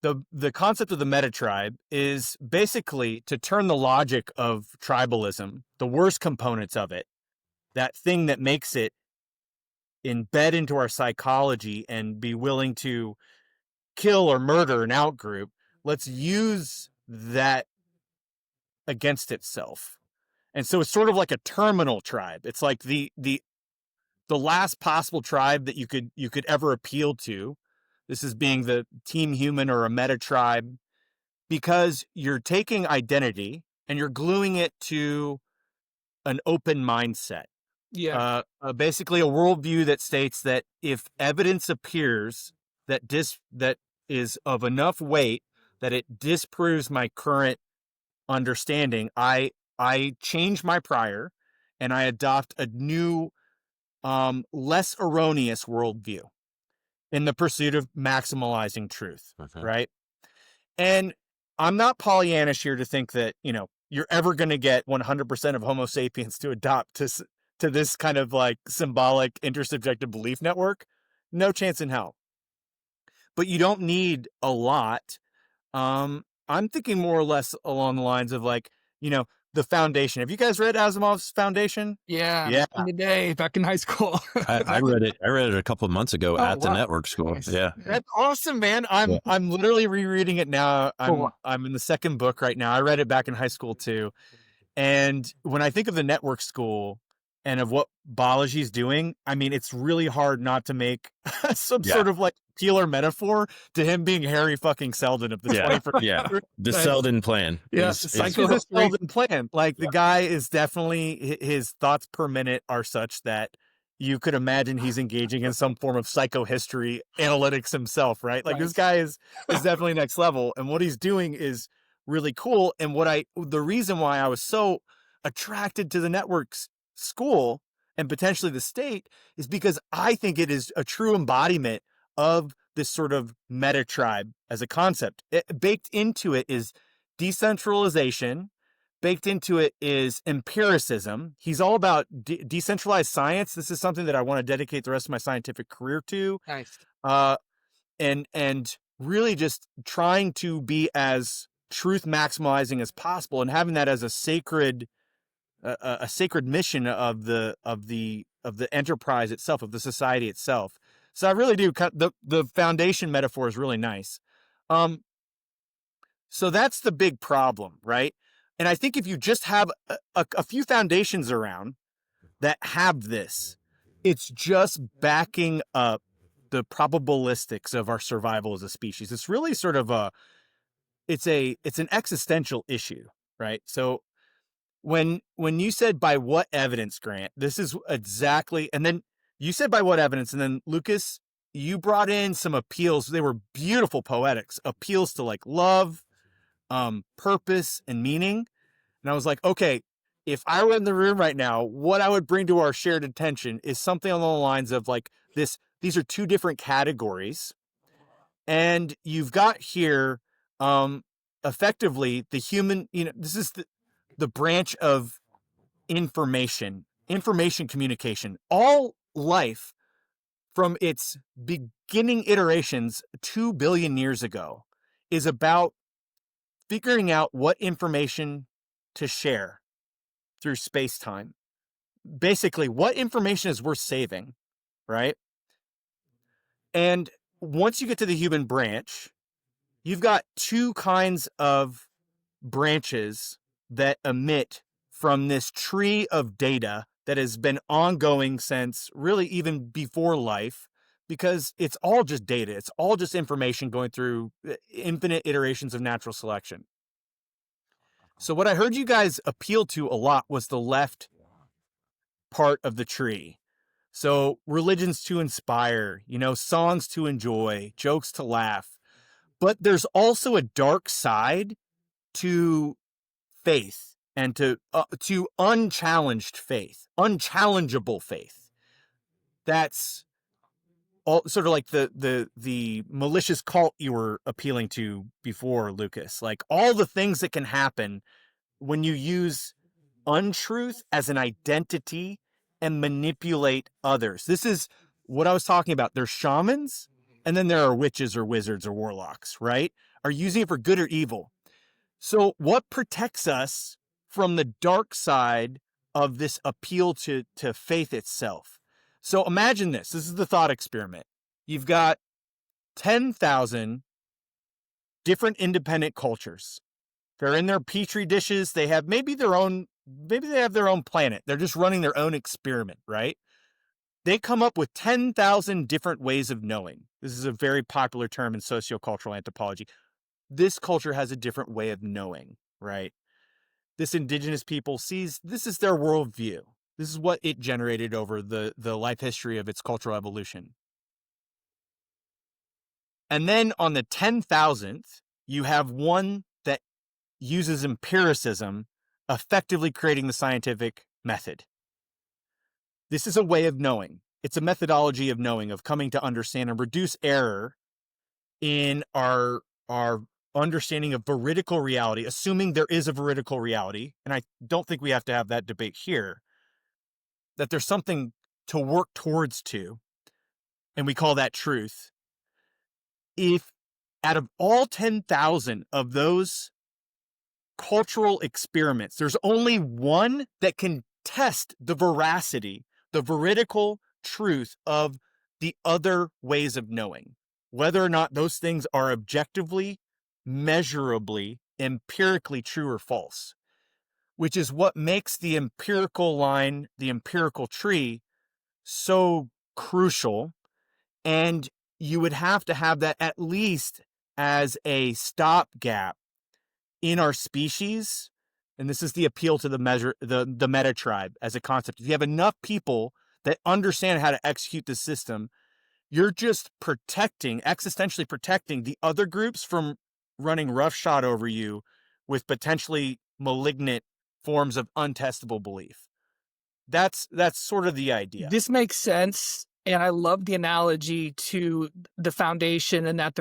the concept of the meta tribe is basically to turn the logic of tribalism, the worst components of it, that thing that makes it embed into our psychology and be willing to kill or murder an outgroup. Let's use that against itself. And so it's sort of like a terminal tribe. It's like the last possible tribe that you could ever appeal to. This is being the team human or a meta tribe, because you're taking identity and you're gluing it to an open mindset. Yeah. Basically a worldview that states that if evidence appears that is of enough weight that it disproves my current understanding, I change my prior and I adopt a new, less erroneous worldview in the pursuit of maximalizing truth. Okay. Right. And I'm not Pollyannish here to think that, you're ever going to get 100% of Homo sapiens to adopt to this kind of like symbolic intersubjective belief network. No chance in hell. But you don't need a lot. I'm thinking more or less along the lines of like, the Foundation. Have you guys read Asimov's Foundation? Yeah. Yeah. In the day, back in high school. I read it. I read it a couple of months ago at the network school. Nice. Yeah. That's awesome, man. I'm literally rereading it now. I'm in the second book right now. I read it back in high school too. And when I think of the network school and of what Balaji's doing, I mean, it's really hard not to make some sort of like peeler metaphor to him being Harry fucking Seldon of the 21st. Yeah. The Seldon plan. Yeah, is- Like Psycho- the Seldon plan. Like the guy is definitely, his thoughts per minute are such that you could imagine he's engaging in some form of psychohistory analytics himself, right? Like this guy is definitely next level. And what he's doing is really cool. And the reason why I was so attracted to the network's school and potentially the state is because I think it is a true embodiment of this sort of meta tribe as a concept. Baked into it is decentralization. Baked into it is empiricism. He's all about decentralized science. This is something that I want to dedicate the rest of my scientific career to. Nice. And really just trying to be as truth maximizing as possible and having that as a sacred mission of the enterprise itself, of the society itself. So I really do. The Foundation metaphor is really nice. So that's the big problem, right? And I think if you just have a few foundations around that have this, it's just backing up the probabilistics of our survival as a species. It's really sort of it's an existential issue, right? So when you said by what evidence, Grant, this is exactly, and then You said by what evidence? And then Lucas, you brought in some appeals. They were beautiful poetics, appeals to like love, purpose, and meaning. And I was like, okay, if I were in the room right now, what I would bring to our shared attention is something along the lines of like this. These are two different categories. And you've got here, effectively the human, this is the branch of information communication. All life from its beginning iterations 2 billion years ago is about figuring out what information to share through space-time. Basically, what information is worth saving, right? And once you get to the human branch, you've got two kinds of branches that emit from this tree of data that has been ongoing since really even before life, because it's all just data. It's all just information going through infinite iterations of natural selection. So what I heard you guys appeal to a lot was the left part of the tree. So religions to inspire, songs to enjoy, jokes to laugh. But there's also a dark side to faith and to unchallenged faith, unchallengeable faith. That's all sort of like the malicious cult you were appealing to before, Lucas. Like all the things that can happen when you use untruth as an identity and manipulate others. This is what I was talking about. There's shamans, and then there are witches or wizards or warlocks, right? Are using it for good or evil. So what protects us from the dark side of this appeal to faith itself? So imagine this. This is the thought experiment. You've got 10,000 different independent cultures. They're in their petri dishes. They have maybe they have their own planet. They're just running their own experiment, right? They come up with 10,000 different ways of knowing. This is a very popular term in sociocultural anthropology. This culture has a different way of knowing, right? This indigenous people sees, this is their worldview. This is what it generated over the life history of its cultural evolution. And then on the 10,000th, you have one that uses empiricism, effectively creating the scientific method. This is a way of knowing. It's a methodology of knowing, of coming to understand and reduce error in our understanding of veridical reality, assuming there is a veridical reality. And I don't think we have to have that debate here, that there's something to work towards to, and we call that truth. If out of all 10,000 of those cultural experiments, there's only one that can test the veracity, the veridical truth of the other ways of knowing, whether or not those things are objectively, measurably, empirically true or false, which is what makes the empirical line, the empirical tree, so crucial. And you would have to have that at least as a stopgap in our species. And this is the appeal to the meta tribe as a concept. If you have enough people that understand how to execute the system, you're just existentially protecting the other groups from running roughshod over you with potentially malignant forms of untestable belief. That's sort of the idea. This makes sense. And I love the analogy to the foundation, and that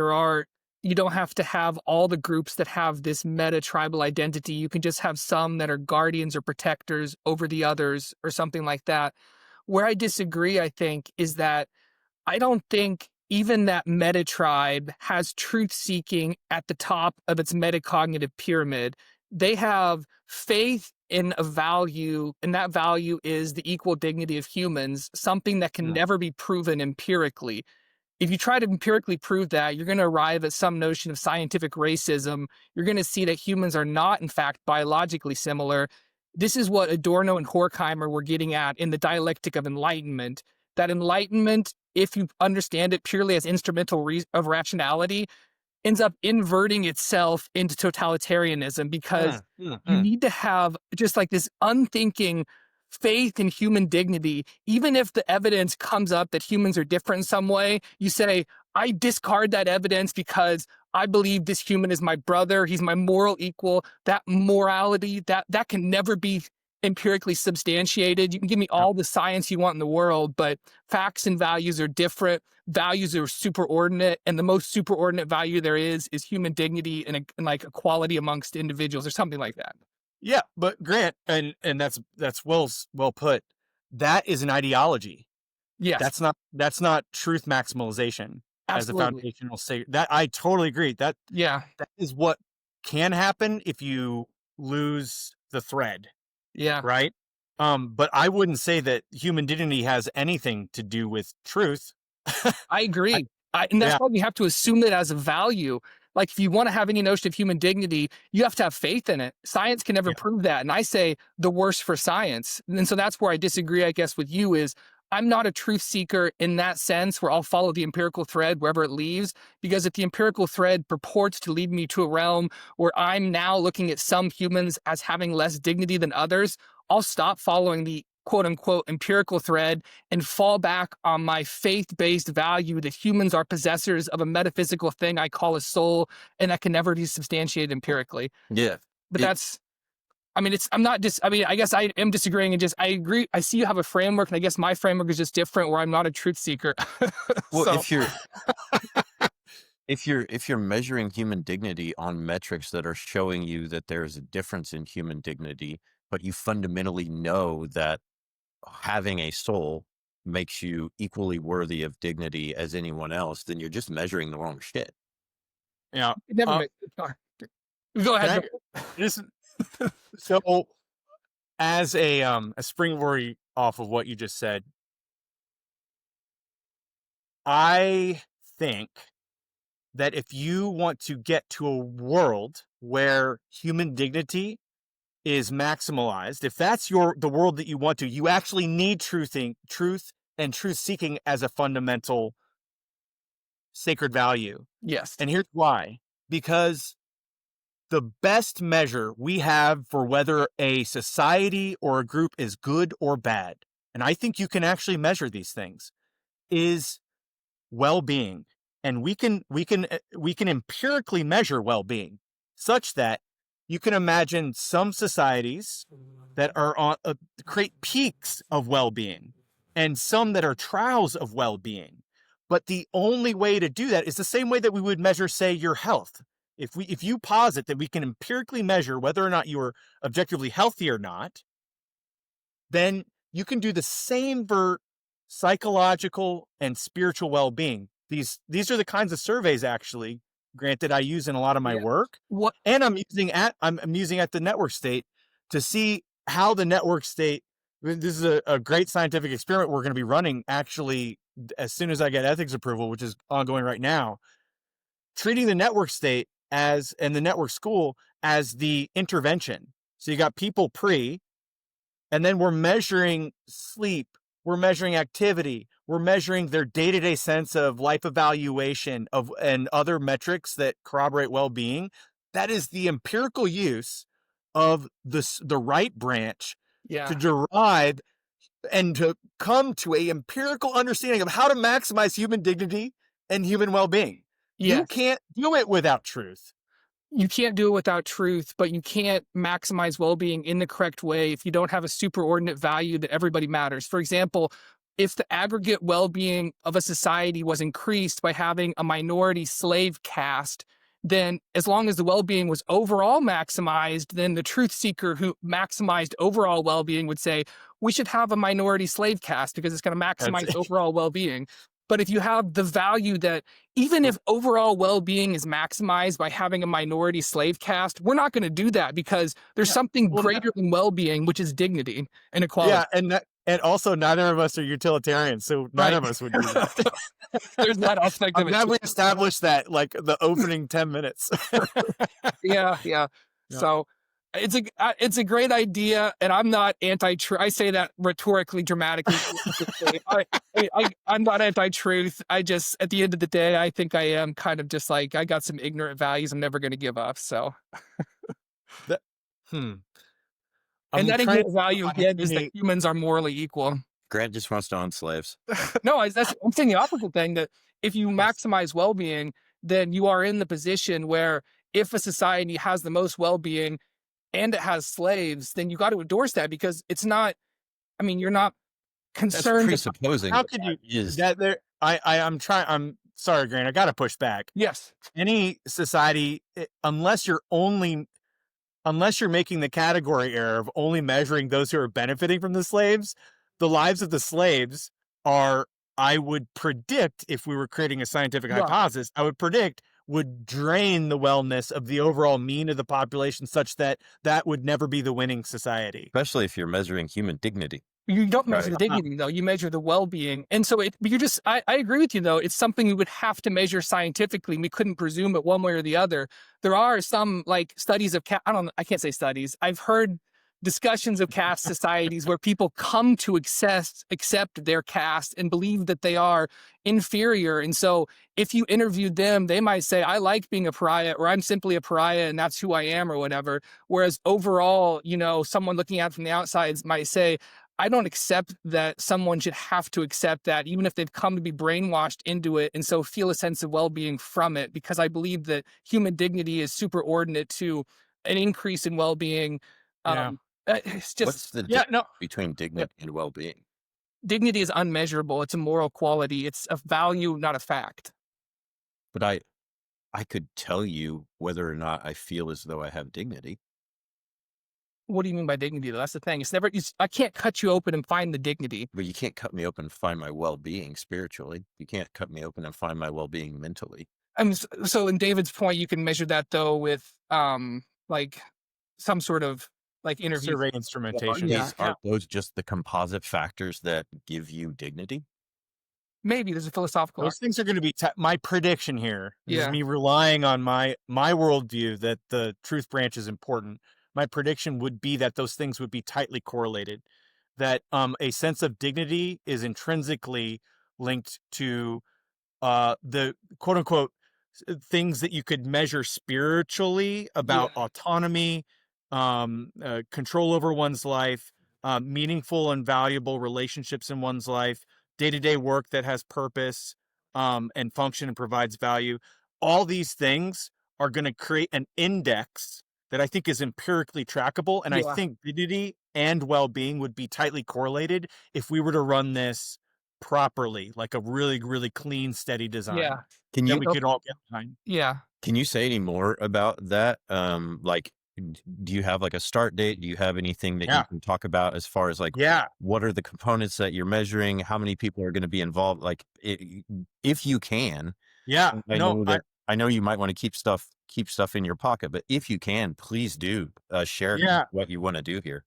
you don't have to have all the groups that have this meta tribal identity. You can just have some that are guardians or protectors over the others or something like that. Where I disagree, I think, is that I don't think even that meta tribe has truth seeking at the top of its metacognitive pyramid. They have faith in a value, and that value is the equal dignity of humans, something that can never be proven empirically. If you try to empirically prove that, you're going to arrive at some notion of scientific racism. You're going to see that humans are not, in fact, biologically similar. This is what Adorno and Horkheimer were getting at in the dialectic of enlightenment. That enlightenment, if you understand it purely as instrumental of rationality, ends up inverting itself into totalitarianism, because you need to have just like this unthinking faith in human dignity, even if the evidence comes up that humans are different in some way, you say, I discard that evidence because I believe this human is my brother. He's my moral equal. That morality, that can never be empirically substantiated. You can give me all the science you want in the world, but facts and values are different. Values are superordinate, and the most superordinate value there is human dignity and like equality amongst individuals or something like that. Yeah, but Grant, and that's well put. That is an ideology. Yes, That's not truth maximalization as a absolutely. foundational say. That I totally agree. That Yeah, is what can happen if you lose the thread, yeah. right? But I wouldn't say that human dignity has anything to do with truth. I I, agree. And that's yeah, why we have to assume that as a value. Like, if you want to have any notion of human dignity, you have to have faith in it. Science can never yeah, prove that. And I say the worse for science. And so that's where I disagree, I guess, with you is I'm not a truth seeker in that sense where I'll follow the empirical thread wherever it leads. Because if the empirical thread purports to lead me to a realm where I'm now looking at some humans as having less dignity than others, I'll stop following the quote unquote empirical thread and fall back on my faith-based value that humans are possessors of a metaphysical thing I call a soul, and that can never be substantiated empirically. Yeah. But It, that's, I mean, I'm not just, I mean, I guess I am disagreeing and just, I agree. I see you have a framework, and I guess my framework is just different where I'm not a truth seeker. well, So, if you're measuring human dignity on metrics that are showing you that there is a difference in human dignity, but you fundamentally know that having a soul makes you equally worthy of dignity as anyone else, then you're just measuring the wrong shit. yeah. it never Uh, makes Go ahead. can I, just so as a springboard off of what you just said, I think that if you want to get to a world where human dignity is maximalized, if that's the world that you want to, you actually need truth and truth seeking as a fundamental sacred value. Yes. And here's why. Because the best measure we have for whether a society or a group is good or bad, and I think you can actually measure these things, is well-being. And we can empirically measure well-being such that you can imagine some societies that are on create peaks of well-being and some that are trials of well-being. But the only way to do that is the same way that we would measure, say, your health. If you posit that we can empirically measure whether or not you are objectively healthy or not, then you can do the same for psychological and spiritual well-being. These are the kinds of surveys, actually, Grant, that I use in a lot of my Yeah. work. What? And I'm using at the network state to see how the network state. This is a great scientific experiment we're going to be running actually as soon as I get ethics approval, which is ongoing right now. Treating the network state and the network school as the intervention. So you got people and then we're measuring sleep, we're measuring activity, we're measuring their day-to-day sense of life evaluation and other metrics that corroborate well-being. That is the empirical use of the right branch Yeah. to derive and to come to a empirical understanding of how to maximize human dignity and human well-being. You Yes. can't do it without truth. You can't do it without truth, but you can't maximize well-being in the correct way if you don't have a superordinate value that everybody matters. For example, if the aggregate well-being of a society was increased by having a minority slave caste, then as long as the well-being was overall maximized, then the truth seeker who maximized overall well-being would say, we should have a minority slave caste because it's going to maximize overall well-being. But if you have the value that even if overall well-being is maximized by having a minority slave caste, we're not going to do that because there's something greater than well-being, which is dignity and equality. Yeah, and also neither of us are utilitarians, so none of us would do that. There's that aspect I'm of it. glad we established that, like the opening 10 minutes. Yeah. So it's a great idea, and I'm not anti-truth. I say that rhetorically, dramatically. I'm not anti-truth. I just, at the end of the day, I think I am kind of just like, I got some ignorant values I'm never going to give up. So, And that trying is to the value think again about is that any- humans are morally equal. Grant just wants to own slaves. No, I'm saying the opposite thing, that if you maximize well-being, then you are in the position where if a society has the most well-being and it has slaves, then you got to endorse that, because it's not, I mean, you're not That's concerned about, presupposing how that could that you is. that there? I'm sorry, Grant. I got to push back. yes. Any society, unless you're making the category error of only measuring those who are benefiting from the slaves, the lives of the slaves are, I would predict, if we were creating a scientific Right. hypothesis, I would predict would drain the wellness of the overall mean of the population, such that that would never be the winning society. Especially if you're measuring human dignity. You don't measure Right. the dignity though, you measure the well-being. And so I agree with you though, it's something we would have to measure scientifically. We couldn't presume it one way or the other. There are some like studies of I can't say studies. I've heard discussions of caste societies where people come to accept their caste and believe that they are inferior. And so if you interviewed them, they might say, I like being a pariah, or I'm simply a pariah and that's who I am, or whatever. Whereas overall, someone looking at it from the outside might say, I don't accept that someone should have to accept that, even if they've come to be brainwashed into it, and so feel a sense of well-being from it, because I believe that human dignity is superordinate to an increase in well-being. Yeah. It's just, What's the Yeah, difference no, between dignity and well-being? dignity is unmeasurable. It's a moral quality. It's a value, not a fact. But I could tell you whether or not I feel as though I have dignity. What do you mean by dignity, though? That's the thing. I can't cut you open and find the dignity. But you can't cut me open and find my well-being spiritually. You can't cut me open and find my well-being mentally. So in David's point, you can measure that though with like some sort of like interview. survey instrumentation. Yeah. Are those just the composite factors that give you dignity? Maybe there's a philosophical. Those things are going to be my prediction here. This Yeah. is me relying on my worldview that the truth branch is important. My prediction would be that those things would be tightly correlated. That a sense of dignity is intrinsically linked to the quote unquote things that you could measure spiritually about autonomy, control over one's life, meaningful and valuable relationships in one's life, day-to-day work that has purpose, and function and provides value. All these things are going to create an index that I think is empirically trackable. And I think dignity and well-being would be tightly correlated if we were to run this properly, like a really, really clean, steady design. Yeah. That we could all get behind. Yeah. Can you say any more about that? Like, do you have like a start date? Do you have anything that you can talk about as far as like, what are the components that you're measuring? How many people are going to be involved? Like, if you can, I know you might want to keep stuff in your pocket, but if you can, please do share what you want to do here.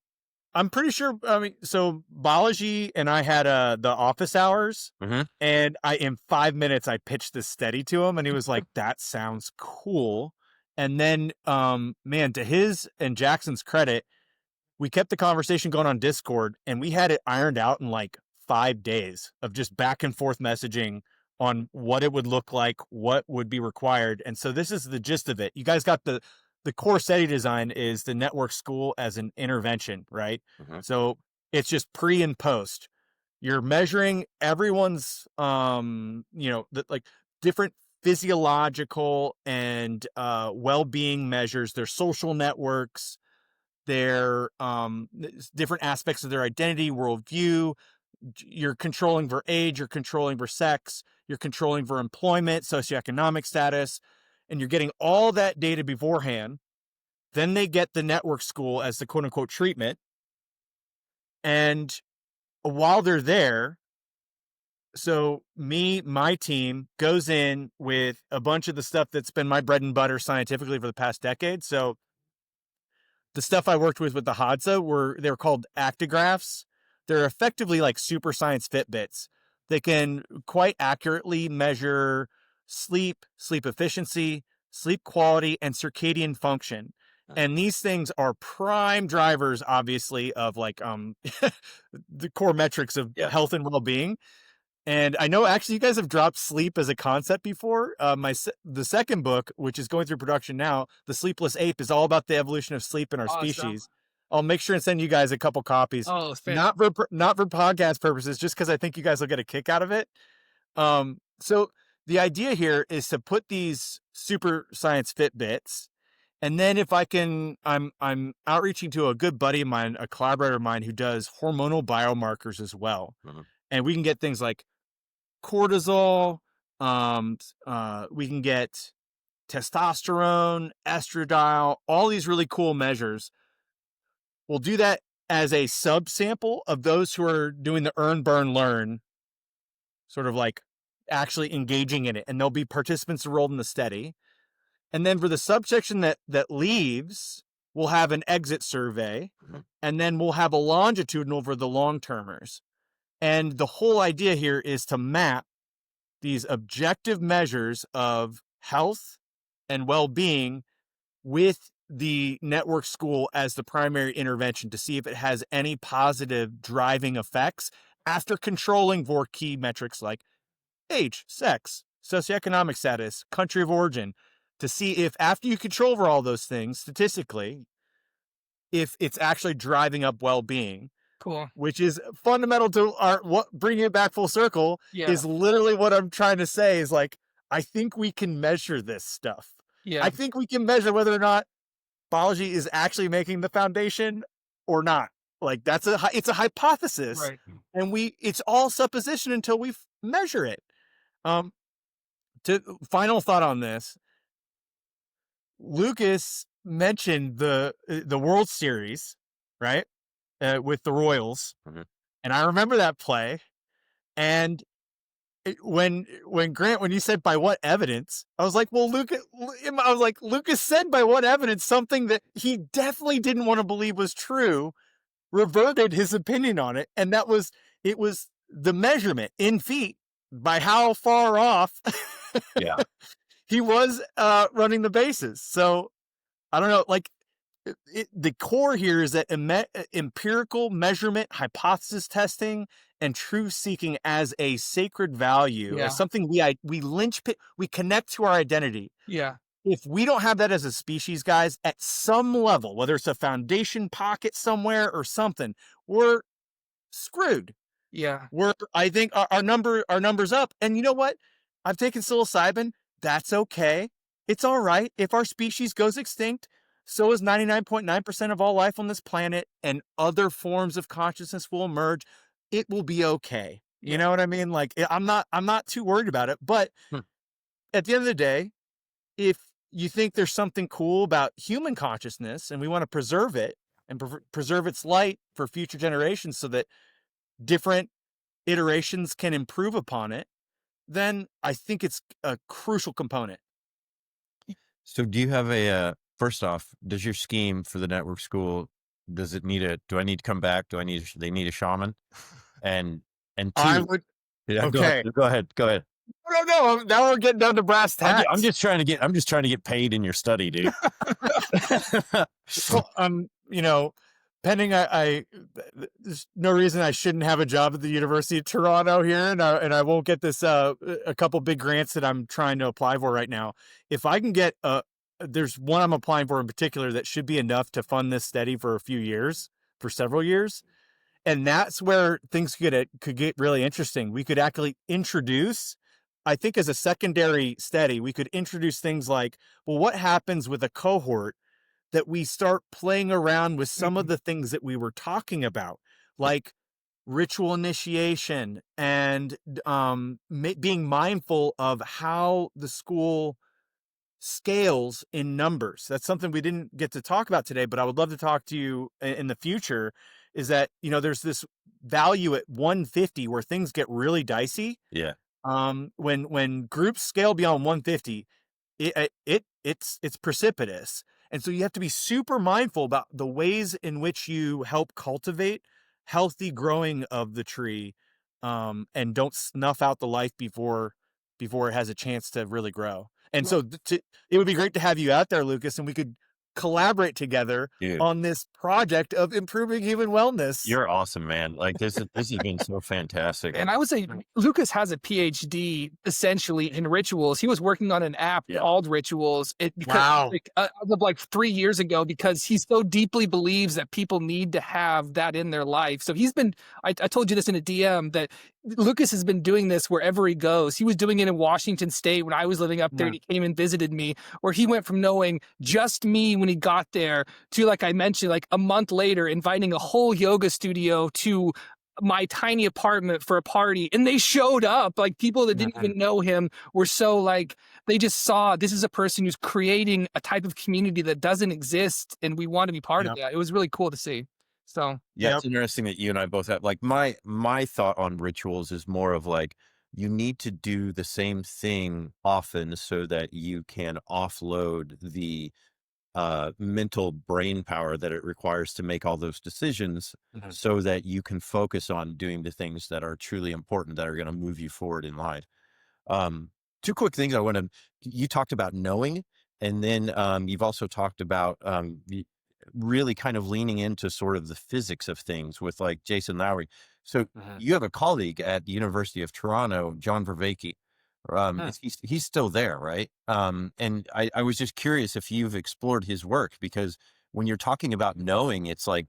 I'm pretty sure. I mean, so Balaji and I had the office hours, and in 5 minutes I pitched this study to him, and he was like, "That sounds cool." And then, man, to his and Jackson's credit, we kept the conversation going on Discord, and we had it ironed out in like 5 days of just back and forth messaging on what it would look like, what would be required. And so this is the gist of it. You guys got the core SETI design is the network school as an intervention, right? So it's just pre and post. You're measuring everyone's, like different physiological and well-being measures, their social networks, their different aspects of their identity, worldview. You're controlling for age, you're controlling for sex, you're controlling for employment, socioeconomic status, and you're getting all that data beforehand. Then they get the network school as the quote unquote treatment. And while they're there, so my team goes in with a bunch of the stuff that's been my bread and butter scientifically for the past decade. So the stuff I worked with the Hadza they're called actigraphs. They're effectively like super science Fitbits. They can quite accurately measure sleep efficiency, sleep quality, and circadian function. And these things are prime drivers, obviously, of like the core metrics of health and well-being. And I know actually you guys have dropped sleep as a concept before. The second book, which is going through production now, The Sleepless Ape, is all about the evolution of sleep in our species. I'll make sure and send you guys a couple copies. Oh, Not for podcast purposes, just because I think you guys will get a kick out of it. So the idea here is to put these super science Fitbits, and then if I can, I'm outreaching to a good buddy of mine, a collaborator of mine who does hormonal biomarkers as well, and we can get things like cortisol. We can get testosterone, estradiol, all these really cool measures. We'll do that as a subsample of those who are doing the earn, burn, learn, sort of like actually engaging in it. And there'll be participants enrolled in the study. And then for the subsection that leaves, we'll have an exit survey. And then we'll have a longitudinal for the long-termers. And the whole idea here is to map these objective measures of health and well-being with the network school as the primary intervention to see if it has any positive driving effects after controlling for key metrics like age, sex, socioeconomic status, country of origin, to see if after you control for all those things statistically, if it's actually driving up well-being. Cool. Which is fundamental to bringing it back full circle is literally what I'm trying to say is like, I think we can measure this stuff. Yeah. I think we can measure whether or not Balaji is actually making the foundation or not. Like it's a hypothesis, Right. and it's all supposition until we measure it. Final thought on this. Lucas mentioned the World Series, right? With the Royals. And I remember that play. And when Grant, when you said by what evidence, I was like, well, Lucas said by what evidence something that he definitely didn't want to believe was true, reverted his opinion on it. And it was the measurement in feet by how far off he was running the bases. So I don't know, like the core here is that empirical measurement, hypothesis testing, and truth seeking as a sacred value, as something we connect to our identity. Yeah. If we don't have that as a species, guys, at some level, whether it's a foundation pocket somewhere or something, we're screwed. Yeah. I think our number's up. And you know what? I've taken psilocybin. That's okay. It's all right. If our species goes extinct, so is 99.9% of all life on this planet, and other forms of consciousness will emerge. It will be okay. You know what I mean? Like, I'm not too worried about it. But at the end of the day, if you think there's something cool about human consciousness and we want to preserve it and preserve its light for future generations so that different iterations can improve upon it, then I think it's a crucial component. So do you have first off, does your scheme for the network school, do I need to come back? They need a shaman? And two, I would. Okay. Go ahead. No. Now we're getting down to brass tacks. I'm just trying to get paid in your study, dude. Well, pending there's no reason I shouldn't have a job at the University of Toronto here, and I won't get this a couple big grants that I'm trying to apply for right now. If I can get there's one I'm applying for in particular that should be enough to fund this study for several years. And that's where things could get really interesting. We could actually introduce, I think as a secondary study, we could introduce things like, well, what happens with a cohort that we start playing around with some of the things that we were talking about, like ritual initiation and being mindful of how the school scales in numbers. That's something we didn't get to talk about today, but I would love to talk to you in the future, is that, there's this value at 150 where things get really dicey. Yeah. When groups scale beyond 150, it's precipitous. And so you have to be super mindful about the ways in which you help cultivate healthy growing of the tree, and don't snuff out the life before it has a chance to really grow. And so it would be great to have you out there, Lucas, and we could collaborate together Dude, on this project of improving human wellness. you're awesome, man. Like this has been so fantastic. And I would say Lucas has a PhD essentially in rituals. He was working on an app called Rituals. Wow. As of like 3 years ago, because he so deeply believes that people need to have that in their life. So he's been, I told you this in a DM, that Lucas has been doing this wherever he goes. He was doing it in Washington State when I was living up there. And he came and visited me, where he went from knowing just me when he got there to, like I mentioned, like a month later, inviting a whole yoga studio to my tiny apartment for a party, and they showed up. Like, people that didn't even know him were so, like, they just saw this is a person who's creating a type of community that doesn't exist, and we want to be part of that. It was really cool to see. So yeah, it's interesting that you and I both have, like, my thought on rituals is more of like, you need to do the same thing often so that you can offload the mental brain power that it requires to make all those decisions, so that you can focus on doing the things that are truly important, that are going to move you forward in life. Two quick things I want to, you talked about knowing, and then you've also talked about really kind of leaning into sort of the physics of things with like Jason Lowery. So you have a colleague at the University of Toronto, John Vervaeke. He's still there, right? And I was just curious if you've explored his work, because when you're talking about knowing, it's like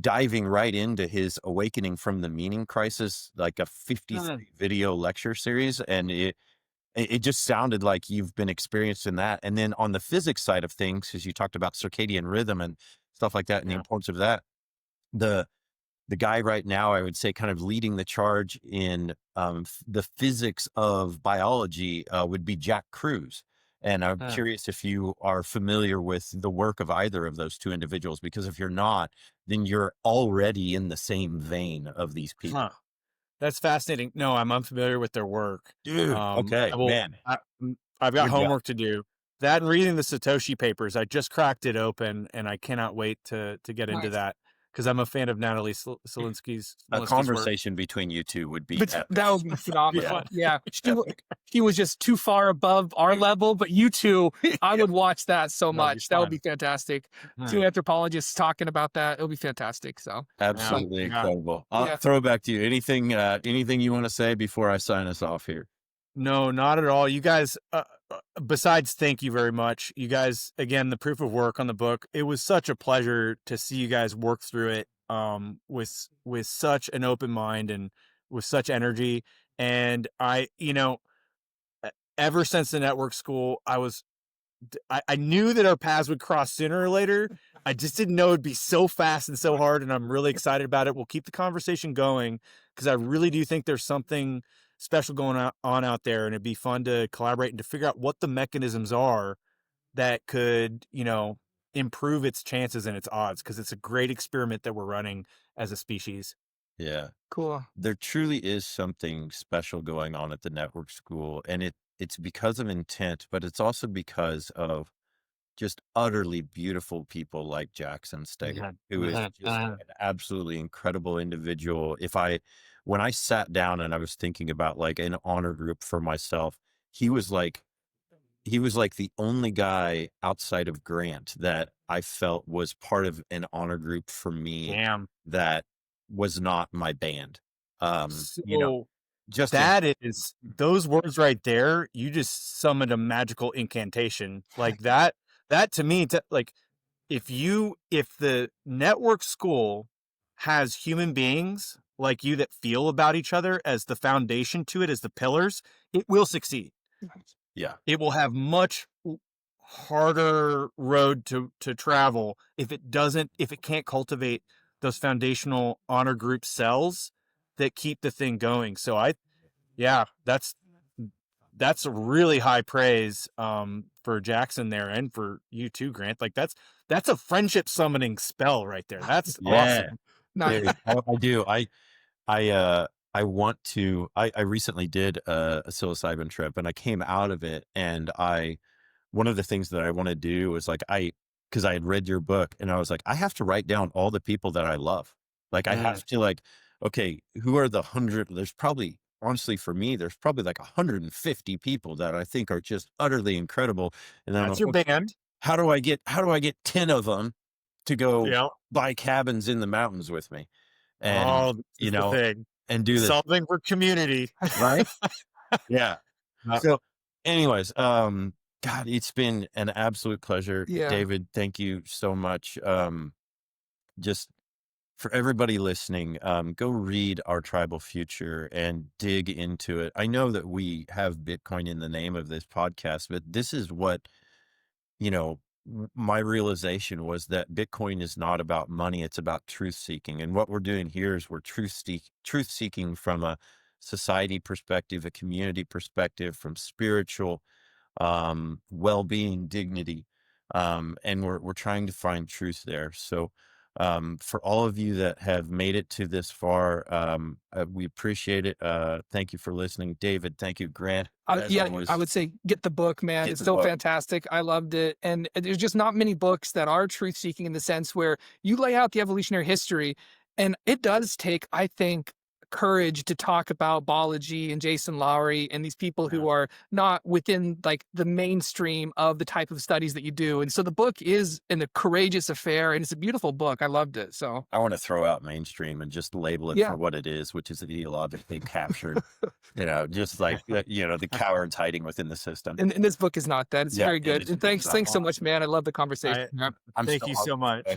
diving right into his Awakening from the Meaning Crisis, like a 53 video lecture series. And it just sounded like you've been experienced in that. And then on the physics side of things, as you talked about circadian rhythm and stuff like that, and the importance of that, the guy right now, I would say, kind of leading the charge in the physics of biology would be Jack Kruse. And I'm curious if you are familiar with the work of either of those two individuals, because if you're not, then you're already in the same vein of these people. That's fascinating. No, I'm unfamiliar with their work. Dude, okay, man. I've got Good homework job. to do. That and reading the Satoshi papers. I just cracked it open, and I cannot wait to get into that, because I'm a fan of Natalie Selinsky's A work. conversation between you two would be But that would be phenomenal. Yeah. He was just too far above our level, but you two, I would watch that so much. That would be fantastic. Two anthropologists talking about that. It'll be fantastic. So absolutely incredible. I'll throw it back to you. Anything you want to say before I sign us off here? No, not at all. You guys, besides, thank you very much. You guys, again, the proof of work on the book. It was such a pleasure to see you guys work through it with such an open mind and with such energy. And ever since the network school, I knew that our paths would cross sooner or later. I just didn't know it'd be so fast and so hard. And I'm really excited about it. We'll keep the conversation going, because I really do think there's something special going on out there, and it'd be fun to collaborate and to figure out what the mechanisms are that could, improve its chances and its odds, because it's a great experiment that we're running as a species. Yeah. cool. There truly is something special going on at the network school, and it's because of intent, but it's also because of just utterly beautiful people like Jackson Steger, who is just an absolutely incredible individual. When I sat down and I was thinking about like an honor group for myself, he was like the only guy outside of Grant that I felt was part of an honor group for me that was not my band. Just is those words right there. You just summoned a magical incantation like that. That to me, like, if the network school has human beings like you that feel about each other as the foundation to it, as the pillars, it will succeed. Yeah. It will have much harder road to travel if it can't cultivate those foundational honor group cells that keep the thing going. So that's a really high praise for Jackson there, and for you too, Grant. Like, that's a friendship summoning spell right there. That's awesome. Nice. I do. I want to. I recently did a psilocybin trip, and I came out of it, and one of the things that I want to do is like, because I had read your book, and I was like, I have to write down all the people that I love. Like, I have to, like, okay, who are the 100? There's probably, honestly, for me, there's probably like 150 people that I think are just utterly incredible. And then That's your band. how do I get 10 of them to go Yeah. buy cabins in the mountains with me? And, Oh, you that's the know, thing. and do this, Something for community. right? Yeah. Yeah. So anyways, God, it's been an absolute pleasure. Yeah. David, thank you so much. Just for everybody listening, go read Our Tribal Future and dig into it. I know that we have Bitcoin in the name of this podcast, but this is what, you know, my realization was that Bitcoin is not about money. It's about truth seeking. And what we're doing here is we're truth seeking from a society perspective, a community perspective, from spiritual well-being, dignity. And we're trying to find truth there. So for all of you that have made it to this far, we appreciate it. Thank you for listening. David, thank you. Grant, as Yeah, always, I would say get the book, man. get It's the so book. fantastic. I loved it. And there's just not many books that are truth seeking in the sense where you lay out the evolutionary history. And it does take, I think, courage to talk about Balaji and Jason Lowery and these people who are not within like the mainstream of the type of studies that you do. And so the book is a courageous affair, and it's a beautiful book. I loved it. So I want to throw out mainstream and just label it Yeah. for what it is, which is ideologically captured, just like, the cowards hiding within the system. and this book is not that. It's Yeah, very it good. is- And thanks it's so much, awesome. man. I love the conversation. I'm Thank so you so much. Thanks.